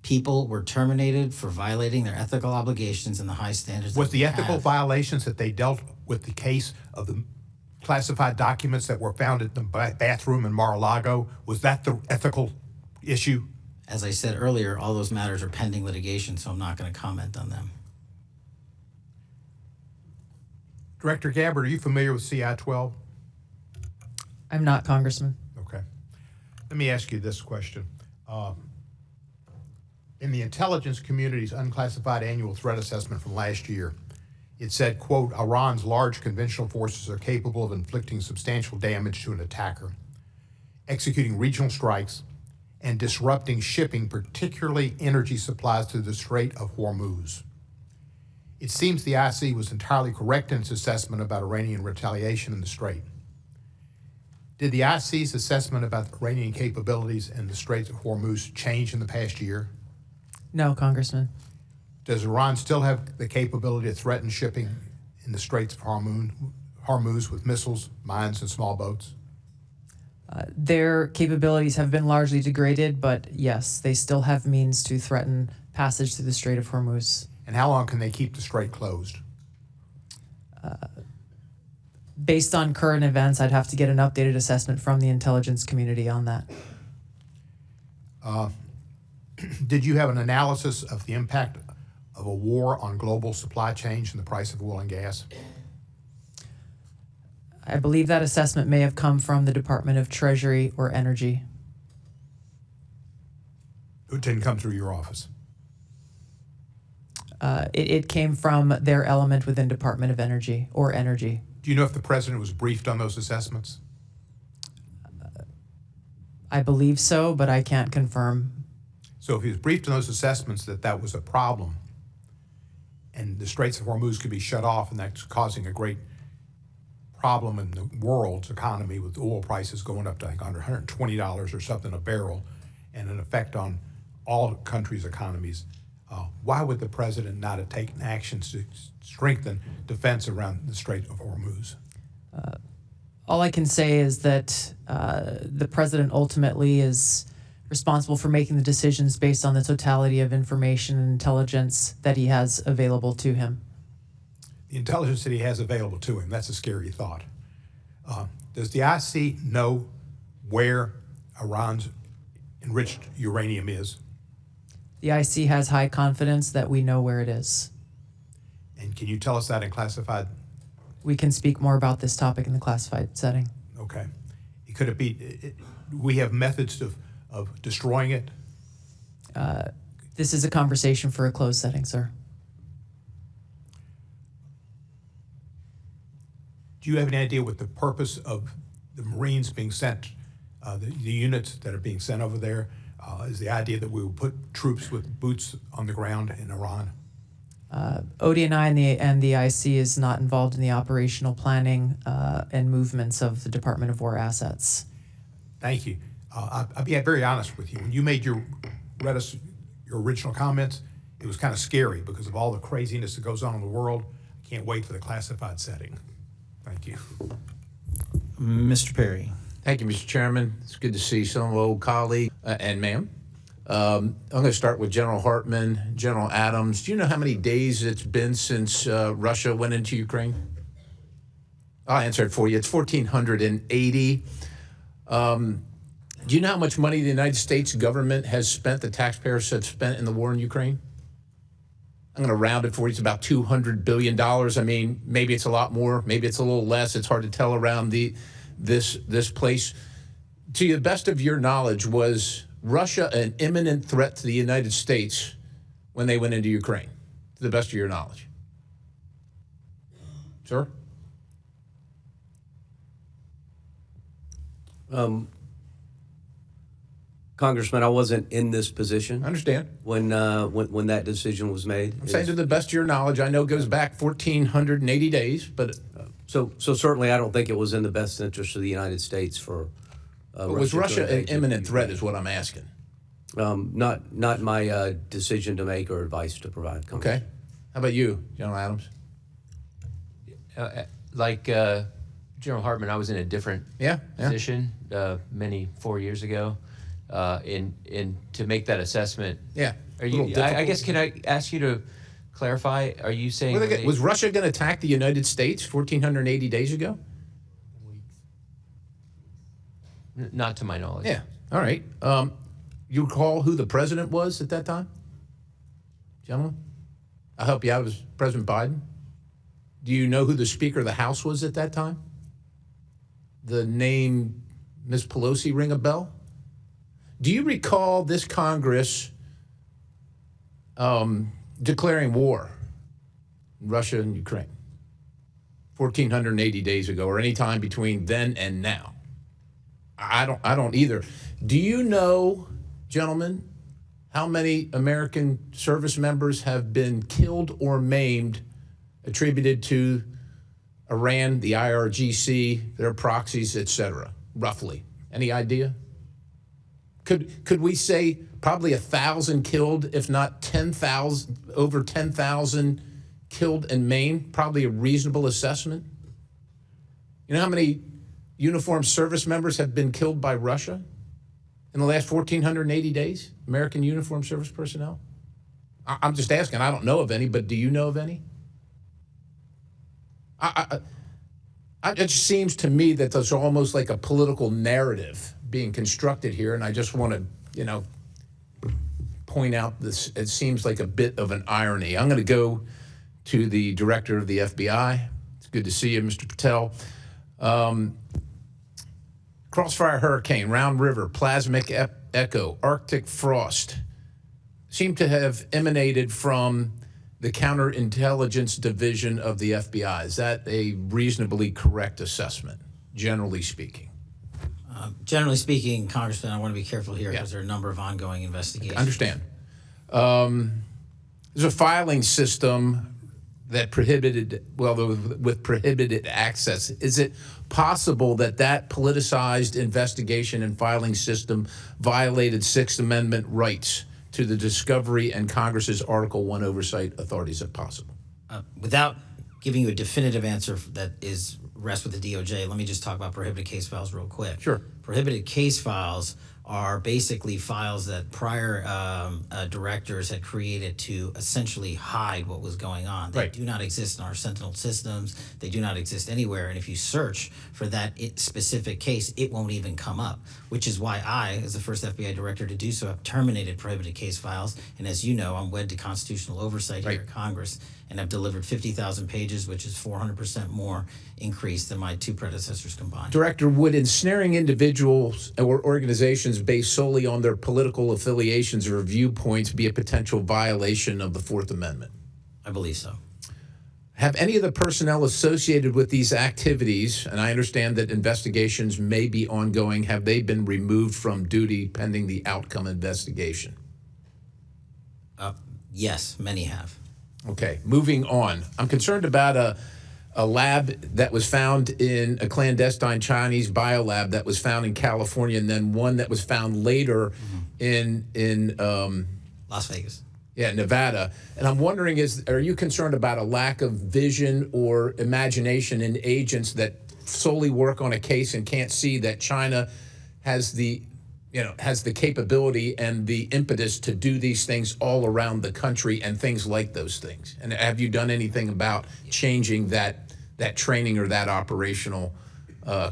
People were terminated for violating their ethical obligations and the high standards. Was that the we ethical have. violations that they dealt with the case of the classified documents that were found in the bathroom in Mar-a-Lago, was that the ethical issue? As I said earlier, all those matters are pending litigation, so I'm not going to comment on them. Director Gabbard, are you familiar with CI-12? I'm not, Congressman. Okay. Let me ask you this question. In the intelligence community's unclassified annual threat assessment from last year, it said, quote, Iran's large conventional forces are capable of inflicting substantial damage to an attacker, executing regional strikes, and disrupting shipping, particularly energy supplies to the Strait of Hormuz. It seems the IC was entirely correct in its assessment about Iranian retaliation in the Strait. Did the IC's assessment about Iranian capabilities in the Strait of Hormuz change in the past year? No, Congressman. Does Iran still have the capability to threaten shipping in the Straits of Hormuz with missiles, mines, and small boats? Their capabilities have been largely degraded, but yes, they still have means to threaten passage through the Strait of Hormuz. And how long can they keep the strait closed? Based on current events, I'd have to get an updated assessment from the intelligence community on that. Did you have an analysis of the impact of a war on global supply chains and the price of oil and gas? I believe that assessment may have come from the Department of Treasury or Energy. It didn't come through your office? It came from their element within Department of Energy or Energy. Do you know if the president was briefed on those assessments? I believe so, but I can't confirm. So if he was briefed on those assessments that that was a problem and the Straits of Hormuz could be shut off and that's causing a great problem in the world's economy with oil prices going up to like under $120 or something a barrel and an effect on all countries' economies, why would the president not have taken actions to strengthen defense around the Strait of Hormuz? All I can say is that the president ultimately is responsible for making the decisions based on the totality of information and intelligence that he has available to him. The intelligence that he has available to him, that's a scary thought. Does the IC know where Iran's enriched uranium is? The IC has high confidence that we know where it is. And can you tell us that in classified? We can speak more about this topic in the classified setting. Okay. Could it be, we have methods of destroying it? This is a conversation for a closed setting, sir. Do you have any idea what the purpose of the Marines being sent, the units that are being sent over there, is the idea that we will put troops with boots on the ground in Iran? ODNI and the IC is not involved in the operational planning and movements of the Department of War assets. Thank you. I'll be very honest with you. When you read us your original comments, it was kind of scary because of all the craziness that goes on in the world. I can't wait for the classified setting. Thank you. Mr. Perry. Thank you, Mr. Chairman. It's good to see some old colleagues and ma'am. I'm going to start with General Hartman, General Adams. Do you know how many days it's been since Russia went into Ukraine? I'll answer it for you. It's 1,480. Do you know how much money the United States government has spent, the taxpayers have spent in the war in Ukraine? I'm going to round it for you. It's about $200 billion. I mean, maybe it's a lot more. Maybe it's a little less. It's hard to tell around this place. To the best of your knowledge, was Russia an imminent threat to the United States when they went into Ukraine? To the best of your knowledge. Sir? Congressman, I wasn't in this position. I understand. When that decision was made. I'm saying to the best of your knowledge, I know it goes back 1,480 days, but... So certainly I don't think it was in the best interest of the United States for... was Russia an imminent threat is what I'm asking. Not my decision to make or advice to provide. Congress. Okay. How about you, General Adams? Like General Hartman, I was in a different position 4 years ago. In to make that assessment. Yeah. Are you? I guess can I ask you to clarify? Are you saying was Russia going to attack the United States 1,480 days ago? Not to my knowledge. Yeah. All right. You recall who the president was at that time, gentlemen? I'll help you out. It was President Biden. Do you know who the Speaker of the House was at that time? The name Ms. Pelosi ring a bell? Do you recall this Congress declaring war in Russia and Ukraine 1,480 days ago, or any time between then and now? I don't either. Do you know, gentlemen, how many American service members have been killed or maimed attributed to Iran, the IRGC, their proxies, etc., roughly? Any idea? Could we say probably 1,000 killed, if not 10,000, over 10,000 killed and maimed? Probably a reasonable assessment. You know how many uniformed service members have been killed by Russia in the last 1,480 days? American uniformed service personnel? I'm just asking. I don't know of any, but do you know of any? It just seems to me that there's almost like a political narrative being constructed here, and I just want to, point out this. It seems like a bit of an irony. I'm going to go to the director of the FBI. It's good to see you, Mr. Patel. Crossfire Hurricane, Round River, Plasmic Echo, Arctic Frost seem to have emanated from the Counterintelligence Division of the FBI. Is that a reasonably correct assessment, generally speaking? Generally speaking, Congressman, I want to be careful here because there are a number of ongoing investigations. I understand. There's a filing system that prohibited, with prohibited access. Is it possible that politicized investigation and filing system violated Sixth Amendment rights to the discovery and Congress's Article 1 oversight authority? Is it possible? Without giving you a definitive answer that rests with the DOJ, let me just talk about prohibited case files real quick. Sure. Prohibited case files are basically files that prior directors had created to essentially hide what was going on. They do not exist in our Sentinel systems. They do not exist anywhere. And if you search for that specific case, it won't even come up, which is why I, as the first FBI director to do so, have terminated prohibited case files. And as you know, I'm wed to constitutional oversight here at Congress, and I've delivered 50,000 pages, which is 400% more increase than my two predecessors combined. Director, would ensnaring individuals or organizations based solely on their political affiliations or viewpoints be a potential violation of the Fourth Amendment? I believe so. Have any of the personnel associated with these activities, and I understand that investigations may be ongoing, have they been removed from duty pending the outcome investigation? Yes, many have. Okay, moving on. I'm concerned about a lab that was found in a clandestine Chinese biolab that was found in California, and then one that was found later in Las Vegas. Yeah, Nevada. And I'm wondering, are you concerned about a lack of vision or imagination in agents that solely work on a case and can't see that China has the has the capability and the impetus to do these things all around the country and things like those things? And have you done anything about changing that training or that operational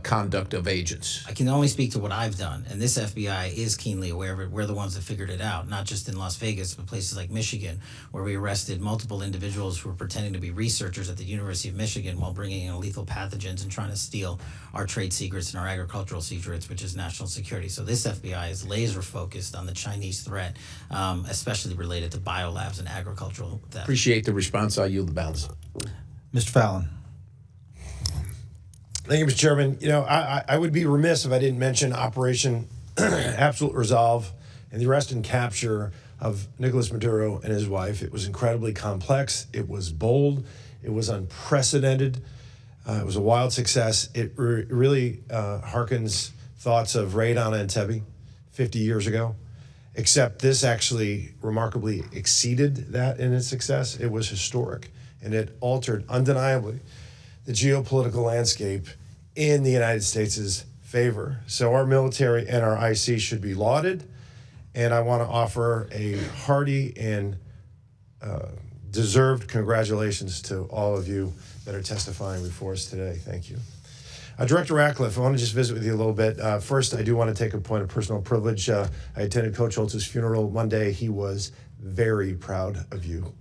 conduct of agents? I can only speak to what I've done, and this FBI is keenly aware of it. We're the ones that figured it out, not just in Las Vegas, but places like Michigan, where we arrested multiple individuals who were pretending to be researchers at the University of Michigan while bringing in lethal pathogens and trying to steal our trade secrets and our agricultural secrets, which is national security. So this FBI is laser focused on the Chinese threat, especially related to biolabs and agricultural theft. Appreciate the response. I'll yield the balance. Mr. Fallon. Thank you, Mr. Chairman. I would be remiss if I didn't mention Operation Absolute Resolve and the arrest and capture of Nicolas Maduro and his wife. It was incredibly complex. It was bold. It was unprecedented. It was a wild success. It really harkens thoughts of Raid on Entebbe 50 years ago, except this actually remarkably exceeded that in its success. It was historic, and it altered undeniably the geopolitical landscape in the United States' favor. So our military and our IC should be lauded, and I want to offer a hearty and deserved congratulations to all of you that are testifying before us today. Thank you. Director Ratcliffe, I want to just visit with you a little bit. First, I do want to take a point of personal privilege. I attended Coach Holtz's funeral Monday. He was very proud of you.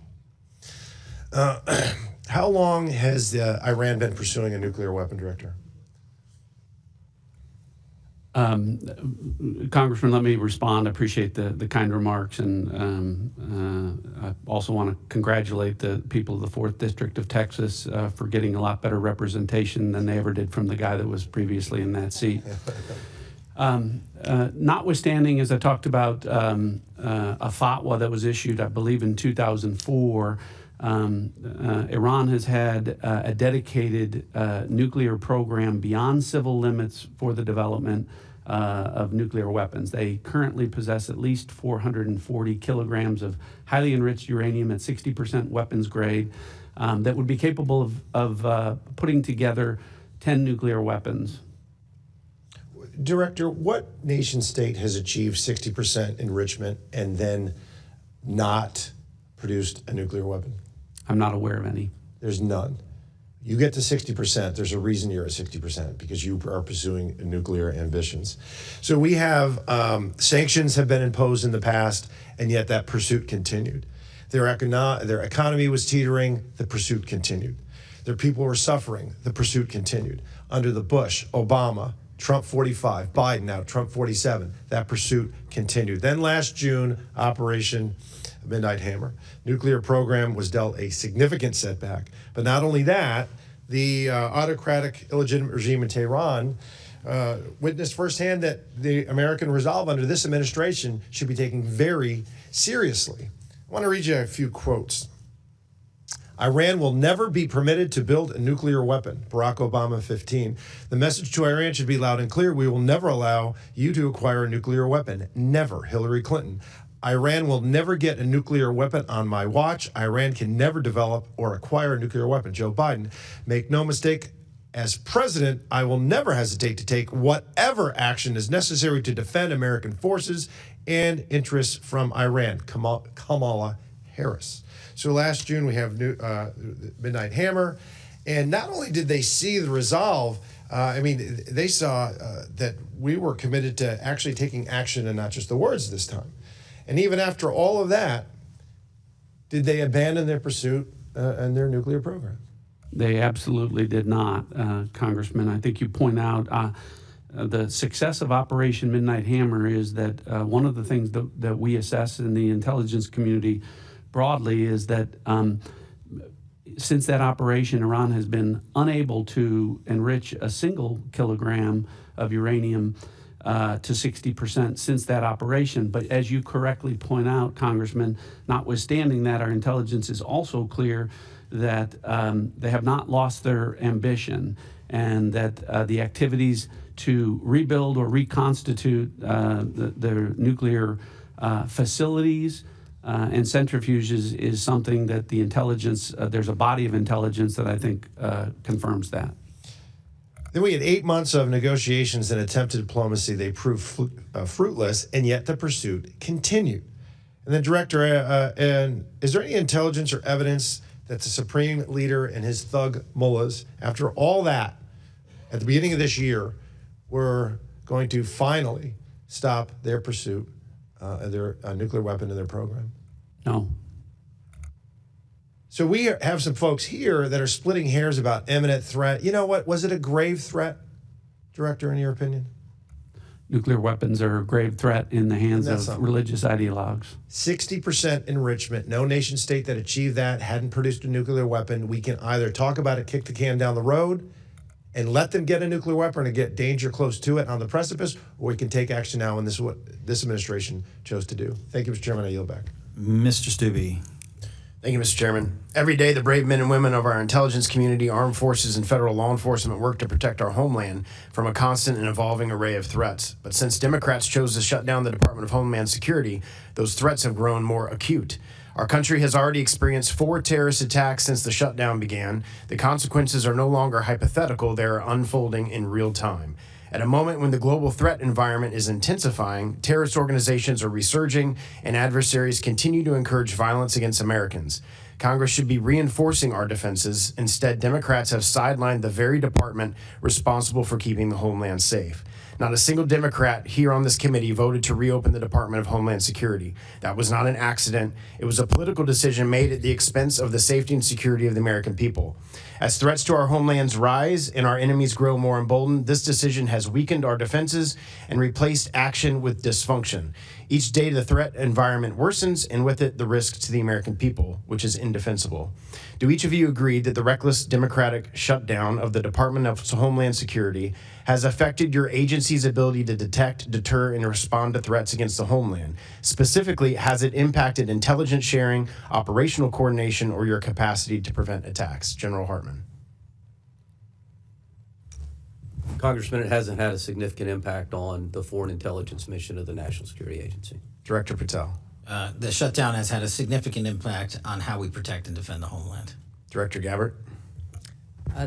How long has Iran been pursuing a nuclear weapon, Director? Congressman, let me respond. I appreciate the kind remarks, and I also want to congratulate the people of the 4th District of Texas for getting a lot better representation than they ever did from the guy that was previously in that seat. Notwithstanding, as I talked about, a fatwa that was issued, I believe, in 2004, Iran has had a dedicated nuclear program beyond civil limits for the development of nuclear weapons. They currently possess at least 440 kilograms of highly enriched uranium at 60% weapons grade that would be capable of putting together 10 nuclear weapons. Director, what nation state has achieved 60% enrichment and then not produced a nuclear weapon? I'm not aware of any. There's none. You get to 60%, there's a reason you're at 60%, because you are pursuing nuclear ambitions. So we have sanctions have been imposed in the past, and yet that pursuit continued. Their economy was teetering, the pursuit continued. Their people were suffering, the pursuit continued. Under the Bush, Obama, Trump 45, Biden now, Trump 47, that pursuit continued. Then last June, Operation Midnight Hammer. Nuclear program was dealt a significant setback. But not only that, the autocratic, illegitimate regime in Tehran witnessed firsthand that the American resolve under this administration should be taken very seriously. I want to read you a few quotes. Iran will never be permitted to build a nuclear weapon. Barack Obama 15. The message to Iran should be loud and clear. We will never allow you to acquire a nuclear weapon. Never. Hillary Clinton. Iran will never get a nuclear weapon on my watch. Iran can never develop or acquire a nuclear weapon. Joe Biden. Make no mistake, as president, I will never hesitate to take whatever action is necessary to defend American forces and interests from Iran. Kamala Harris. So last June, we have Midnight Hammer. And not only did they see the resolve, they saw that we were committed to actually taking action and not just the words this time. And even after all of that, did they abandon their pursuit and their nuclear program? They absolutely did not, Congressman. I think you point out the success of Operation Midnight Hammer is that one of the things that we assess in the intelligence community broadly is that since that operation, Iran has been unable to enrich a single kilogram of uranium to 60% since that operation. But as you correctly point out, Congressman, notwithstanding that, our intelligence is also clear that they have not lost their ambition, and that the activities to rebuild or reconstitute their nuclear facilities and centrifuges is something that the intelligence, there's a body of intelligence that I think confirms that. Then we had 8 months of negotiations and attempted diplomacy. They proved fruitless, and yet the pursuit continued. And then, Director, and is there any intelligence or evidence that the Supreme Leader and his thug mullahs, after all that, at the beginning of this year, were going to finally stop their pursuit of their nuclear weapon in their program? No. So we have some folks here that are splitting hairs about imminent threat. You know what? Was it a grave threat, Director, in your opinion? Nuclear weapons are a grave threat in the hands of religious ideologues. 60% enrichment. No nation state that achieved that hadn't produced a nuclear weapon. We can either talk about it, kick the can down the road, and let them get a nuclear weapon and get danger close to it on the precipice, or we can take action now, and this is what this administration chose to do. Thank you, Mr. Chairman. I yield back. Mr. Stubbe. Thank you, Mr. Chairman. Every day, the brave men and women of our intelligence community, armed forces, and federal law enforcement work to protect our homeland from a constant and evolving array of threats. But since Democrats chose to shut down the Department of Homeland Security, those threats have grown more acute. Our country has already experienced 4 terrorist attacks since the shutdown began. The consequences are no longer hypothetical, they are unfolding in real time. At a moment when the global threat environment is intensifying, terrorist organizations are resurging, and adversaries continue to encourage violence against Americans. Congress should be reinforcing our defenses. Instead, Democrats have sidelined the very department responsible for keeping the homeland safe. Not a single Democrat here on this committee voted to reopen the Department of Homeland Security. That was not an accident. It was a political decision made at the expense of the safety and security of the American people. As threats to our homelands rise and our enemies grow more emboldened, this decision has weakened our defenses and replaced action with dysfunction. Each day, the threat environment worsens, and with it, the risk to the American people, which is indefensible. Do each of you agree that the reckless Democratic shutdown of the Department of Homeland Security has affected your agency's ability to detect, deter, and respond to threats against the homeland? Specifically, has it impacted intelligence sharing, operational coordination, or your capacity to prevent attacks? General Hartman. Congressman, it hasn't had a significant impact on the foreign intelligence mission of the National Security Agency. Director Patel. The shutdown has had a significant impact on how we protect and defend the homeland. Director Gabbard.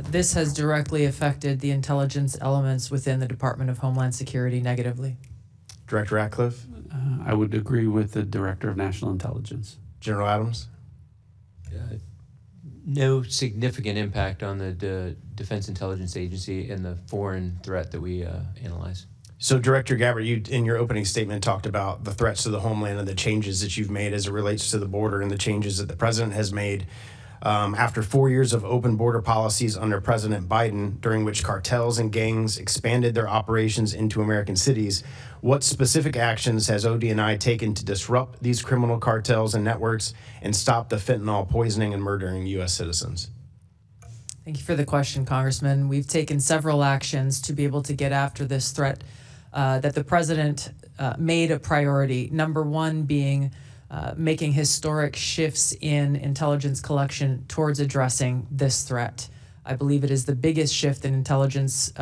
This has directly affected the intelligence elements within the Department of Homeland Security negatively. Director Ratcliffe. I would agree with the Director of National Intelligence. General Adams. No significant impact on the Defense Intelligence Agency and the foreign threat that we analyze. So, Director Gabbard, you in your opening statement talked about the threats to the homeland and the changes that you've made as it relates to the border and the changes that the president has made after 4 years of open border policies under President Biden, during which cartels and gangs expanded their operations into American cities. What specific actions has ODNI taken to disrupt these criminal cartels and networks and stop the fentanyl poisoning and murdering U.S. citizens? Thank you for the question, Congressman. We've taken several actions to be able to get after this threat that the president made a priority. Number one being making historic shifts in intelligence collection towards addressing this threat. I believe it is the biggest shift in intelligence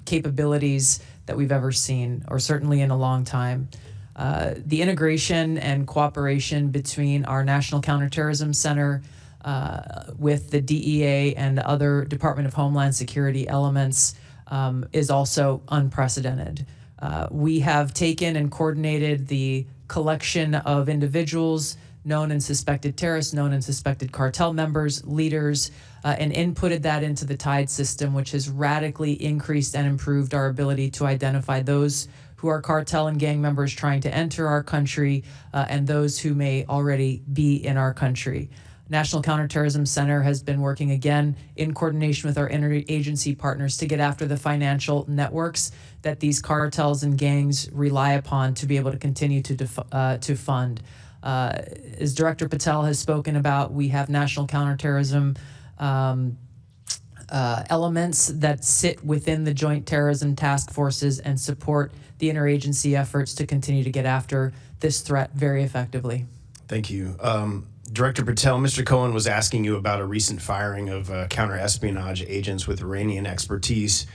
capabilities that we've ever seen, or certainly in a long time. The integration and cooperation between our National Counterterrorism Center with the DEA and other Department of Homeland Security elements is also unprecedented. We have taken and coordinated the collection of individuals, known and suspected terrorists, known and suspected cartel members, leaders, and inputted that into the TIDE system, which has radically increased and improved our ability to identify those who are cartel and gang members trying to enter our country and those who may already be in our country. National Counterterrorism Center has been working again in coordination with our interagency partners to get after the financial networks that these cartels and gangs rely upon to be able to continue to fund. As Director Patel has spoken about, we have national counterterrorism elements that sit within the joint terrorism task forces and support the interagency efforts to continue to get after this threat very effectively. Thank you. Director Patel, Mr. Cohen was asking you about a recent firing of counter-espionage agents with Iranian expertise.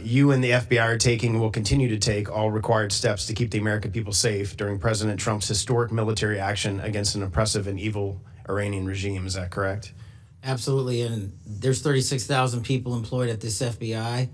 You and the FBI will continue to take all required steps to keep the American people safe during President Trump's historic military action against an oppressive and evil Iranian regime. Is that correct? Absolutely, and there's 36,000 people employed at this FBI.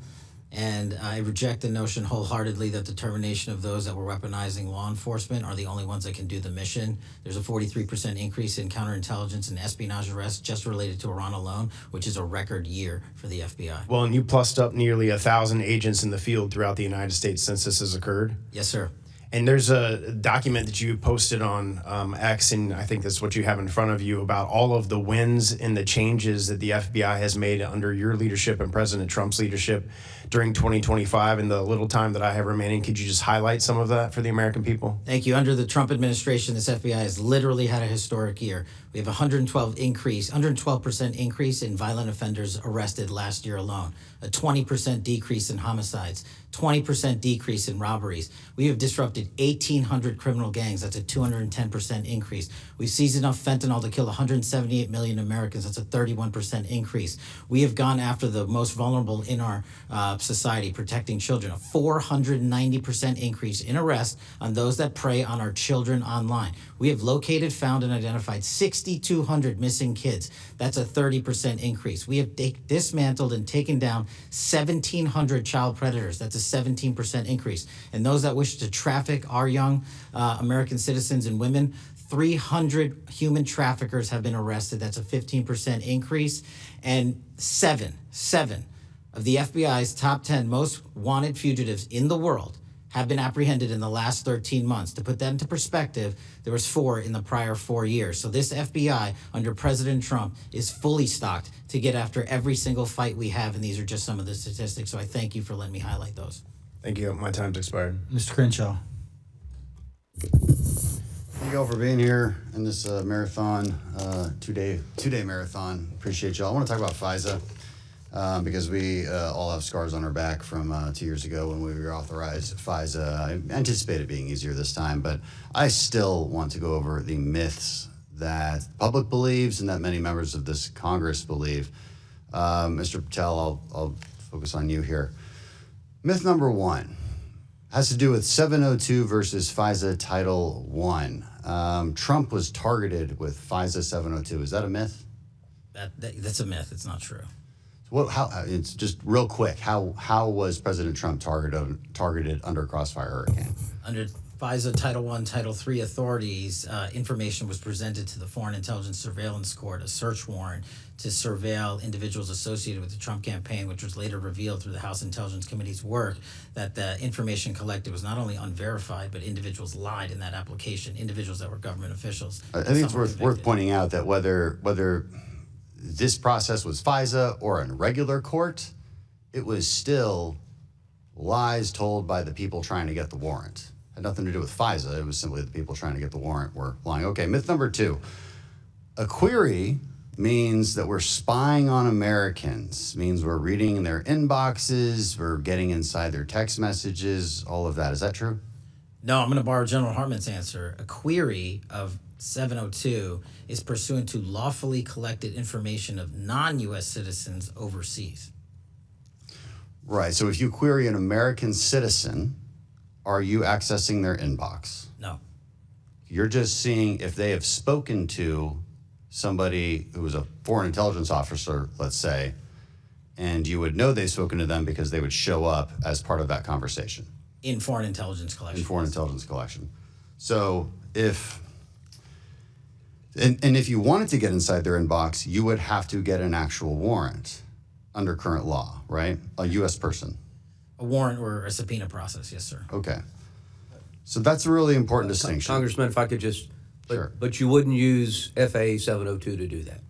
And I reject the notion wholeheartedly that the termination of those that were weaponizing law enforcement are the only ones that can do the mission. There's a 43% increase in counterintelligence and espionage arrests just related to Iran alone, which is a record year for the FBI. Well, and you plussed up nearly 1,000 agents in the field throughout the United States since this has occurred. Yes, sir. And there's a document that you posted on X, and I think that's what you have in front of you, about all of the wins and the changes that the FBI has made under your leadership and President Trump's leadership during 2025. In the little time that I have remaining, could you just highlight some of that for the American people? Thank you. Under the Trump administration, this FBI has literally had a historic year. We have 112% increase in violent offenders arrested last year alone, a 20% decrease in homicides, 20% decrease in robberies. We have disrupted 1,800 criminal gangs. That's a 210% increase. We've seized enough fentanyl to kill 178 million Americans. That's a 31% increase. We have gone after the most vulnerable in our society, protecting children. A 490% increase in arrests on those that prey on our children online. We have located, found, and identified 6,200 missing kids. That's a 30% increase. We have dismantled and taken down 1,700 child predators. That's a 17% increase. And those that wish to traffic our young American citizens and women, 300 human traffickers have been arrested. That's a 15% increase. And seven of the FBI's top 10 most wanted fugitives in the world have been apprehended in the last 13 months. To put that into perspective, there was 4 in the prior 4 years. So this FBI under President Trump is fully stocked to get after every single fight we have, and these are just some of the statistics. So I thank you for letting me highlight those. Thank you. My time's expired. Mr. Crenshaw. Thank you all for being here in this marathon, two-day marathon. Appreciate y'all. I want to talk about FISA. Because we all have scars on our back from 2 years ago when we reauthorized FISA. I anticipate it being easier this time, but I still want to go over the myths that the public believes and that many members of this Congress believe. Mr. Patel, I'll focus on you here. Myth number 1 has to do with 702 versus FISA Title I. Trump was targeted with FISA 702. Is that a myth? That's a myth. It's not true. It's just real quick. How was President Trump targeted under Crossfire Hurricane? Under FISA Title I, Title III authorities, information was presented to the Foreign Intelligence Surveillance Court, a search warrant to surveil individuals associated with the Trump campaign, which was later revealed through the House Intelligence Committee's work that the information collected was not only unverified, but individuals lied in that application, individuals that were government officials. I think it's worth pointing out that whether this process was FISA or in regular court, it was still lies told by the people trying to get the warrant. It had nothing to do with FISA. It was simply the people trying to get the warrant were lying. Okay, myth number 2. A query means that we're spying on Americans, means we're reading their inboxes, we're getting inside their text messages, all of that. Is that true? No, I'm going to borrow General Hartman's answer. A query of 702 is pursuant to lawfully collected information of non-U.S. citizens overseas. Right. So if you query an American citizen, are you accessing their inbox? No. You're just seeing if they have spoken to somebody who was a foreign intelligence officer, let's say, and you would know they've spoken to them because they would show up as part of that conversation. In foreign intelligence collection. In foreign intelligence collection. So if if you wanted to get inside their inbox, you would have to get an actual warrant under current law, right? A U.S. person. A warrant or a subpoena process, yes, sir. Okay. So that's a really important distinction. Congressman, if I could just... Sure. But you wouldn't use FA 702 to do that?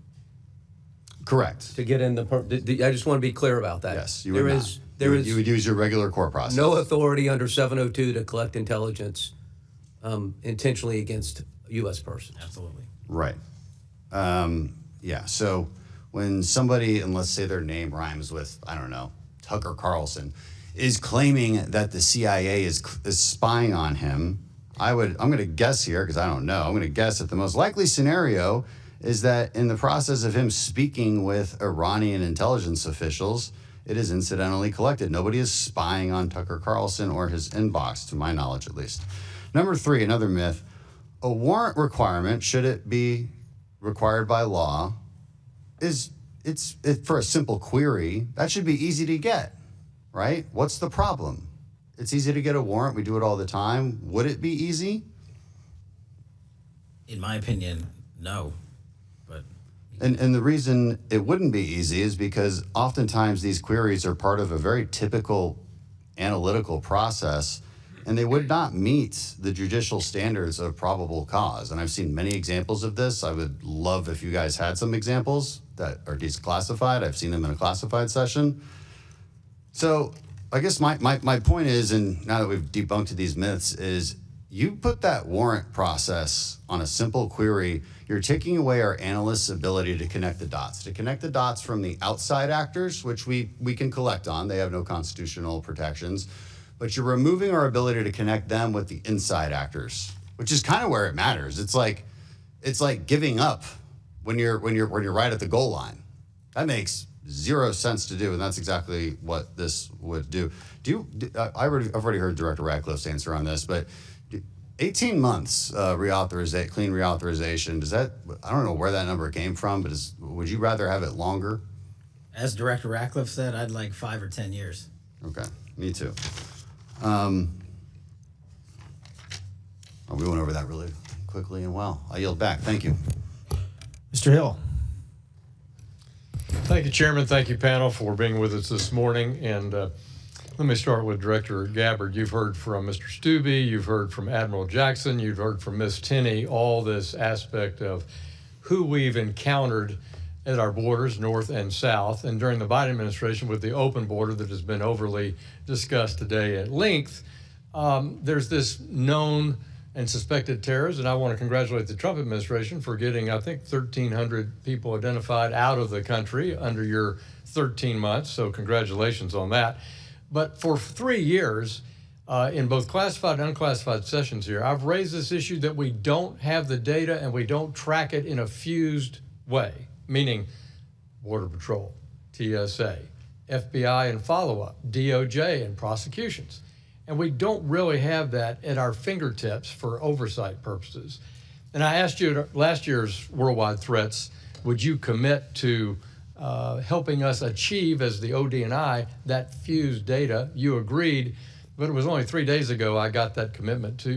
Correct. To get in I just want to be clear about that. Yes, you would not. You would use your regular court process. No authority under 702 to collect intelligence intentionally against a U.S. person. Absolutely. Right. Yeah, so when somebody, and let's say their name rhymes with, I don't know, Tucker Carlson, is claiming that the CIA is spying on him, I'm going to guess here, because I don't know, I'm going to guess that the most likely scenario is that in the process of him speaking with Iranian intelligence officials, it is incidentally collected. Nobody is spying on Tucker Carlson or his inbox, to my knowledge at least. Number 3, another myth. A warrant requirement, should it be required by law, it's for a simple query, that should be easy to get. right? What's the problem? It's easy to get a warrant. We do it all the time. Would it be easy? In my opinion, no. But And the reason it wouldn't be easy is because oftentimes these queries are part of a very typical analytical process, and they would not meet the judicial standards of probable cause. And I've seen many examples of this. I would love if you guys had some examples that are declassified. I've seen them in a classified session. So I guess my point is, and now that we've debunked these myths, is you put that warrant process on a simple query, you're taking away our analysts' ability to connect the dots from the outside actors, which we can collect on. They have no constitutional protections. But you're removing our ability to connect them with the inside actors, which is kind of where it matters. It's like giving up when you're right at the goal line. That makes zero sense to do, and that's exactly what this would do. I've already heard Director Ratcliffe's answer on this, but 18 months clean reauthorization, does that, I don't know where that number came from, but would you rather have it longer? as Director Ratcliffe said, I'd like 5 or 10 years. Okay, me too. We went over that really quickly and well. I yield back. Thank you. Mr. Hill. Thank you, Chairman. Thank you, panel, for being with us this morning. And let me start with Director Gabbard. You've heard from Mr. Stubbe, you've heard from Admiral Jackson, you've heard from Ms. Tenney, all this aspect of who we've encountered at our borders, north and south, and during the Biden administration with the open border that has been overly discussed today at length. There's this known and suspected terrorists, and I want to congratulate the Trump administration for getting, I think, 1,300 people identified out of the country under your 13 months, so congratulations on that. But for 3 years, in both classified and unclassified sessions here, I've raised this issue that we don't have the data and we don't track it in a fused way, meaning Border Patrol, TSA, FBI and follow-up, DOJ and prosecutions. And we don't really have that at our fingertips for oversight purposes. And I asked you at last year's Worldwide Threats, would you commit to helping us achieve as the ODNI that fused data? You agreed, but it was only 3 days ago I got that commitment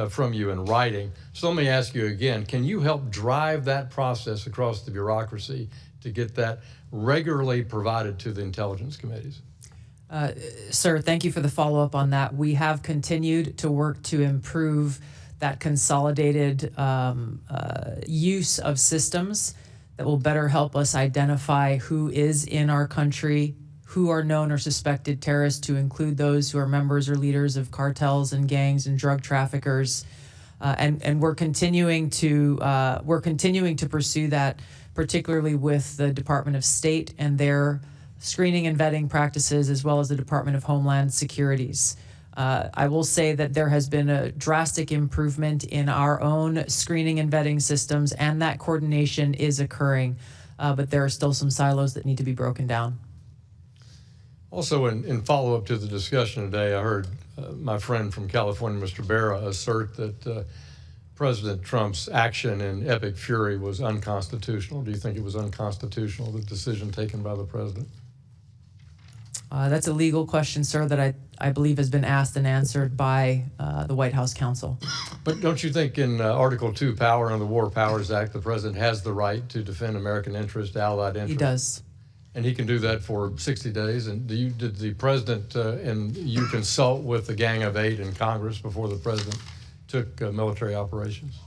from you in writing. So let me ask you again, can you help drive that process across the bureaucracy to get that regularly provided to the intelligence committees? Sir, thank you for the follow-up on that. We have continued to work to improve that consolidated use of systems that will better help us identify who is in our country, who are known or suspected terrorists, to include those who are members or leaders of cartels and gangs and drug traffickers, and we're continuing to pursue that, particularly with the Department of State and their screening and vetting practices, as well as the Department of Homeland Security's. I will say that there has been a drastic improvement in our own screening and vetting systems, and that coordination is occurring, but there are still some silos that need to be broken down. Also, in follow-up to the discussion today, I heard my friend from California, Mr. Barra, assert that President Trump's action in epic fury was unconstitutional. Do you think it was unconstitutional, the decision taken by the president? That's a legal question, sir, that I believe has been asked and answered by the White House counsel. But don't you think in Article 2, Power under the War Powers Act, the president has the right to defend American interest, allied interest? He does. And he can do that for 60 days. And did the president and you consult with the Gang of Eight in Congress before the president took military operations?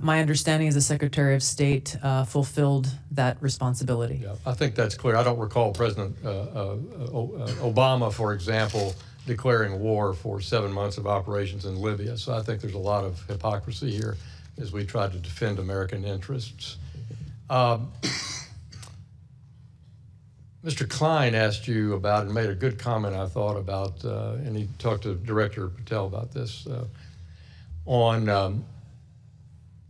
My understanding is the Secretary of State fulfilled that responsibility. Yeah, I think that's clear. I don't recall President Obama, for example, declaring war for 7 months of operations in Libya. So I think there's a lot of hypocrisy here as we try to defend American interests. Mr. Klein asked you about and made a good comment, I thought, about, and he talked to Director Patel about this, on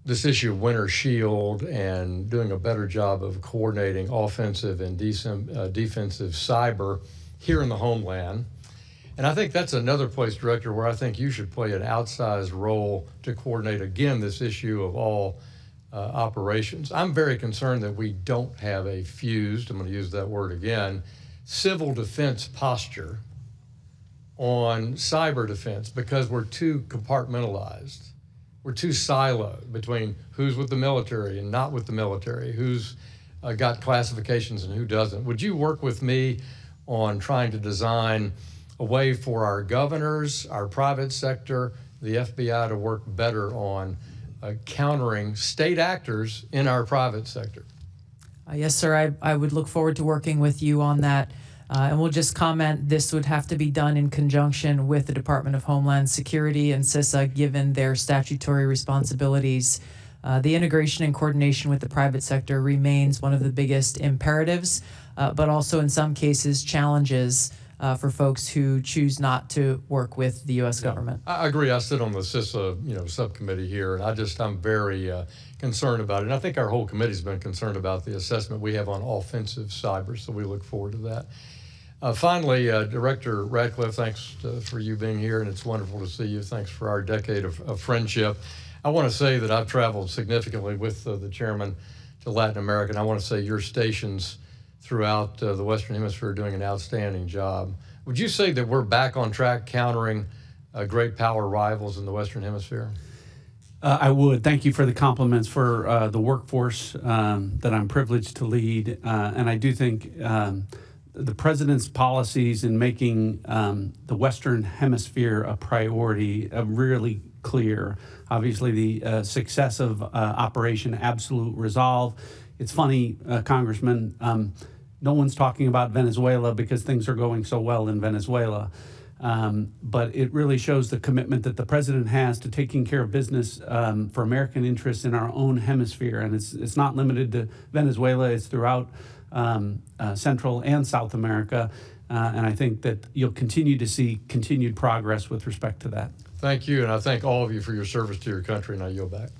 this issue of Winter Shield and doing a better job of coordinating offensive and defensive cyber here in the homeland. And I think that's another place, Director, where I think you should play an outsized role to coordinate, again, this issue of all operations. I'm very concerned that we don't have a fused, I'm going to use that word again, civil defense posture on cyber defense because we're too compartmentalized. We're too siloed between who's with the military and not with the military, who's got classifications and who doesn't. Would you work with me on trying to design a way for our governors, our private sector, the FBI to work better on countering state actors in our private sector? Yes, sir. I would look forward to working with you on that. And we'll just comment, this would have to be done in conjunction with the Department of Homeland Security and CISA, given their statutory responsibilities. The integration and coordination with the private sector remains one of the biggest imperatives, but also in some cases challenges for folks who choose not to work with the U.S. government. I agree. I sit on the CISA, subcommittee here, and I'm very concerned about it. And I think our whole committee's been concerned about the assessment we have on offensive cyber, so we look forward to that. Finally, Director Ratcliffe, thanks for you being here, and it's wonderful to see you. Thanks for our decade of friendship. I want to say that I've traveled significantly with the chairman to Latin America, and I want to say your stations throughout the Western Hemisphere are doing an outstanding job. Would you say that we're back on track countering great power rivals in the Western Hemisphere? I would. Thank you for the compliments for the workforce that I'm privileged to lead. And I do think the president's policies in making the Western Hemisphere a priority are really clear. Obviously, the success of Operation Absolute Resolve. It's funny, Congressman, no one's talking about Venezuela because things are going so well in Venezuela. But it really shows the commitment that the president has to taking care of business for American interests in our own hemisphere. And it's not limited to Venezuela, it's throughout Central and South America. And I think that you'll continue to see continued progress with respect to that. Thank you, and I thank all of you for your service to your country, and I yield back.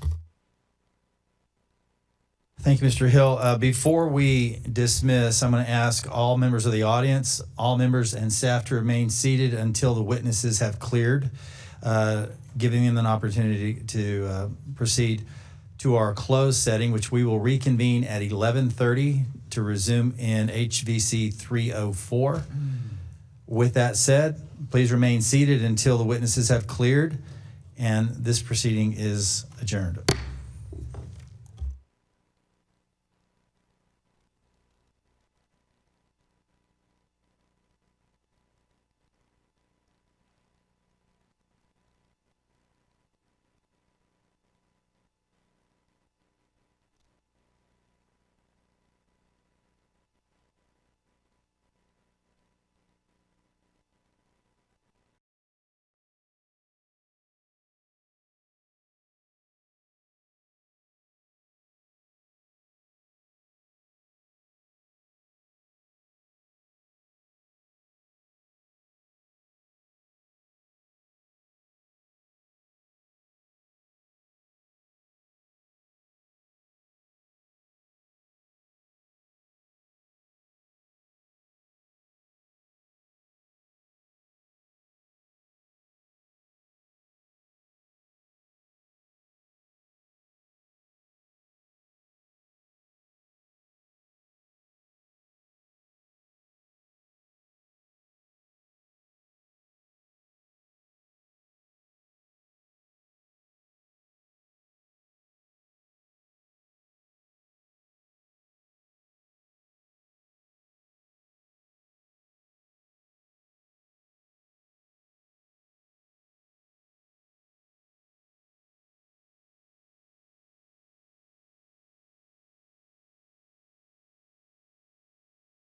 Thank you, Mr. Hill. Before we dismiss, I'm going to ask all members of the audience, all members and staff to remain seated until the witnesses have cleared, giving them an opportunity to proceed to our closed setting, which we will reconvene at 11:30 to resume in HVC 304. With that said, please remain seated until the witnesses have cleared, and this proceeding is adjourned.